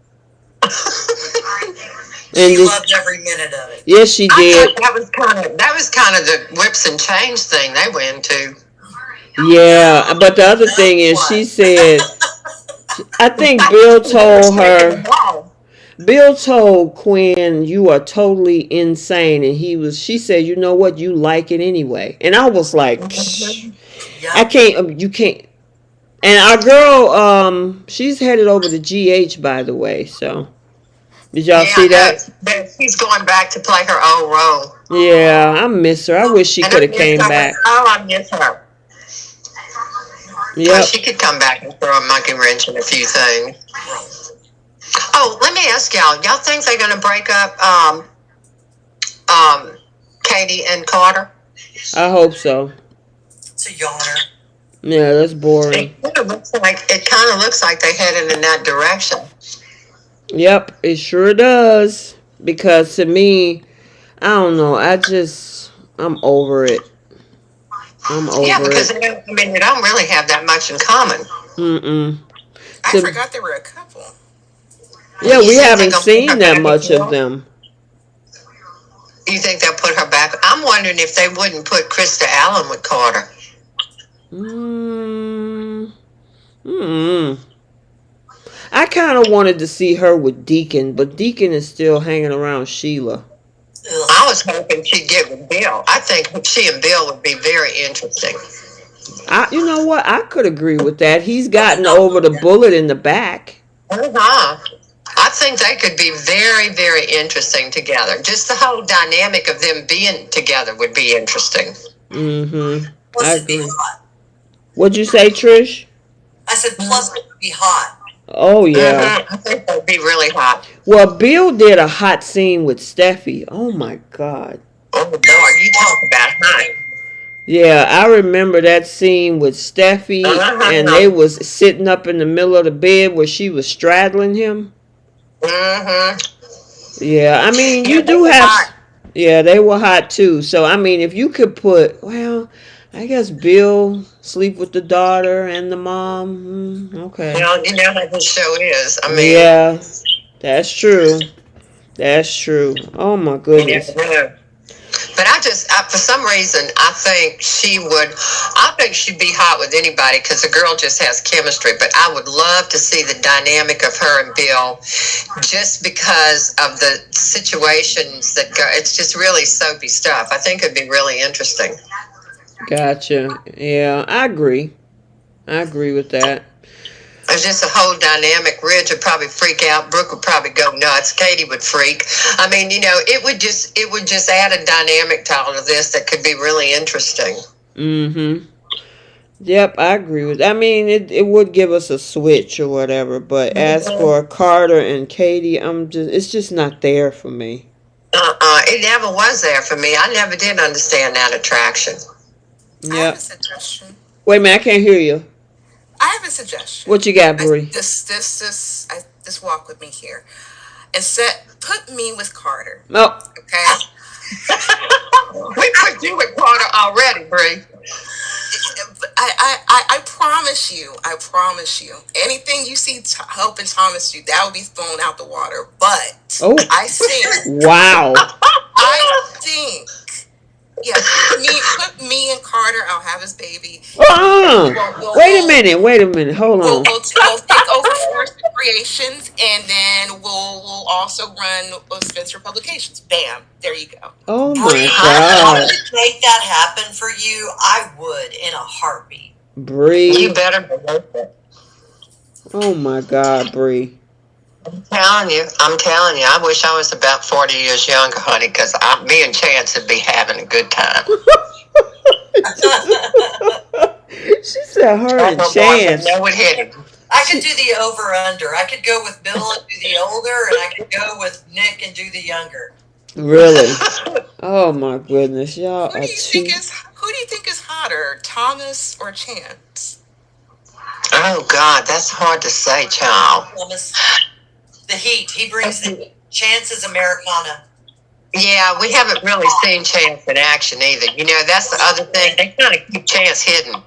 She loved every minute of it. Yes, she did. That was kind of the whips and chains thing they went into. Yeah, but the other thing is, she said, I think Bill told Quinn, you are totally insane. And she said, you know what? You like it anyway. And I was like, I can't, you can't. And our girl, she's headed over to GH, by the way. So, did y'all see that? She's going back to play her old role. Yeah, I miss her. I wish she could have came back. Oh, I miss her. Yeah, she could come back and throw a monkey wrench in a few things. Oh, let me ask y'all. Y'all think they're going to break up Katie and Carter? I hope so. It's a yawner. Yeah, that's boring. It kind of looks like they headed in that direction. Yep, it sure does. Because to me, I don't know. I'm over it. Yeah, because they don't really have that much in common. I forgot there were a couple. Yeah, we haven't seen that much of them. You think they'll put her back? I'm wondering if they wouldn't put Krista Allen with Carter. kind of wanted to see her with Deacon, but Deacon is still hanging around Sheila. I was hoping she'd get with Bill. I think she and Bill would be very interesting. You know what? I could agree with that. He's gotten over the bullet in the back. I think they could be very, very interesting together. Just the whole dynamic of them being together would be interesting. Mm-hmm. Plus I it'd be agree. hot. What'd you say, Trish? I said plus it would be hot. Oh, yeah. I think that would be really hot. Well, Bill did a hot scene with Steffi. Oh, my God. Oh, Lord, you talk about hot. Yeah, I remember that scene with Steffi, and they was sitting up in the middle of the bed where she was straddling him. Mm-hmm. Yeah, I mean, you do have... Hot. Yeah, they were hot, too. So, I mean, if you could put... Well, I guess Bill sleep with the daughter and the mom. Okay. Well, you know how this show is. I mean... Yeah, that's true. That's true. Oh, my goodness. Yeah. But for some reason, I think she'd be hot with anybody because the girl just has chemistry. But I would love to see the dynamic of her and Bill just because of the situations that go. It's just really soapy stuff. I think it'd be really interesting. Gotcha. Yeah, I agree. I agree with that. There's just a whole dynamic. Ridge would probably freak out. Brooke would probably go nuts. Katie would freak. I mean, it would just add a dynamic to all of this that could be really interesting. Mm-hmm. Yep, I agree with. I mean, it would give us a switch or whatever. But as for Carter and Katie, it's just not there for me. It never was there for me. I never did understand that attraction. I have a suggestion. Wait a minute, I can't hear you. I have a suggestion. What you got, Bree? Just walk with me here. And put me with Carter. Oh. Okay? We put you with Carter already, Bree. I promise you, anything you see Hope and Thomas do, that will be thrown out the water. But I think... Wow. I think... Yeah, put me and Carter. I'll have his baby. Wait a minute. Hold on. We'll take over Forrester Creations, and then we'll also run Spencer Publications. Bam! There you go. Oh my Bree, God! To make that happen for you, I would in a heartbeat. Bree, you better believe it. Oh my God, Bree. I'm telling you, I wish I was about 40 years younger, honey, because me and Chance would be having a good time. She said her and Chance. I could do the over-under. I could go with Bill and do the older, and I could go with Nick and do the younger. Really? Oh my goodness, y'all Who do you think is hotter, Thomas or Chance? Oh God, that's hard to say, child. Thomas. The heat. He brings the heat. Chance is Americana. Yeah, we haven't really seen Chance in action either. That's the other thing. They kind of keep Chance hidden.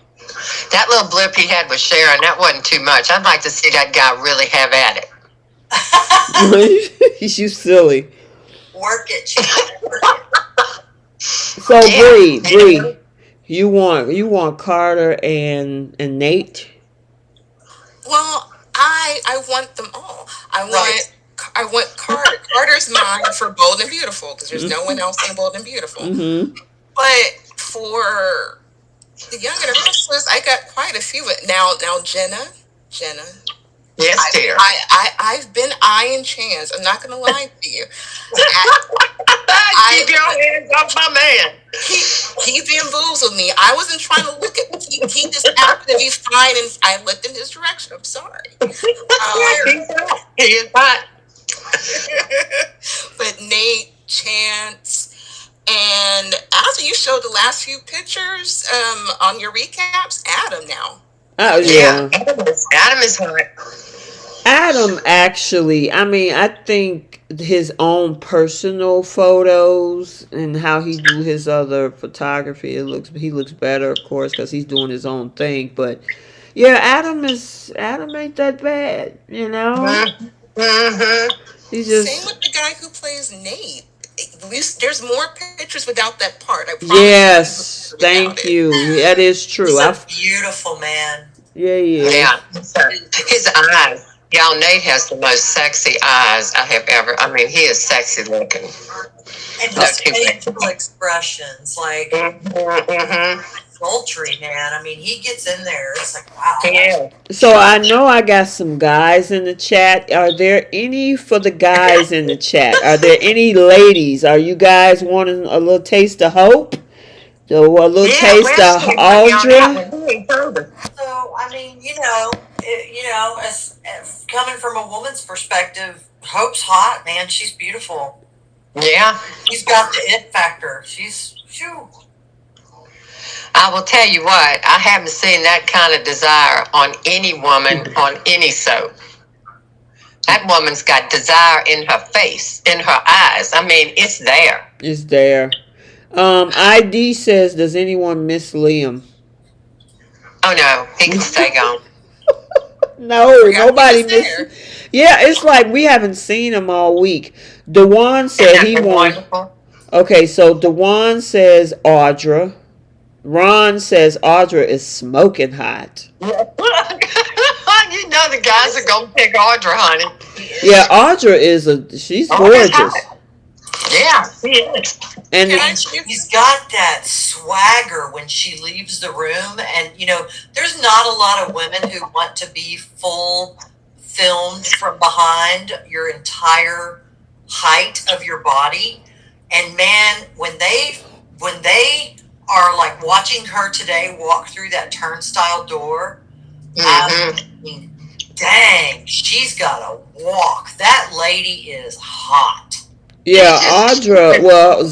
That little blip he had with Sharon, that wasn't too much. I'd like to see that guy really have at it. You silly. Work it, Chance. So Bree, you want Carter and Nate? Well, I want them all. I want Carter. Carter's mine for Bold and Beautiful because there's no one else in Bold and Beautiful. Mm-hmm. But for the Young and the Restless, I got quite a few. Now Jenna. Yes, dear. I've been eyeing Chance. I'm not going to lie to you. Keep your hands off my man. He bamboozled me. I wasn't trying to look at him. He just happened to be fine, and I looked in his direction. I'm sorry. He is hot. But Nate, Chance, and after you showed the last few pictures on your recaps, Adam now. Oh yeah. Adam is hot. Adam actually, I think his own personal photos and how he do his other photography, he looks better, of course, because he's doing his own thing. But yeah, Adam ain't that bad, Mm-hmm. He's just same with the guy who plays Nate. There's more pictures without that part. I promise. Yes, thank you. That is true. He's a beautiful man. Yeah. His eyes. Y'all, Nate has the most sexy eyes I have ever. I mean, he is sexy looking. And No his two ways. facial expressions, like Sultry, man. I mean, he gets in there. It's like, wow. Yeah. So I know I got some guys in the chat. Are there any for the guys in the chat? Are there any ladies? Are you guys wanting a little taste of hope? So a little taste of Audra? So, I mean, as coming from a woman's perspective, Hope's hot, man. She's beautiful. Yeah. She's got the it factor. Shoo. I will tell you what, I haven't seen that kind of desire on any woman on any soap. That woman's got desire in her face, in her eyes. I mean, it's there. It's there. ID says, does anyone miss Liam? Oh no, he can stay gone. No, nobody missed. Yeah, it's like we haven't seen him all week. Dewan said he won. Okay, so Dewan says Audra. Ron says Audra is smoking hot. You know the guys are gonna pick Audra, honey. Yeah, Audra she's gorgeous. Yeah, she is. And she's got that swagger when she leaves the room. And, there's not a lot of women who want to be full filmed from behind your entire height of your body. And, man, when they are, like, watching her today walk through that turnstile door, I mean, dang, she's got a walk. That lady is hot. yeah, Audra, well,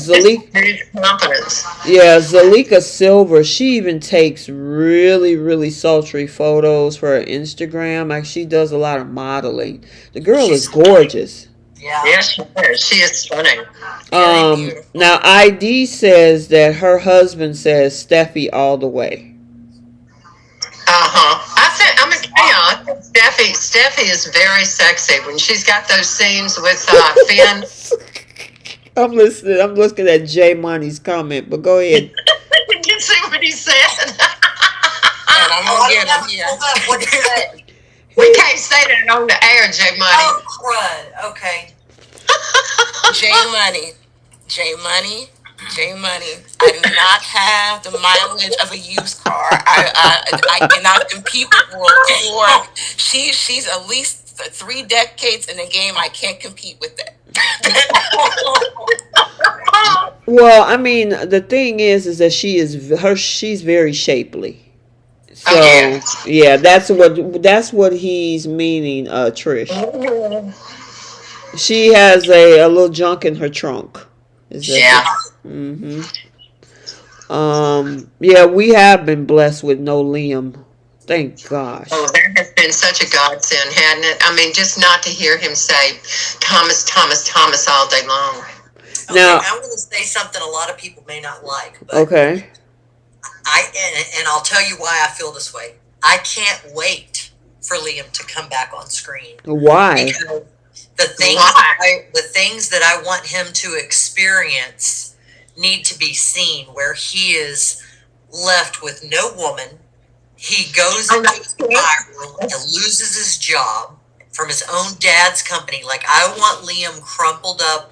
Zalika Silver, she even takes really, really sultry photos for her Instagram. Like, she does a lot of modeling. The girl is gorgeous. Yeah, she is. She is stunning. Now, ID says that her husband says Steffi all the way. I'm a Steffi is very sexy when she's got those scenes with Finn. I'm listening. I'm looking at J Money's comment, but go ahead. Did you see what he said? I'm gonna get him here. What did he say? We can't say that on the air, J Money. Oh, crud. Okay. J Money. I do not have the mileage of a used car. I cannot compete with World Tour. She's at least 3 decades in the game. I can't compete with that. Well, I mean, the thing is that she's very shapely. So yeah, that's what he's meaning, Trish. She has a little junk in her trunk. Yeah, we have been blessed with no Liam. Thank gosh. Oh, that has been such a godsend, hadn't it? I mean, just not to hear him say Thomas all day long. Okay, Now, I'm going to say something a lot of people may not like. But okay. And I'll tell you why I feel this way. I can't wait for Liam to come back on screen. Why? Because the things that I want him to experience need to be seen, where he is left with no woman. He goes into a spiral and loses his job from his own dad's company. Like, I want Liam crumpled up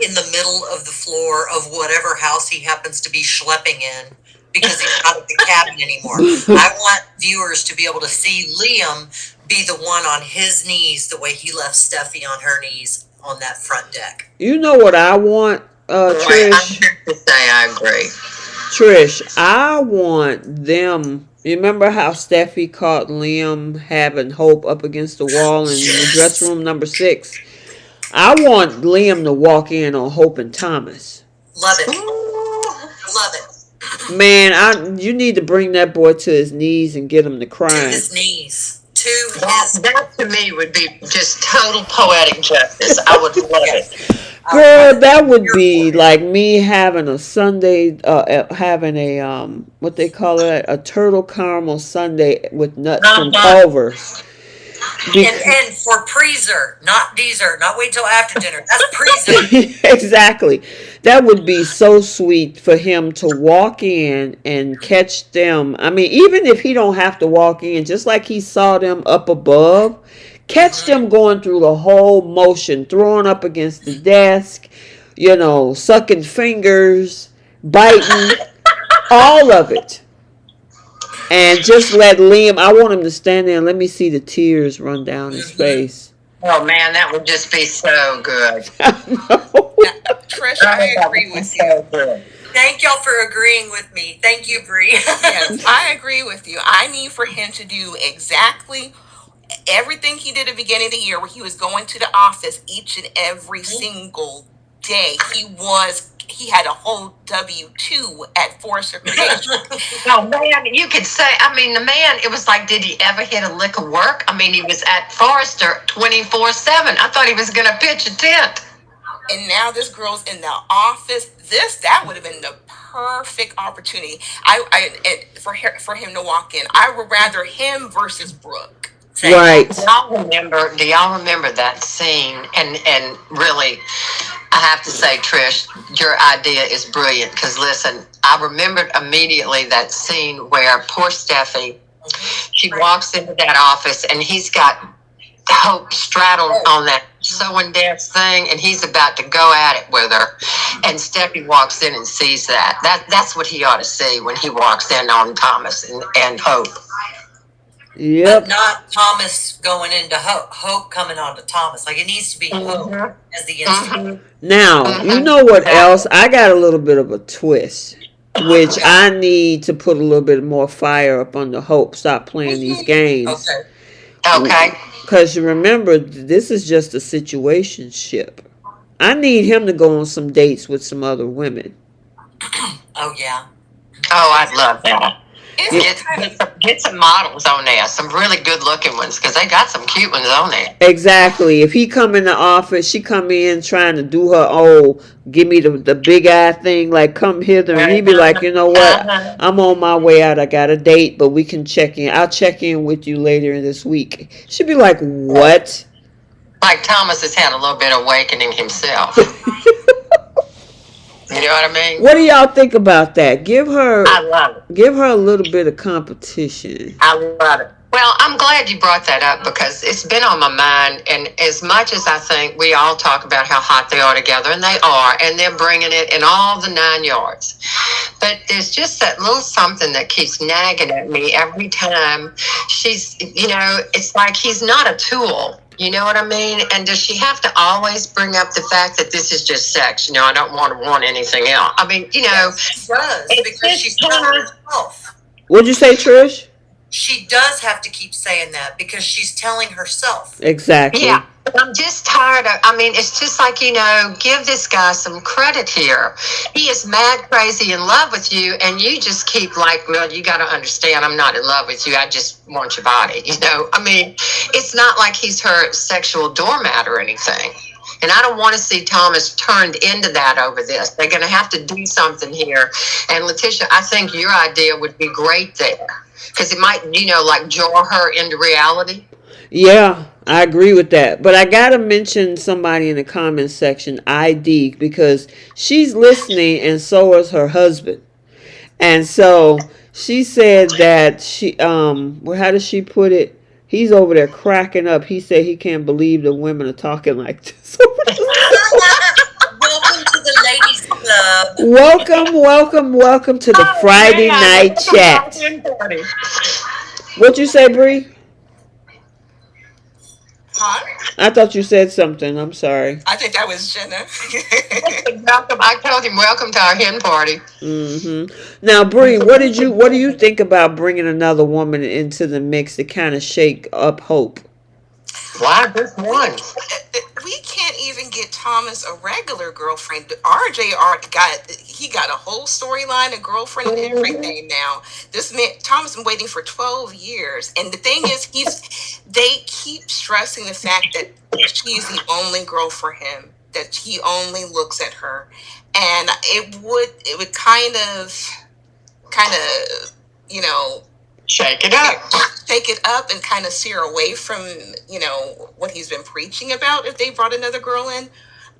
in the middle of the floor of whatever house he happens to be schlepping in because he's not at the cabin anymore. I want viewers to be able to see Liam be the one on his knees the way he left Steffi on her knees on that front deck. You know what I want, Trish? I have to say I agree. Trish, I want them. You remember how Steffi caught Liam having Hope up against the wall in the dressing room number 6? I want Liam to walk in on Hope and Thomas. Love it. Love it. Man, you need to bring that boy to his knees and get him to crying. To his knees. That to me would be just total poetic justice. I would love it. Girl, that would be like me having a sundae, having a what they call it, a turtle caramel sundae with nuts from Culver's. And for preser, not dessert, not wait till after dinner. That's preser. Exactly. That would be so sweet for him to walk in and catch them. I mean, even if he don't have to walk in, just like he saw them up above, Catch them going through the whole motion, throwing up against the desk, sucking fingers, biting, all of it. And just let Liam, I want him to stand there and let me see the tears run down his face. Oh man, that would just be so good. Trish, I agree with you. Thank y'all for agreeing with me. Thank you, Bree. Yes, I agree with you. I need for him to do exactly everything he did at the beginning of the year, where he was going to the office each and every single day. He had a whole W-2 at Forrester Creation. Oh man, you could say, the man, it was like, did he ever hit a lick of work? He was at Forrester 24/7. I thought he was going to pitch a tent. And now this girl's in the office. That would have been the perfect opportunity. For him to walk in. I would rather him versus Brooke. Right. Do y'all remember that scene? And really, I have to say, Trish, your idea is brilliant. Because listen, I remembered immediately that scene where poor Steffi, she walks into that office and he's got Hope straddled on that sewing desk thing, and he's about to go at it with her. And Steffi walks in and sees that. That's what he ought to see when he walks in on Thomas and Hope. Yep. But not Thomas going into Hope. Hope coming on to Thomas. Like, it needs to be Hope as the instant. Now, you know what else? I got a little bit of a twist, which I need to put a little bit more fire up on the Hope. Stop playing these games. Okay. Because you remember, this is just a situationship. I need him to go on some dates with some other women. Oh, yeah. Oh, I'd love that. Get some models on there, some really good looking ones, because they got some cute ones on there. Exactly. If he come in the office, she come in trying to do her, give me the big eye thing, like come hither, and he be like, you know what, I'm on my way out, I got a date, but we can check in, I'll check in with you later this week. She'd be like, what? Like Thomas has had a little bit of awakening himself. You know what I mean? What do y'all think about that? I love it. Give her a little bit of competition. I love it. Well, I'm glad you brought that up because it's been on my mind. And as much as I think we all talk about how hot they are together, and they are, and they're bringing it in all the 9 yards. But there's just that little something that keeps nagging at me every time she's, it's like he's not a tool. You know what I mean? And does she have to always bring up the fact that this is just sex? I don't want anything else. Yes, she does, because she's telling herself. What'd you say, Trish? She does have to keep saying that because she's telling herself. Exactly. Yeah. I'm just tired of, it's just like, give this guy some credit here. He is mad crazy in love with you, and you just keep like, well, you got to understand, I'm not in love with you. I just want your body, It's not like he's her sexual doormat or anything. And I don't want to see Thomas turned into that over this. They're going to have to do something here. And Letitia, I think your idea would be great there. Because it might, like jar her into reality. Yeah, I agree with that. But I got to mention somebody in the comments section, ID, because she's listening and so is her husband. And so she said that how does she put it? He's over there cracking up. He said he can't believe the women are talking like this. Welcome to the ladies club. Welcome to the Friday night chat. What'd you say, Bree? Huh? I thought you said something. I'm sorry. I think that was Jenna. Welcome. I told him, welcome to our hen party. Now, Bree, what do you think about bringing another woman into the mix to kind of shake up Hope? Why just one? We can't even get Thomas a regular girlfriend. RJ got a whole storyline, a girlfriend, and everything now. This man, Thomas, been waiting for 12 years. And the thing is, they keep stressing the fact that she's the only girl for him, that he only looks at her. And it would kind of, shake it up and kind of steer away from, what he's been preaching about if they brought another girl in.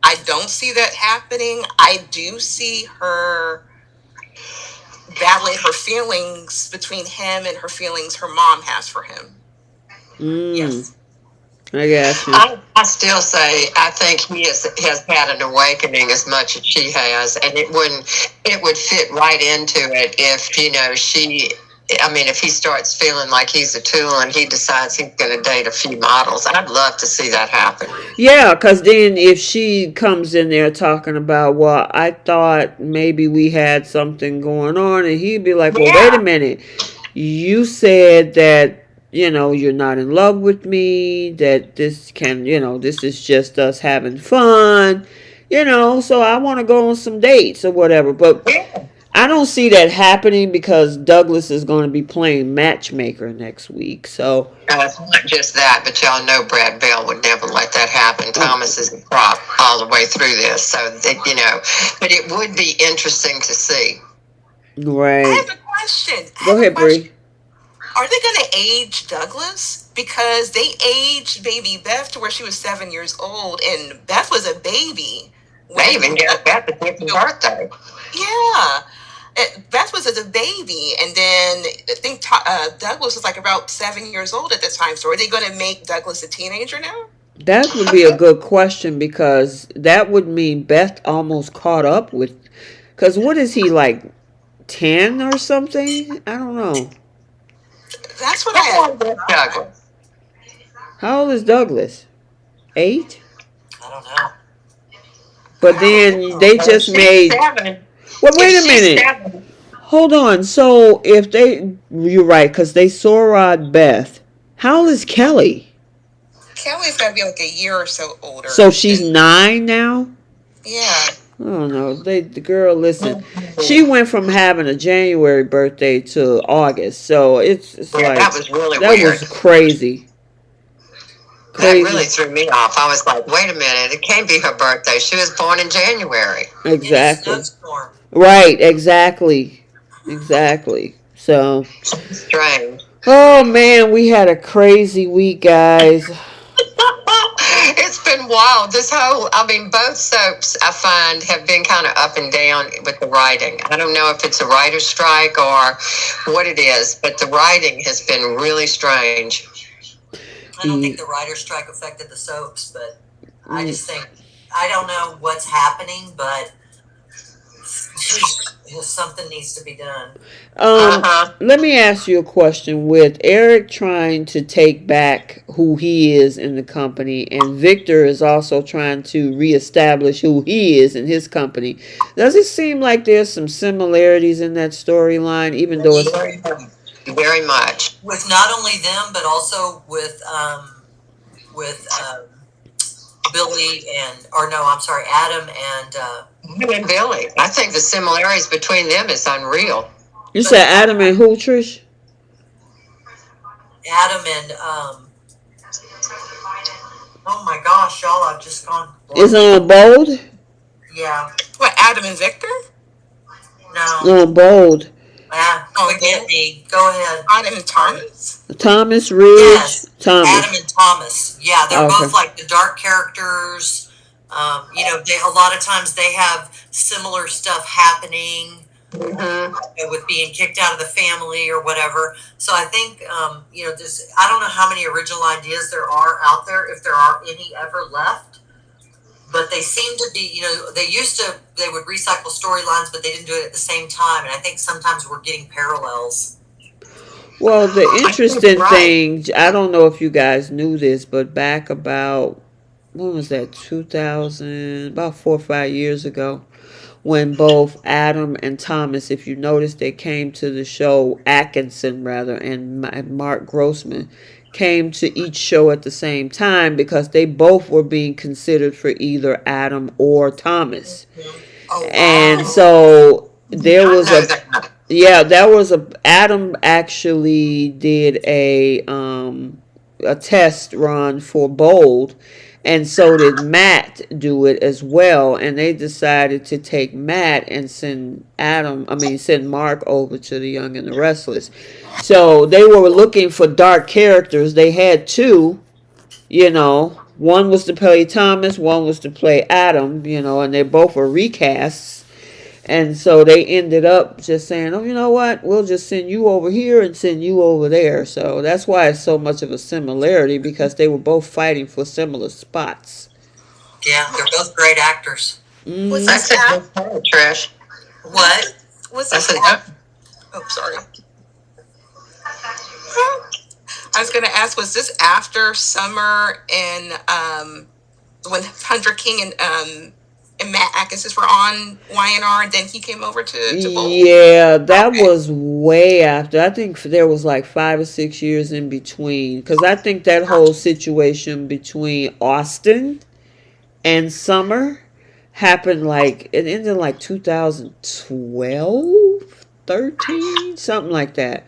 I don't see that happening. I do see her battling her feelings between him and her feelings her mom has for him. Yes. I got you. I still say I think he has had an awakening as much as she has, and it would fit right into it if she. I mean, if he starts feeling like he's a tool and he decides he's going to date a few models, I'd love to see that happen. Yeah, because then if she comes in there talking about, well, I thought maybe we had something going on, and he'd be like, well, wait a minute. You said that, you're not in love with me, that this is just us having fun, so I want to go on some dates or whatever. But I don't see that happening because Douglas is going to be playing matchmaker next week. So it's not just that, but y'all know Brad Bell would never let that happen. Thomas is a prop all the way through this, so but it would be interesting to see. Right. I have a question. Go ahead, Bree. Are they going to age Douglas? Because they aged baby Beth to where she was 7 years old, and Beth was a baby. They even got Beth a different birthday. Yeah. Beth was as a baby, and then I think Douglas was like about 7 years old at the time. So are they going to make Douglas a teenager now? That would be a good question, because that would mean Beth almost caught up with. Because what is he, like 10 or something? I don't know. That's what I had. Douglas. How old is Douglas? 8? I don't know. But then they just made. 7. Well, wait a minute. Hold on. So if you're right, because they Sorod Beth. How old is Kelly? Kelly's got to be like a year or so older. So she's 9 now? Yeah. Oh no, the girl. Listen, she went from having a January birthday to August, so it's like that was really that weird. was crazy. That really threw me off. I was like, wait a minute, it can't be her birthday. She was born in January. Exactly. Right. Exactly. So strange. Oh man, we had a crazy week, guys. It's been wild. Both soaps I find have been kind of up and down with the writing. I don't know if it's a writer's strike or what it is, but the writing has been really strange. I don't think the writer's strike affected the soaps, but I just think, I don't know what's happening, but something needs to be done. Let me ask you a question. With Eric trying to take back who he is in the company, and Victor is also trying to reestablish who he is in his company, does it seem like there's some similarities in that storyline, even though it's very much with not only them, but also with Billy Adam and Billy. I think the similarities between them is unreal. You said Adam and who, Trish? Adam and oh my gosh, y'all, I've just gone. Is on Bold? Yeah. What, Adam and Victor? No. On Bold. Forget me. Go ahead. Adam and Thomas? Thomas Ridge? Yes. Thomas. Adam and Thomas. Yeah, they're both like the dark characters. A lot of times they have similar stuff happening with being kicked out of the family or whatever. So I think, I don't know how many original ideas there are out there, if there are any ever left. But they seem to be, they would recycle storylines, but they didn't do it at the same time. And I think sometimes we're getting parallels. Well, the interesting thing, I don't know if you guys knew this, but back about, when was that, 2000, about 4 or 5 years ago, when both Adam and Thomas, if you notice, they came to the show, Atkinson rather, and Mark Grossman, came to each show at the same time because they both were being considered for either Adam or Thomas. Oh, wow. And so there was Adam actually did a test run for Bold, and so did Matt do it as well, and they decided to take Matt and send Mark over to The Young and the Restless. So they were looking for dark characters. They had two, one was to play Thomas, one was to play Adam, and they both were recasts. And so they ended up just saying, oh, you know what? We'll just send you over here and send you over there. So that's why it's so much of a similarity, because they were both fighting for similar spots. Yeah, they're both great actors. Was That's this a af- good point, Trish. What? was That's this a af- Oh, sorry. I was going to ask, was this after Summer and when Hunter King and Matt Atkins were on YNR, and then he came over to Jabot? Yeah, that Okay. was way after. I think there was like 5 or 6 years in between, because I think that whole situation between Austin and Summer happened like, it ended in like 2012, 13, something like that.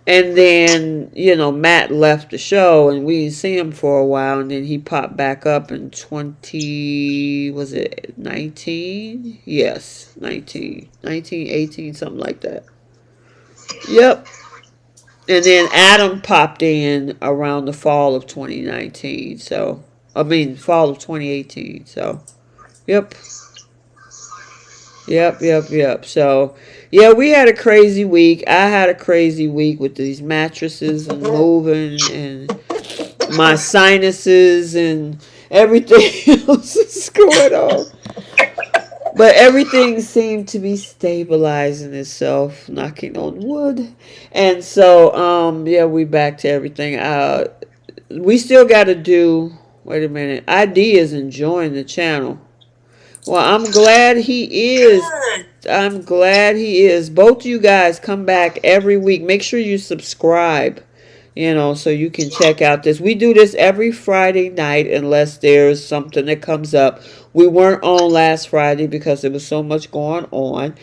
And then, Matt left the show and we didn't see him for a while. And then he popped back up in 20, was it 19? Yes, 19, 18, something like that. Yep. And then Adam popped in around the fall of 2019. So, fall of 2018. So, yep. Yep. So, yeah, we had a crazy week. I had a crazy week with these mattresses and moving and my sinuses and everything else is going on. But everything seemed to be stabilizing itself, knocking on wood. And so, yeah, we back to everything. We still got to do, wait a minute, ID is enjoying the channel. Well, I'm glad he is. Good. I'm glad he is. Both of you guys come back every week. Make sure you subscribe, so you can check out this. We do this every Friday night unless there's something that comes up. We weren't on last Friday because there was so much going on.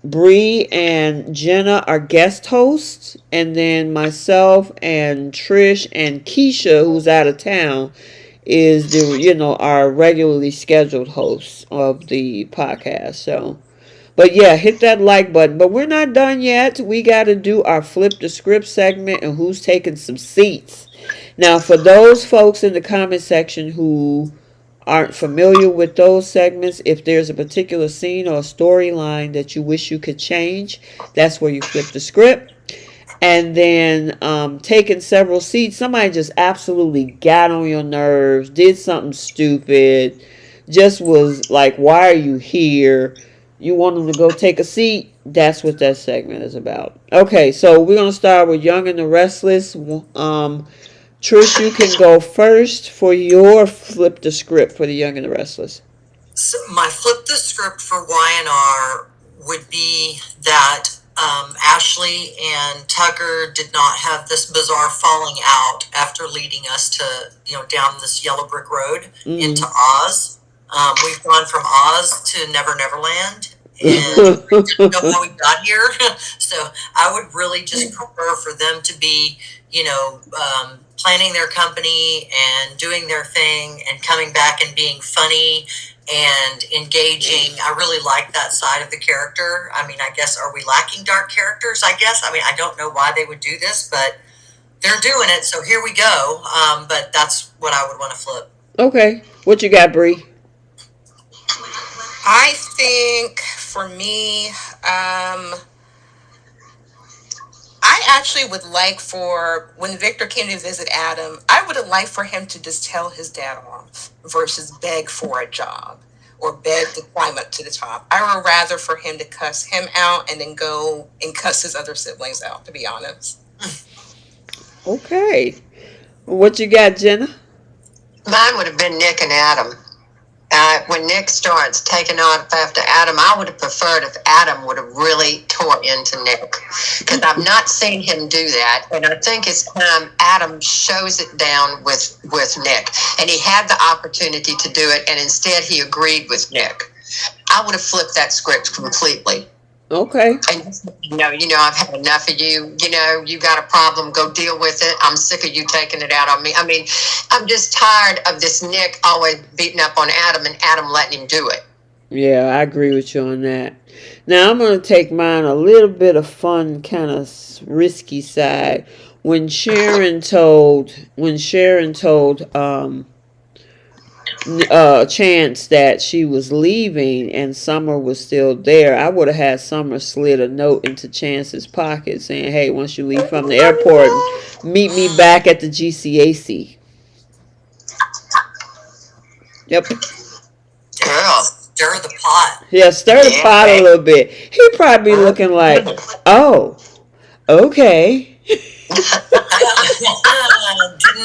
Bree and Jenna are guest hosts, and then myself and Trish and Keisha, who's out of town, is our regularly scheduled hosts of the podcast. So, but yeah, hit that like button. But we're not done yet. We got to do our flip the script segment and who's taking some seats. Now, for those folks in the comment section who aren't familiar with those segments, if there's a particular scene or a storyline that you wish you could change, that's where you flip the script. And then taking several seats. Somebody just absolutely got on your nerves, did something stupid, just was like, why are you here? You want them to go take a seat. That's what that segment is about. Okay, so we're going to start with Young and the Restless. Trish, you can go first for your flip the script for the Young and the Restless. So my flip the script for YNR would be that Ashley and Tucker did not have this bizarre falling out after leading us to, down this yellow brick road into Oz. We've gone from Oz to Never Neverland, and we didn't know how we got here. So I would really just prefer for them to be, planning their company and doing their thing and coming back and being funny and engaging. I really like that side of the character. I mean, I guess, are we lacking dark characters? I guess. I mean, I don't know why they would do this, but they're doing it, so here we go. But that's what I would want to flip. Okay. What you got, Bree? I think for me, I actually would like for when Victor came to visit Adam, I would have liked for him to just tell his dad off versus beg for a job or beg to climb up to the top. I would rather for him to cuss him out and then go and cuss his other siblings out, to be honest. Okay. What you got, Jenna? Mine would have been Nick and Adam. When Nick starts taking off after Adam, I would have preferred if Adam would have really tore into Nick, because I've not seen him do that, and I think it's time Adam shows it down with Nick, and he had the opportunity to do it, and instead he agreed with Nick. I would have flipped that script completely. Okay. And I've had enough of you. You got a problem, go deal with it. I'm sick of you taking it out on me. I mean, I'm just tired of this Nick always beating up on Adam and Adam letting him do it. Yeah, I agree with you on that. Now I'm going to take mine a little bit of fun, kind of risky side. When Sharon told chance that she was leaving and Summer was still there, I would have had Summer slid a note into Chance's pocket saying, "Hey, once you leave from the airport, meet me back at the GCAC." Yep. Girl. Stir the pot. Yeah, stir the pot a little bit. He probably looking like, "Oh, okay." Didn't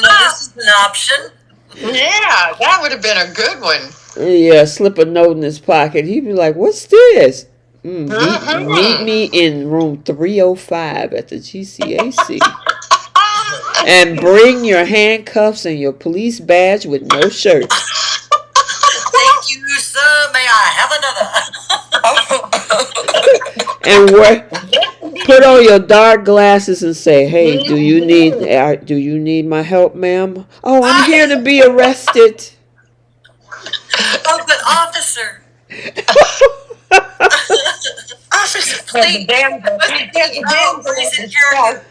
know this was an option. Yeah, that would have been a good one. Yeah, slip a note in his pocket. He'd be like, "What's this? Meet me in room 305 at the GCAC. And bring your handcuffs and your police badge with no shirt." Thank you, sir. May I have another? And put on your dark glasses and say, "Hey, do you need my help, ma'am? Oh, I'm here to be arrested." Oh, but officer. Officer, please.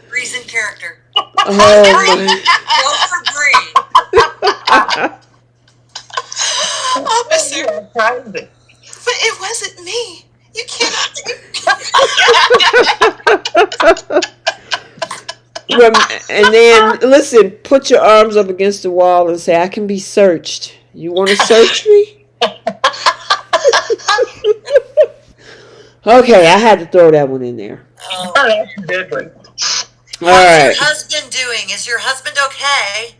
Breeze in character. Oh my. Go for Bree. Officer, but it wasn't me. You cannot. And then listen, put your arms up against the wall and say, "I can be searched. You want to search me?" Okay, I had to throw that one in there. Oh, that's a good one. All right. What's your husband doing? Is your husband okay?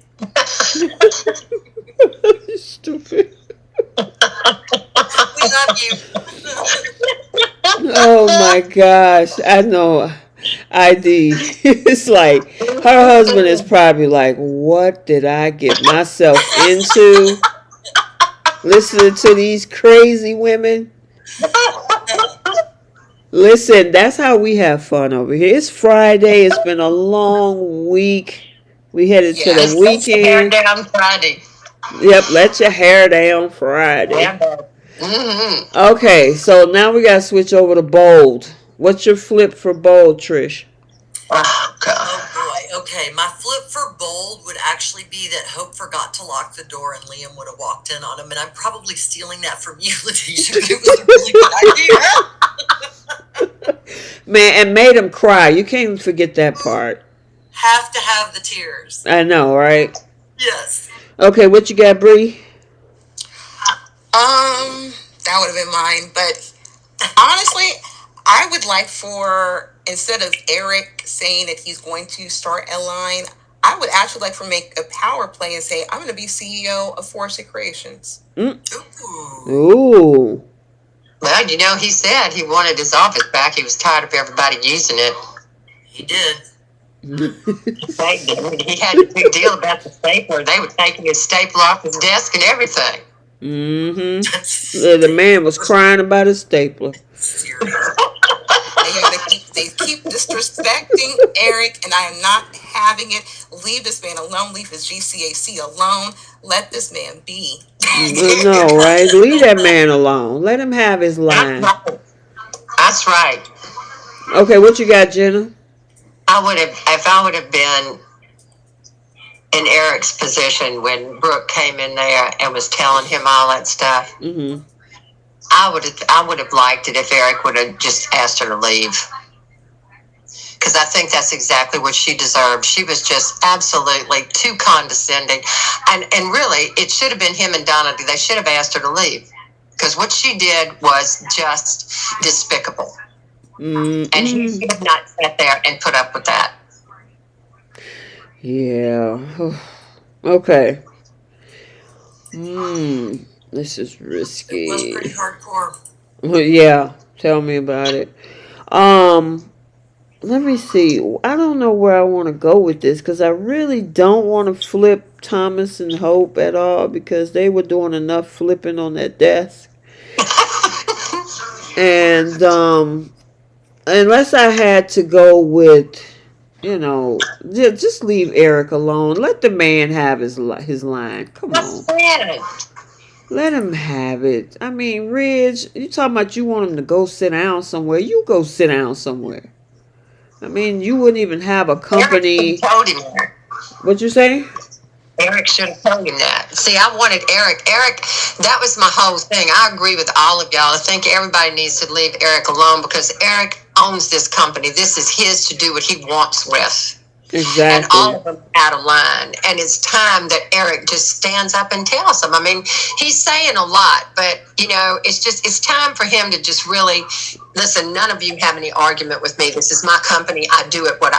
Stupid. We love you. Oh my gosh. I know. ID. It's like her husband is probably like, "What did I get myself into? Listening to these crazy women." Listen, that's how we have fun over here. It's Friday. It's been a long week. We headed to the weekend. Hair down Friday. Yep, let your hair down Friday. Okay, so now we gotta switch over to bold. What's your flip for bold, Trish? Oh, God. Oh boy. Okay, my flip for bold would actually be that Hope forgot to lock the door and Liam would have walked in on him. And I'm probably stealing that from you, Letitia, but it was a really good idea. Man, and made him cry. You can't even forget that part. Have to have the tears. I know, right? Yes. Okay, what you got, Bree? That would have been mine. But honestly, I would like for, instead of Eric saying that he's going to start a line, I would actually like for make a power play and say, "I'm going to be CEO of Forrester Creations." Ooh. Ooh. Well, you know, he said he wanted his office back. He was tired of everybody using it. He did. He had a big deal about the stapler. They were taking his stapler off his desk and everything. Mm-hmm. The man was crying about his stapler. They keep disrespecting Eric, and I am not having it. Leave this man alone. Leave his GCAC alone. Let this man be. No, right? Leave that man alone. Let him have his line. That's right. Okay, what you got, Jenna? If I would have been in Eric's position when Brooke came in there and was telling him all that stuff, Mm-hmm. I would have liked it if Eric would have just asked her to leave. Because I think that's exactly what she deserved. She was just absolutely too condescending. And really, it should have been him and Donna. They should have asked her to leave. Because what she did was just despicable. Mm-hmm. And he should have not sat there and put up with that. Yeah. Okay. This is risky. It was pretty hardcore. Yeah. Tell me about it. Let me see. I don't know where I want to go with this because I really don't want to flip Thomas and Hope at all because they were doing enough flipping on that desk. And unless I had to go with, just leave Eric alone. Let the man have his line. Come on. Let him have it. I mean, Ridge, you talking about you want him to go sit down somewhere. You go sit down somewhere. I mean, you wouldn't even have a company. Told him that. What'd you say? Eric should have told him that. See, I wanted Eric. Eric, that was my whole thing. I agree with all of y'all. I think everybody needs to leave Eric alone because Eric owns this company. This is his to do what he wants with. Exactly. And all of them out of line. And it's time that Eric just stands up and tells them. I mean, he's saying a lot, but, you know, it's time for him to just really, listen, none of you have any argument with me. This is my company. I do what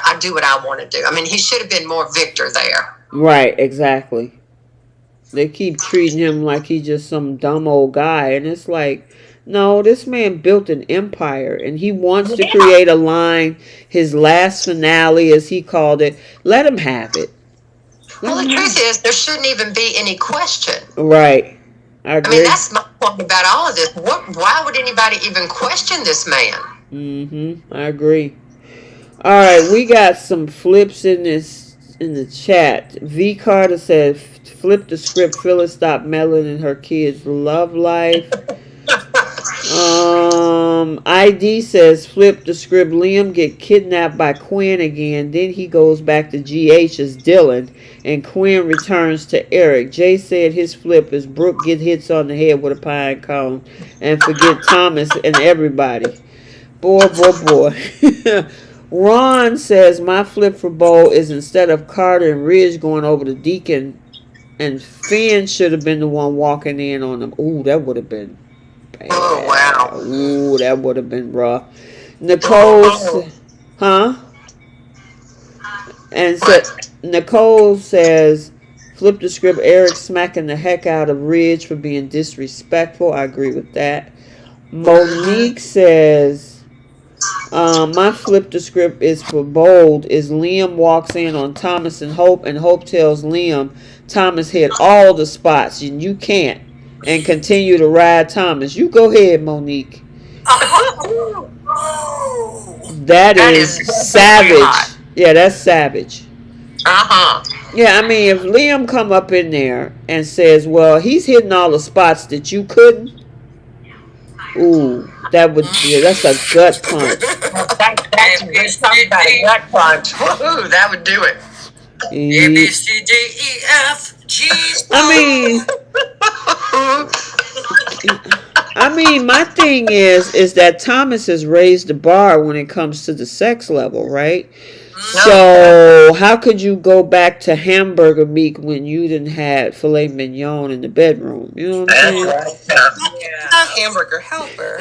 I want to do. I mean, he should have been more victor there. Right, exactly. They keep treating him like he's just some dumb old guy. And it's like, no, this man built an empire. And he wants to create a line, his last finale, as he called it. Let him have it. Well, the truth is, there shouldn't even be any question. Right. I agree. I mean, that's my point about all of this. Why would anybody even question this man? Mm-hmm. I agree. All right, we got some flips in the chat. V Carter says, flip the script. Phyllis stopped meddling in her kids' love life. ID says, flip the script. Liam get kidnapped by Quinn again. Then he goes back to GH as Dylan, and Quinn returns to Eric. Jay said his flip is Brooke get hits on the head with a pine cone and forget Thomas and everybody. Boy. Ron says, my flip for Bo is instead of Carter and Ridge going over to Deacon, and Finn should have been the one walking in on them. Ooh, that would have been bad. Oh, wow. Ooh, that would have been rough. Nicole, huh? And so, Nicole says, flip the script, Eric smacking the heck out of Ridge for being disrespectful. I agree with that. Monique says, my flip the script is for Bold is Liam walks in on Thomas and Hope tells Liam Thomas hit all the spots and you can't, and continue to ride Thomas. You go ahead, Monique. That is savage. Yeah, that's savage. Yeah, I mean, if Liam come up in there and says, well, he's hitting all the spots that you couldn't, ooh, that's a gut punch. That's talking about a gut punch. Woohoo, that would do it. A, B, C, D, E, F, G. I mean, my thing is that Thomas has raised the bar when it comes to the sex level, right? So how could you go back to hamburger meat when you didn't have filet mignon in the bedroom? You know what I'm saying? Not hamburger helper.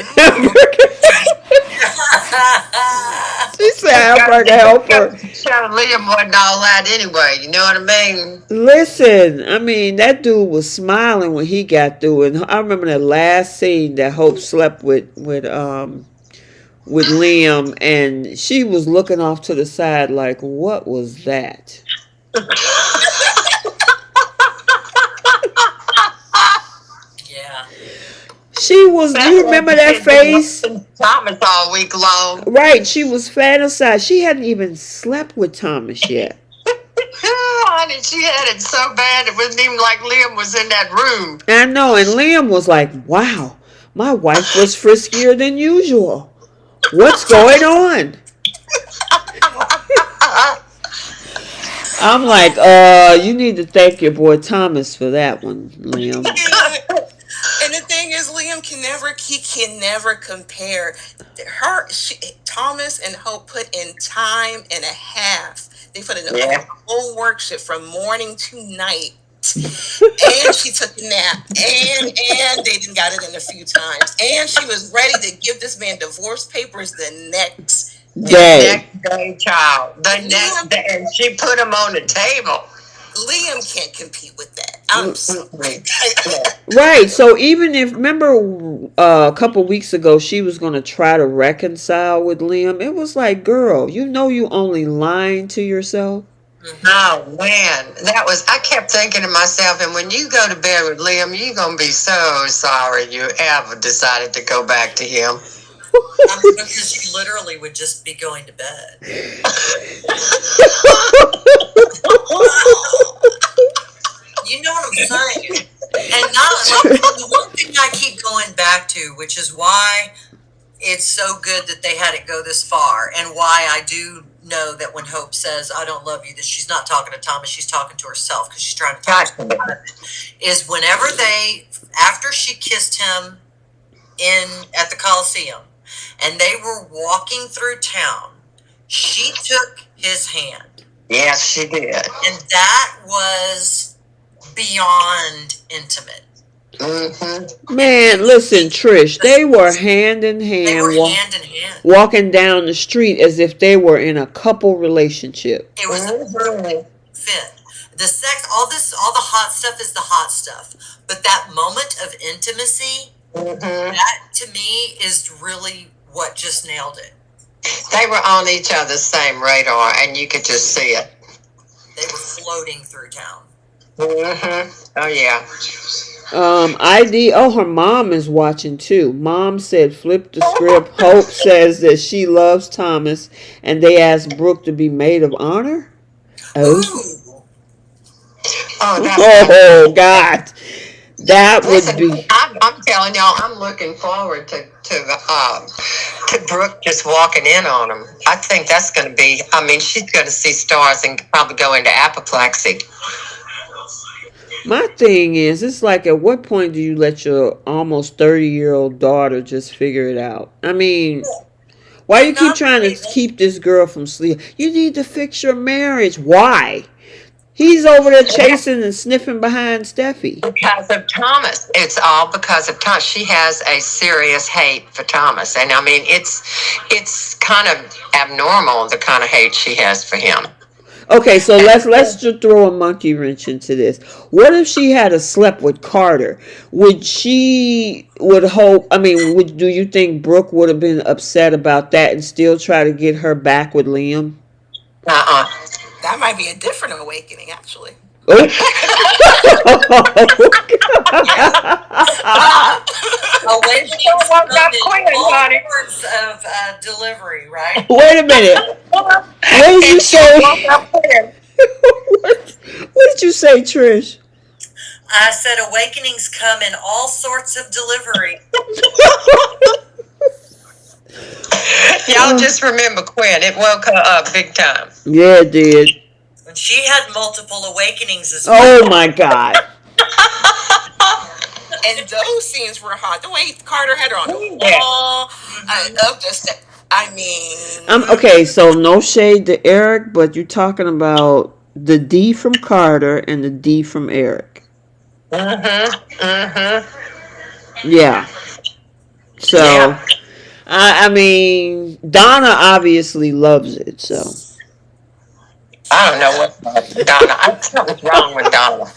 She said hamburger helper. Liam wasn't all that anyway. You know what I mean? Listen, I mean, that dude was smiling when he got through, and I remember the last scene that Hope slept with Liam, and she was looking off to the side like, what was that? Yeah. She was, you remember that face? Thomas all week long. Right, she was fantasized. She hadn't even slept with Thomas yet. Honey, she had it so bad it wasn't even like Liam was in that room. I know, and Liam was like, wow, my wife was friskier than usual. What's going on? I'm like, you need to thank your boy Thomas for that one, Liam. And the thing is, Liam can never compare. Thomas and Hope put in time and a half. They put in a whole work shift from morning to night. And she took a nap, and they didn't got it in a few times, and she was ready to give this man divorce papers the next day, child. The next day, and she put him on the table. Liam can't compete with that. I'm sorry. Right. So even if, remember a couple weeks ago, she was going to try to reconcile with Liam. It was like, girl, you know you only lying to yourself. Oh man, I kept thinking to myself, and when you go to bed with Liam, you're going to be so sorry you ever decided to go back to him. Because you literally would just be going to bed. You know what I'm saying? And the one thing I keep going back to, which is why it's so good that they had it go this far, and why I do know that when Hope says, I don't love you, that she's not talking to Thomas, she's talking to herself because she's trying to talk to him out of it, is whenever after she kissed him at the Coliseum and they were walking through town, she took his hand. Yes, she did. And that was beyond intimate. Mm-hmm. Man, listen, Trish, they were hand in hand, walking down the street as if they were in a couple relationship. It was a perfect fit. The sex, all the hot stuff is the hot stuff, but that moment of intimacy, that to me is really what just nailed it. They were on each other's same radar, and you could just see it. They were floating through town. Oh yeah. Her mom is watching too. Mom said flip the script. Hope says that she loves Thomas and they asked Brooke to be maid of honor. Oh God. That would be. I'm telling y'all, I'm looking forward to Brooke just walking in on him. I think that's going to be, she's going to see stars and probably go into apoplexy. My thing is, it's like, at what point do you let your almost 30-year-old daughter just figure it out? I mean, why you keep trying to keep this girl from sleep? You need to fix your marriage. Why? He's over there chasing and sniffing behind Steffi. Because of Thomas. It's all because of Thomas. She has a serious hate for Thomas. And it's kind of abnormal, the kind of hate she has for him. Okay, so let's just throw a monkey wrench into this. What if she had a slept with Carter? Do you think Brooke would have been upset about that and still try to get her back with Liam? That might be a different awakening, actually. Oh. Of delivery, right? Wait a minute. What did you say? What did you say, Trish? I said awakenings come in all sorts of delivery. Y'all just remember Quinn. It woke her up big time. Yeah, it did. And she had multiple awakenings as well. Oh my God. And those scenes were hot. The way Carter had her on the wall. Okay, so no shade to Eric, but you're talking about the D from Carter and the D from Eric. Yeah. So, yeah. Donna obviously loves it, so. I don't know what's Donna. Something's wrong with Donna.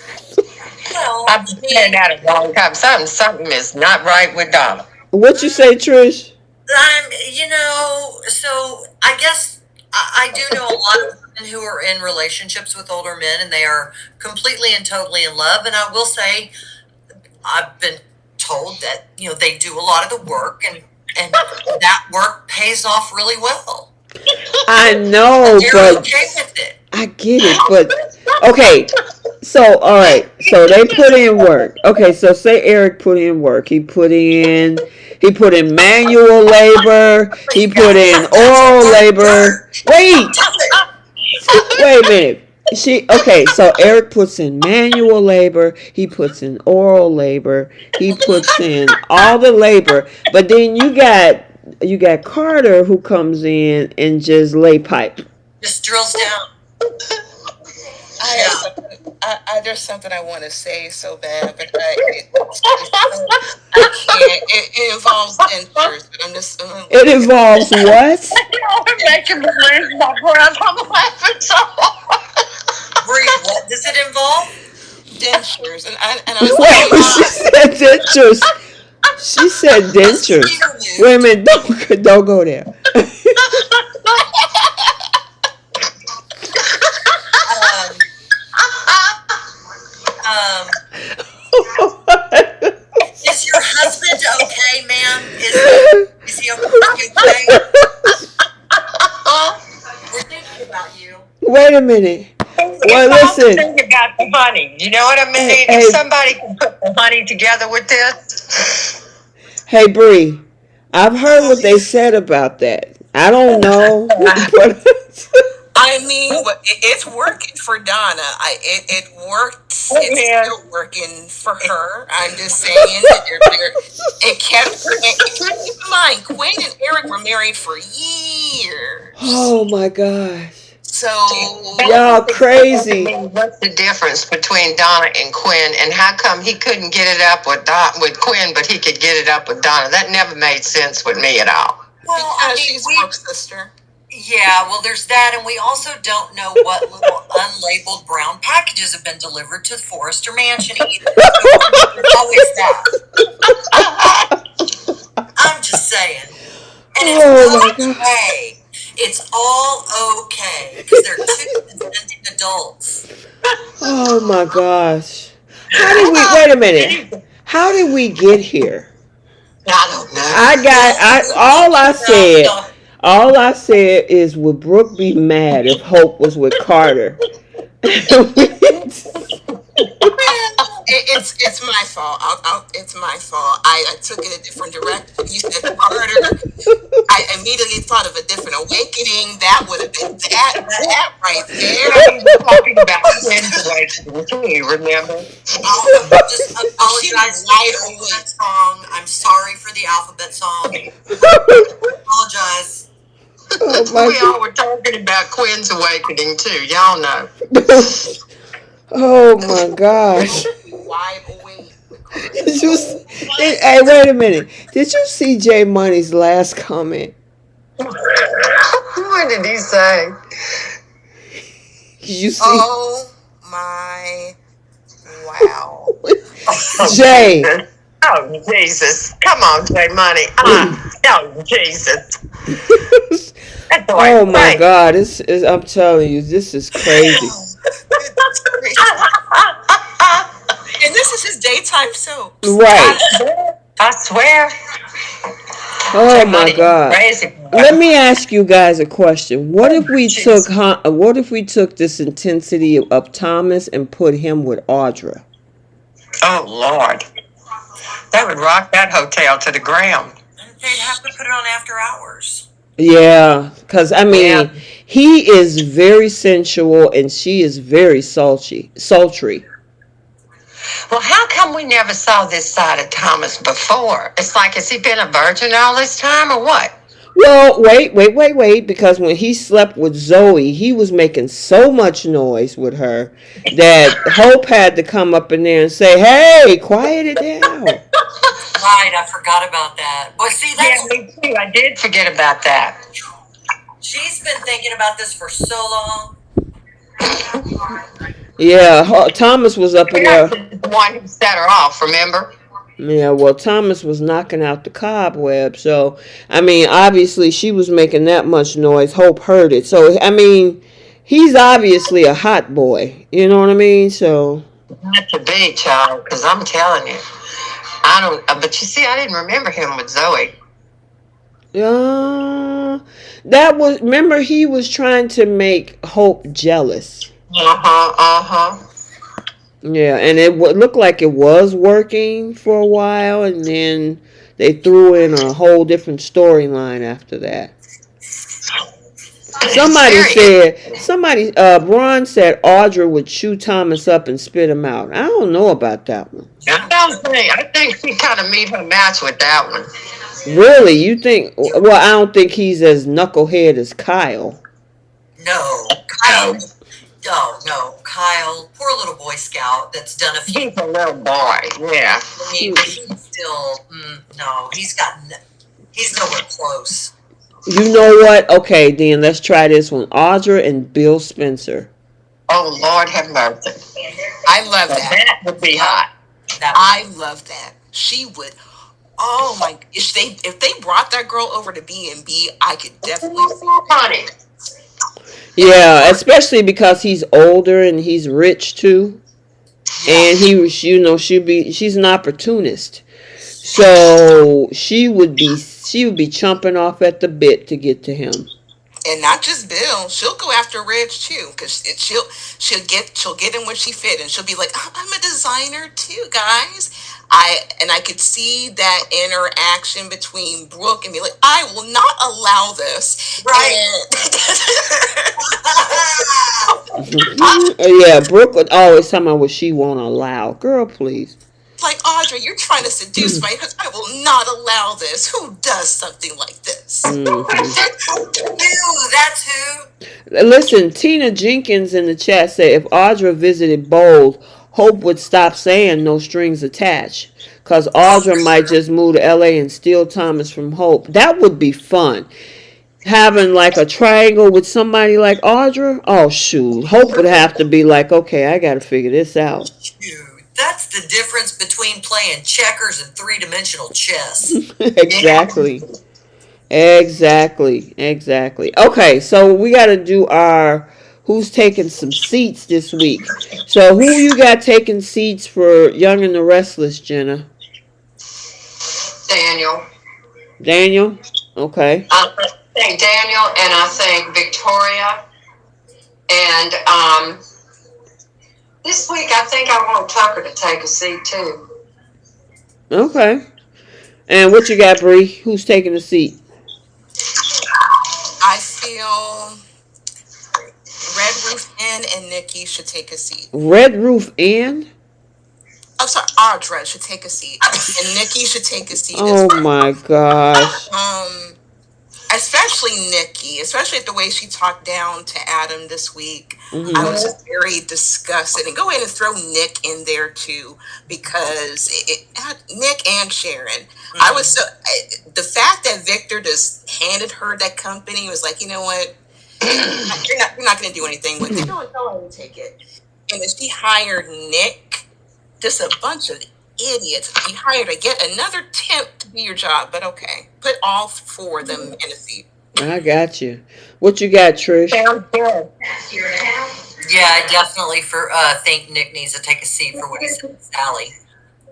I've been saying that a long time. Something is not right with Donna. What you say, Trish? So I guess I do know a lot of women who are in relationships with older men and they are completely and totally in love. And I will say, I've been told that, they do a lot of the work and that work pays off really well. I know, but okay with it. I get it, but okay. So, all right. So they put in work. Okay, so say Eric put in work. He put in manual labor. He put in oral labor. Wait a minute. So Eric puts in manual labor. He puts in oral labor. He puts in all the labor. But then you got Carter who comes in and just lay pipe. Just drills down. There's something I want to say so bad, but I can't. It involves dentures. But I'm just. It involves what? You're making me lose my breath. I'm laughing so hard. Bree, what does it involve? Dentures, and I was she said dentures. She said dentures. Wait a minute! Don't go there. Is your husband okay, ma'am? Is he okay? We're thinking about you. Wait a minute. Well, listen. Think about the honey. You know what I mean? Hey, if somebody can put the honey together with this. Hey, Bree. I've heard what they said about that. I don't know. But I mean, it's working for Donna. It worked. It's still working for her. I'm just saying that it kept. Keep in mind, Quinn and Eric were married for years. Oh my gosh. So y'all crazy. What's the difference between Donna and Quinn, and how come he couldn't get it up with Quinn, but he could get it up with Donna? That never made sense with me at all. Well, because she's Brooke's sister. Yeah, well, there's that, and we also don't know what little unlabeled brown packages have been delivered to the Forrester mansion either. There's always that. I'm just saying. And it's okay. It's all okay, because they're two consenting adults. Oh my gosh. Wait a minute. How did we get here? I don't know. All I said is, would Brooke be mad if Hope was with Carter? It's my fault. It's my fault. I took it a different direction. You said Carter. I immediately thought of a different awakening. That would have been that right there. I'm talking about Quinn's awakening too, remember? I'll just apologize for the alphabet song. I'm sorry for the alphabet song. Apologize. We all were talking about Quinn's awakening too. Y'all know. Oh my gosh. Wide awake. Hey, wait a minute. Did you see J Money's last comment? What did he say? You see? Oh my! Wow. Jay. Oh Jesus! Come on, J Money. Oh Jesus! Oh my God! I'm telling you, this is crazy. And this is his daytime soap. Right. I swear. Oh my God. Let me ask you guys a question. What if we took this intensity of Thomas and put him with Audra? Oh Lord. That would rock that hotel to the ground. They'd have to put it on after hours. Yeah, because I mean, he is very sensual and she is very sultry. Well, how come we never saw this side of Thomas before? It's like, has he been a virgin all this time or what? Well, wait, because when he slept with Zoe, he was making so much noise with her that Hope had to come up in there and say, hey, quiet it down. Right, I forgot about that. But see, that's... Yeah, me too. I did forget about that. She's been thinking about this for so long. Yeah, Thomas was up in there. The one who set her off, remember? Yeah, well, Thomas was knocking out the cobweb. So, I mean, obviously she was making that much noise. Hope heard it. So, I mean, he's obviously a hot boy. You know what I mean? So. Not to be, child, because I'm telling you. I don't, but you see, I didn't remember him with Zoe. Remember he was trying to make Hope jealous. Yeah, and it looked like it was working for a while, and then they threw in a whole different storyline after that. Ron said Audra would chew Thomas up and spit him out. I don't know about that one. I think she kind of made her match with that one. Really? You think? Well, I don't think he's as knucklehead as Kyle. No, Kyle. No, Kyle, poor little Boy Scout that's done a few. He's a little boy, yeah. I mean, but he's still, no, he's nowhere close. You know what? Okay, then let's try this one. Audra and Bill Spencer. Oh, Lord have mercy. I love that. That would be hot. I love that. She would. Oh my! If they brought that girl over to B&B, I could definitely see Honey. Yeah, especially because he's older and he's rich too, and she's an opportunist, so she would be chomping off at the bit to get to him. And not just Bill. She'll go after Reg too, because she'll get in where she fit, and she'll be like, "Oh, I'm a designer too, guys." I could see that interaction between Brooke and be like, "I will not allow this." Right. Yeah, Brooke would always tell me what she won't allow. Girl, please. Like, Audra, you're trying to seduce my husband. I will not allow this. Who does something like this? Hmm. Ew, that's who. Listen, Tina Jenkins in the chat said if Audra visited Bold, Hope would stop saying no strings attached. Because Audra might just move to LA and steal Thomas from Hope. That would be fun. Having like a triangle with somebody like Audra. Oh, shoot. Hope would have to be like, okay, I got to figure this out. Shoot, that's the difference between playing checkers and three-dimensional chess. Exactly. Exactly. Okay, so we got to do our who's taking some seats this week. So who you got taking seats for Young and the Restless, Jenna? Daniel. Daniel? Okay. I think Daniel, and I think Victoria. And this week I think I want Tucker to take a seat too. Okay. And what you got, Bree? Who's taking a seat? I feel Red Roof Inn and Nikki should take a seat. Red Roof Inn? I'm sorry, Audra should take a seat, and Nikki should take a seat as Oh well. my gosh. Especially Nikki, especially the way she talked down to Adam this week. I Hmm. was just very disgusted. And go ahead and throw Nick in there too, because Nick and Sharon. I was so the fact that Victor just handed her that company was like, you know what, you're not going to do anything with it. Go ahead and take it. And then she hired Nick, just a bunch of idiots. You hired to get another temp to do your job, but okay, put all four of them in a seat. I got you. What you got, Trish? Sounds good. Yeah, I definitely think Nick needs to take a seat for what he said to Sally.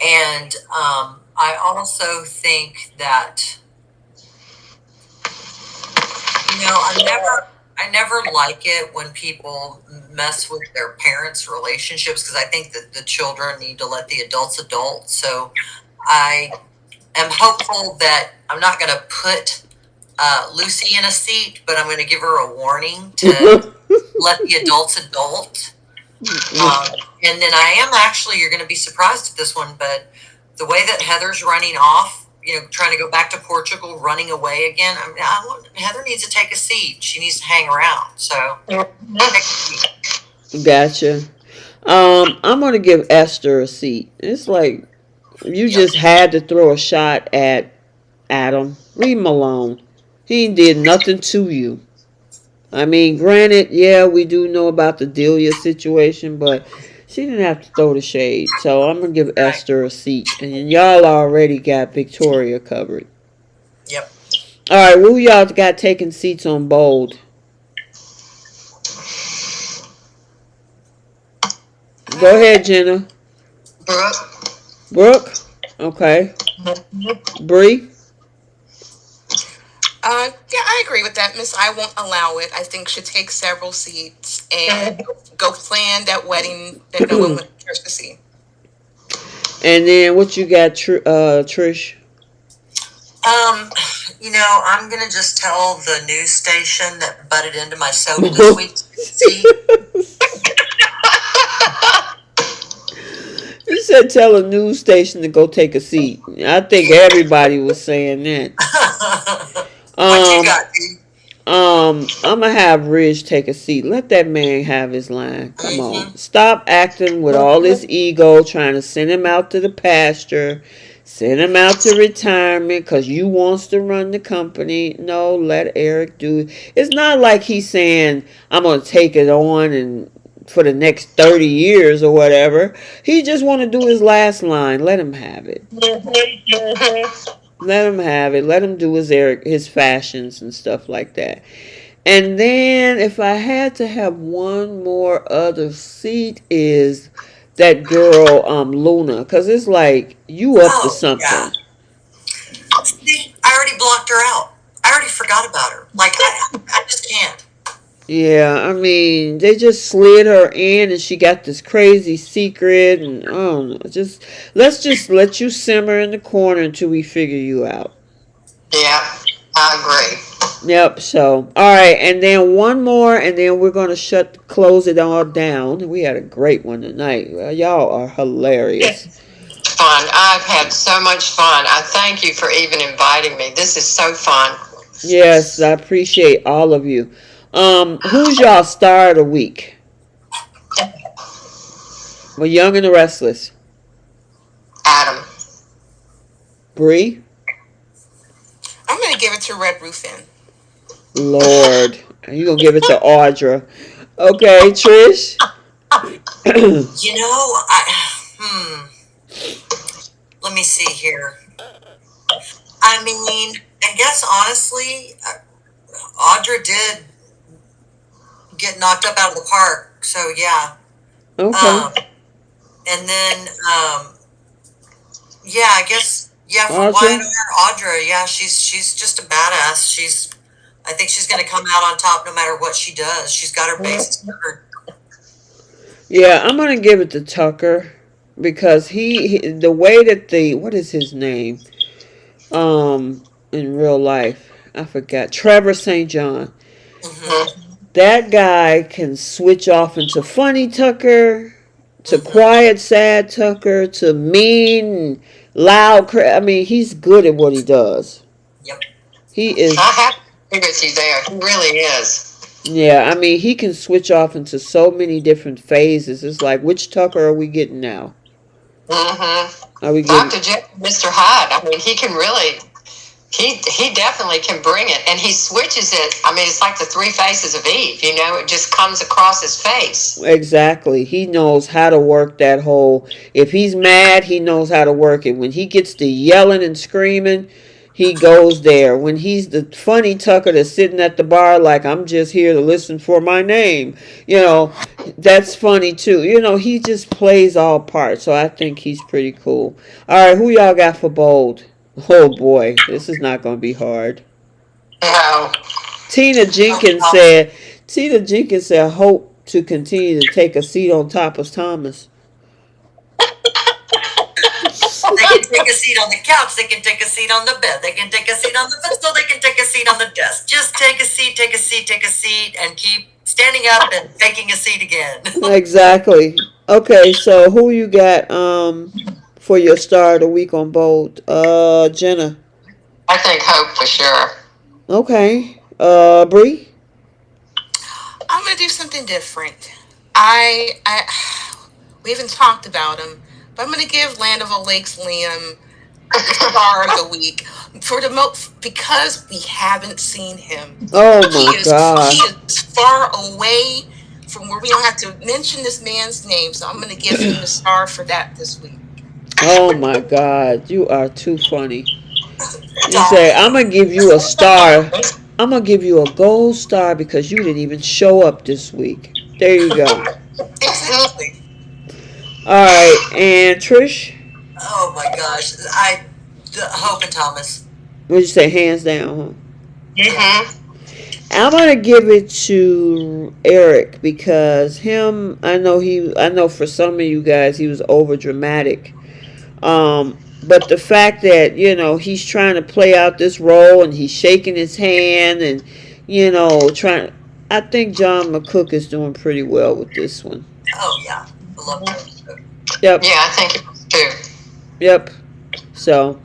And I also think that, I never like it when people mess with their parents' relationships, because I think that the children need to let the adults adult. So I am hopeful that I'm not going to put Lucy in a seat, but I'm going to give her a warning to let the adults adult. And then I am actually, you're going to be surprised at this one, but the way that Heather's running off, trying to go back to Portugal, running away again. Heather needs to take a seat. She needs to hang around. So, Gotcha. I'm gonna give Esther a seat. It's like you just had to throw a shot at Adam. Leave him alone. He did nothing to you. I mean, granted, yeah, we do know about the Delia situation, but she didn't have to throw the shade. So I'm gonna give Esther a seat, and y'all already got Victoria covered. Yep. All right, who y'all got taking seats on Bold? Go ahead, Jenna. Brooke. Okay. Bree. Yeah, I agree with that, Miss. I won't allow it. I think should take several seats and go plan that wedding that no one cares to see. And then what you got, Trish? I'm gonna just tell the news station that butted into my soap this week. See, You said tell a news station to go take a seat. I think everybody was saying that. what you got, dude? I'm gonna have Ridge take a seat. Let that man have his line. Come on. Stop acting with all this ego, trying to send him out to the pasture, send him out to retirement because you wants to run the company. No, let Eric do it. It's not like he's saying, I'm gonna take it on and for the next 30 years or whatever. He just want to do his last line. Let him have it. Let him have it. Let him do his fashions and stuff like that. And then if I had to have one more other seat is that girl Luna, because it's like you up to something. Yeah. See, I already blocked her out. I already forgot. forgot about her. Like, I just can't. Yeah, I mean, they just slid her in, and she got this crazy secret, and I don't know. Let's just let you simmer in the corner until we figure you out. Yeah, I agree. Yep. So, all right, and then one more, and then we're gonna close it all down. We had a great one tonight. Well, y'all are hilarious. Fun. I've had so much fun. I thank you for even inviting me. This is so fun. Yes, I appreciate all of you. Who's y'all star of the week? Well, Young and the Restless. Adam. Bree. I'm going to give it to Red Roof Inn. Lord, you gonna give it to Audra? Okay, Trish. You know, let me see here. I mean, I guess honestly, Audra did get knocked up out of the park. So yeah. Okay. And then, yeah, I guess, yeah, for Audra? Audra, yeah, she's just a badass. I think she's going to come out on top no matter what she does. She's got her bases covered. Yeah, I'm gonna give it to Tucker because the way that what is his name? In real life, I forgot. Trevor St. John. Mm-hmm. That guy can switch off into funny Tucker, to quiet sad Tucker, to mean loud. I mean, he's good at what he does. Yep. He is. I have to agree with you there. He really is. Yeah, I mean, he can switch off into so many different phases. It's like, which Tucker are we getting now? Mm-hmm. Are we getting Dr. Jeff, Mr. Hyde, I mean, he can really, he definitely can bring it. And he switches it. I mean, it's like the three faces of Eve, you know, it just comes across his face. Exactly. He knows how to work that whole, if he's mad, he knows how to work it. When he gets to yelling and screaming, he goes there. When he's the funny Tucker that's sitting at the bar like, I'm just here to listen for my name, you know, that's funny too. You know, he just plays all parts. So I think he's pretty cool. All right, who y'all got for bold? Oh boy, this is not going to be hard. No. Tina Jenkins said, hope to continue to take a seat on top of Thomas. They can take a seat on the couch. They can take a seat on the bed. They can take a seat on the footstool. They can take a seat on the desk. Just take a seat, take a seat, take a seat, and keep standing up and taking a seat again. Exactly. Okay, so who you got for your star of the week on bold? Jenna. I think Hope for sure. Okay. Bree? I'm going to do something different. We haven't talked about him, but I'm going to give Land of O'Lakes Liam the star of the week because we haven't seen him. Oh my God. He is far away from where we don't have to mention this man's name, so I'm going to give him the star for that this week. Oh my God, you are too funny. You say, I'm going to give you a star. I'm going to give you a gold star because you didn't even show up this week. There you go. Exactly. All right, and Trish? Oh my gosh. Hope and Thomas. What'd you say, hands down, huh? Mm-hmm. I'm gonna give it to Eric because I know for some of you guys he was over dramatic. But the fact that, you know, he's trying to play out this role and he's shaking his hand and, you know, I think John McCook is doing pretty well with this one. Oh yeah. I love that. Yep. Yeah, I think it was too. Yep. So,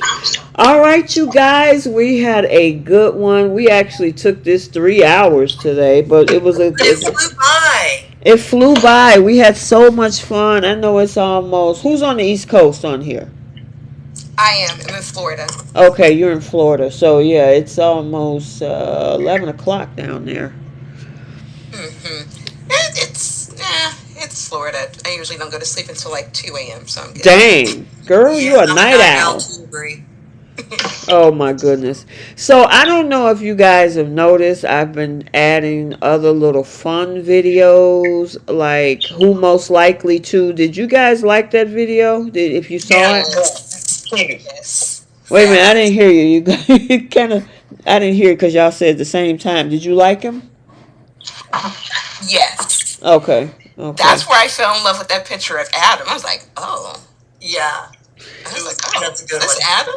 all right, you guys, we had a good one. We actually took this 3 hours today, but it flew by. It flew by. We had so much fun. I know it's almost. Who's on the East Coast on here? I am. I'm in Florida. Okay, you're in Florida. So, yeah, it's almost 11 o'clock down there. Mm-hmm. It's Florida. I usually don't go to sleep until like 2 a.m. So I'm good. Dang. Girl, you're a night owl. Oh, my goodness. So, I don't know if you guys have noticed, I've been adding other little fun videos, like Who Most Likely To. Did you guys like that video? If you saw it? Yes. Wait a minute, I didn't hear you. You kind of I didn't hear it because y'all said at the same time. Did you like him? Yes. Okay. Okay. That's where I fell in love with that picture of Adam. I was like, oh. Yeah. I was like, oh, That's a good this one. Adam?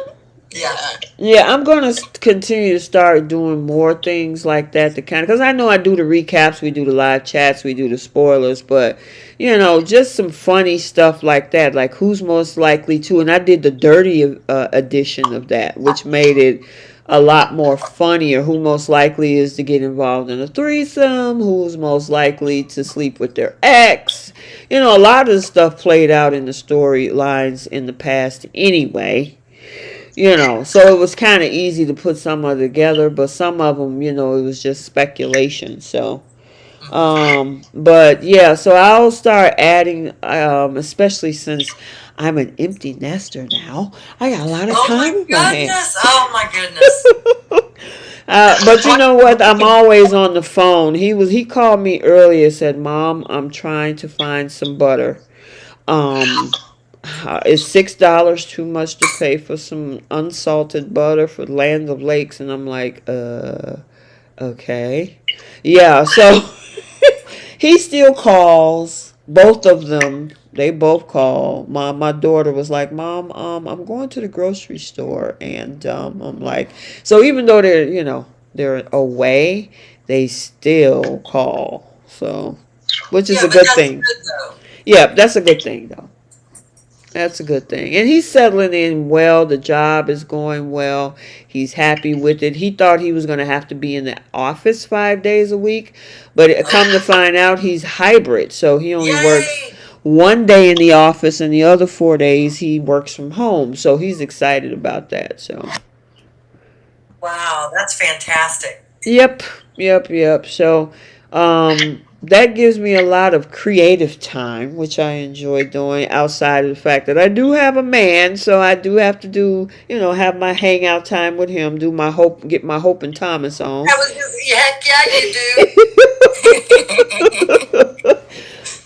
Yeah. Yeah, I'm gonna continue to start doing more things like that. To kind of, because I know I do the recaps, we do the live chats, we do the spoilers, but just some funny stuff like that, like who's most likely to. And I did the dirty edition of that, which made it a lot more funnier. Who most likely is to get involved in a threesome? Who's most likely to sleep with their ex? A lot of the stuff played out in the storylines in the past anyway. So it was kind of easy to put some of it together, but some of them, it was just speculation. So, but yeah, so I'll start adding, especially since I'm an empty nester now. I got a lot of Oh time my in my hands. goodness. Oh my goodness. But you know what? I'm always on the phone. He called me earlier, said, "Mom, I'm trying to find some butter. Um, is $6 too much to pay for some unsalted butter for Land of Lakes?" And I'm like, okay. Yeah, so he still calls. Both of them, they both call. My daughter was like, "Mom, I'm going to the grocery store," and I'm like, so even though they're away, they still call. So, which is Yeah, a but good that's thing. good though. Yeah, that's a good thing though. That's a good thing. And he's settling in well. The job is going well. He's happy with it. He thought he was going to have to be in the office 5 days a week, but come to find out he's hybrid. So he only works Yay! one day in the office and the other 4 days he works from home. So he's excited about that. So, Wow, that's fantastic. yep. So, that gives me a lot of creative time, which I enjoy doing outside of the fact that I do have a man, so I do have to have my hangout time with him, get my Hope and Thomas on. That was heck yeah, you do.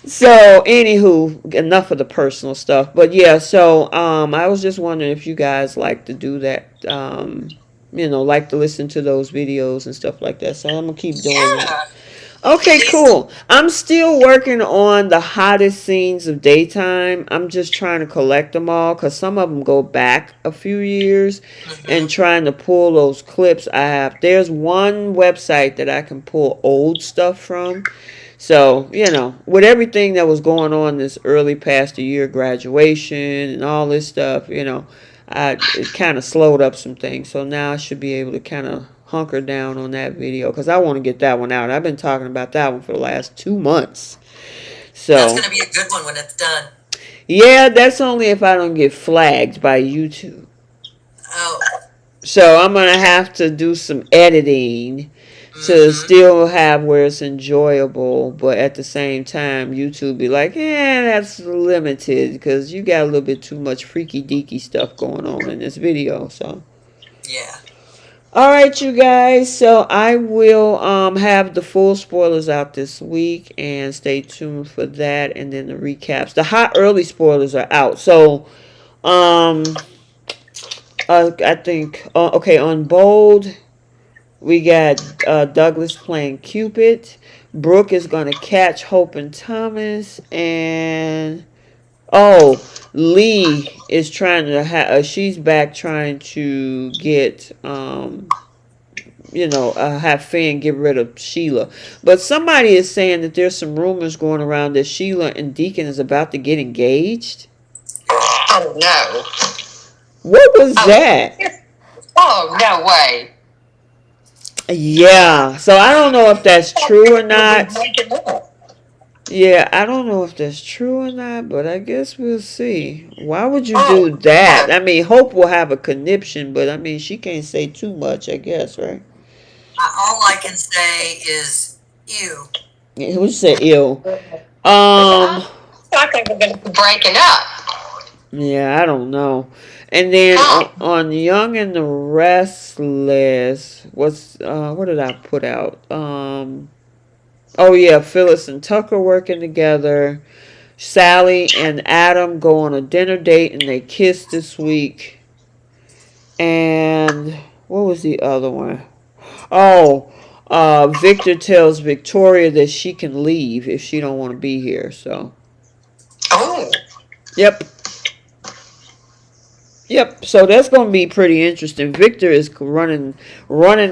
So, anywho, enough of the personal stuff. But yeah, so I was just wondering if you guys like to do that. Like to listen to those videos and stuff like that. So I'm gonna keep doing that. Yeah. Okay, cool. I'm still working on the hottest scenes of daytime. I'm just trying to collect them all because some of them go back a few years and trying to pull those clips I have. There's one website that I can pull old stuff from. So, with everything that was going on this early past the year, graduation and all this stuff, it kind of slowed up some things. So now I should be able to kind of hunker down on that video because I want to get that one out. I've been talking about that one for the last 2 months. So That's going to be a good one when it's done. yeah, that's only if I don't get flagged by YouTube. Oh. So I'm gonna have to do some editing to still have where it's enjoyable, but at the same time, YouTube be like, that's limited because you got a little bit too much freaky deaky stuff going on in this video. So Yeah. all right, you guys. So I will have the full spoilers out this week, and stay tuned for that. And then the recaps. The hot early spoilers are out. So, I think okay, on Bold, we got Douglas playing Cupid. Brooke is gonna catch Hope and Thomas, and Lee is trying to she's back trying to get have Finn get rid of Sheila. But somebody is saying that there's some rumors going around that Sheila and Deacon is about to get engaged. Oh, no. What was that? Oh, no way. Yeah. So I don't know if that's true or not. Yeah, I don't know if that's true or not, but I guess we'll see. Why would you do that? I mean, Hope will have a conniption, but I mean, she can't say too much, I guess, right? All I can say is, ew. Yeah, who said ew? I think we're going to be breaking up. Yeah, I don't know. And then on Young and the Restless, what did I put out? Phyllis and Tucker working together. Sally and Adam go on a dinner date and they kiss this week. And What was the other one? Oh, Victor tells Victoria that she can leave if she don't want to be here. So, Oh, yep. Yep, so that's going to be pretty interesting. Victor is running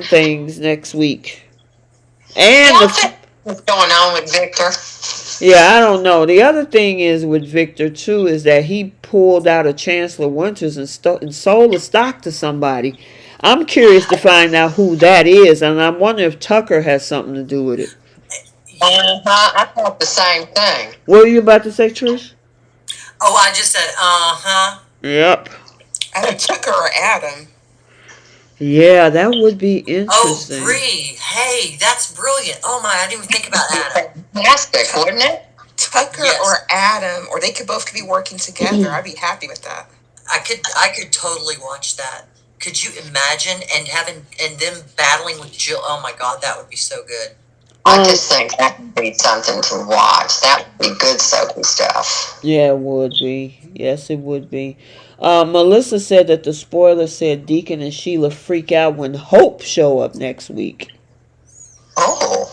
things next week. And y'all think what's going on with Victor? yeah, I don't know. The other thing is with Victor too is that he pulled out a Chancellor Winters and sold the stock to somebody. I'm curious to find out who that is, and I'm wondering if Tucker has something to do with it. I thought the same thing. What were you about to say, Trish? Oh, I just said, Yep. Either Tucker or Adam. Yeah, that would be Oh, interesting. Bree. Hey, that's brilliant. Oh my, I didn't even think about Adam. Fantastic, wouldn't it? Tucker Yes. or Adam, or they could both be working together. I'd be happy with that. I could totally watch that. Could you imagine and them battling with Jill? Oh my God, that would be so good. I just think that would be something to watch. That would be good soapy stuff. Yeah, it would be. Yes, it would be. Melissa said that the spoiler said Deacon and Sheila freak out when Hope show up next week. Oh.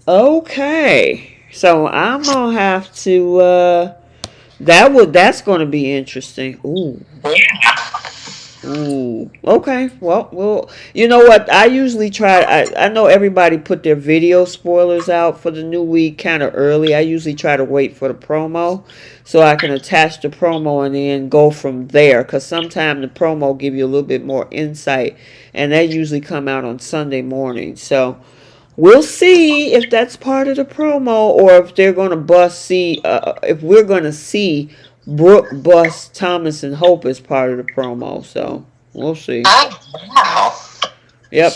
Okay. So I'm gonna have to that's gonna be interesting. Ooh. Yeah. Ooh. Okay. Well, you know what? I usually try. I know everybody put their video spoilers out for the new week kind of early. I usually try to wait for the promo so I can attach the promo and then go from there. Because sometimes the promo give you a little bit more insight, and that usually come out on Sunday morning. So we'll see if that's part of the promo or if they're gonna if we're gonna see Brooke bust Thomas and Hope as part of the promo. So we'll see. Oh, wow. Yep.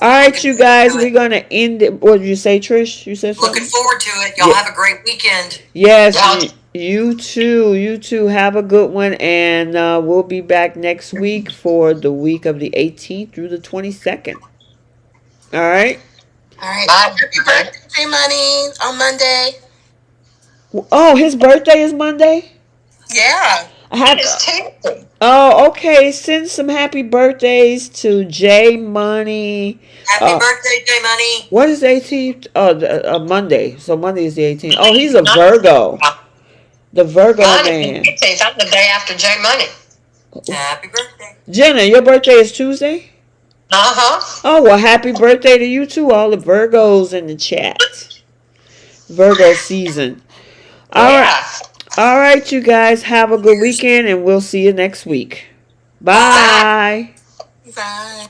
All right, you guys, we're gonna end it. What did you say, Trish? You said something? Looking forward to it. Y'all have a great weekend. Yes, Yeah. you too. You too. Have a good one, and we'll be back next week for the week of the 18th through the 22nd. All right. All right. Bye. Happy birthday, Money, on Monday. Oh, his birthday is Monday. Yeah. It's Tuesday. Oh, okay. Send some happy birthdays to J Money. Happy birthday, J Money. What is 18th? Oh, Monday. So Monday is the 18th. Oh, he's a Virgo. The Virgo man. I'm the day after J Money. Happy birthday. Jenna, your birthday is Tuesday? Uh-huh. Oh, well, happy birthday to you too, all the Virgos in the chat. Virgo season. All right. Yeah. All right, you guys, have a good weekend, and we'll see you next week. Bye. Bye.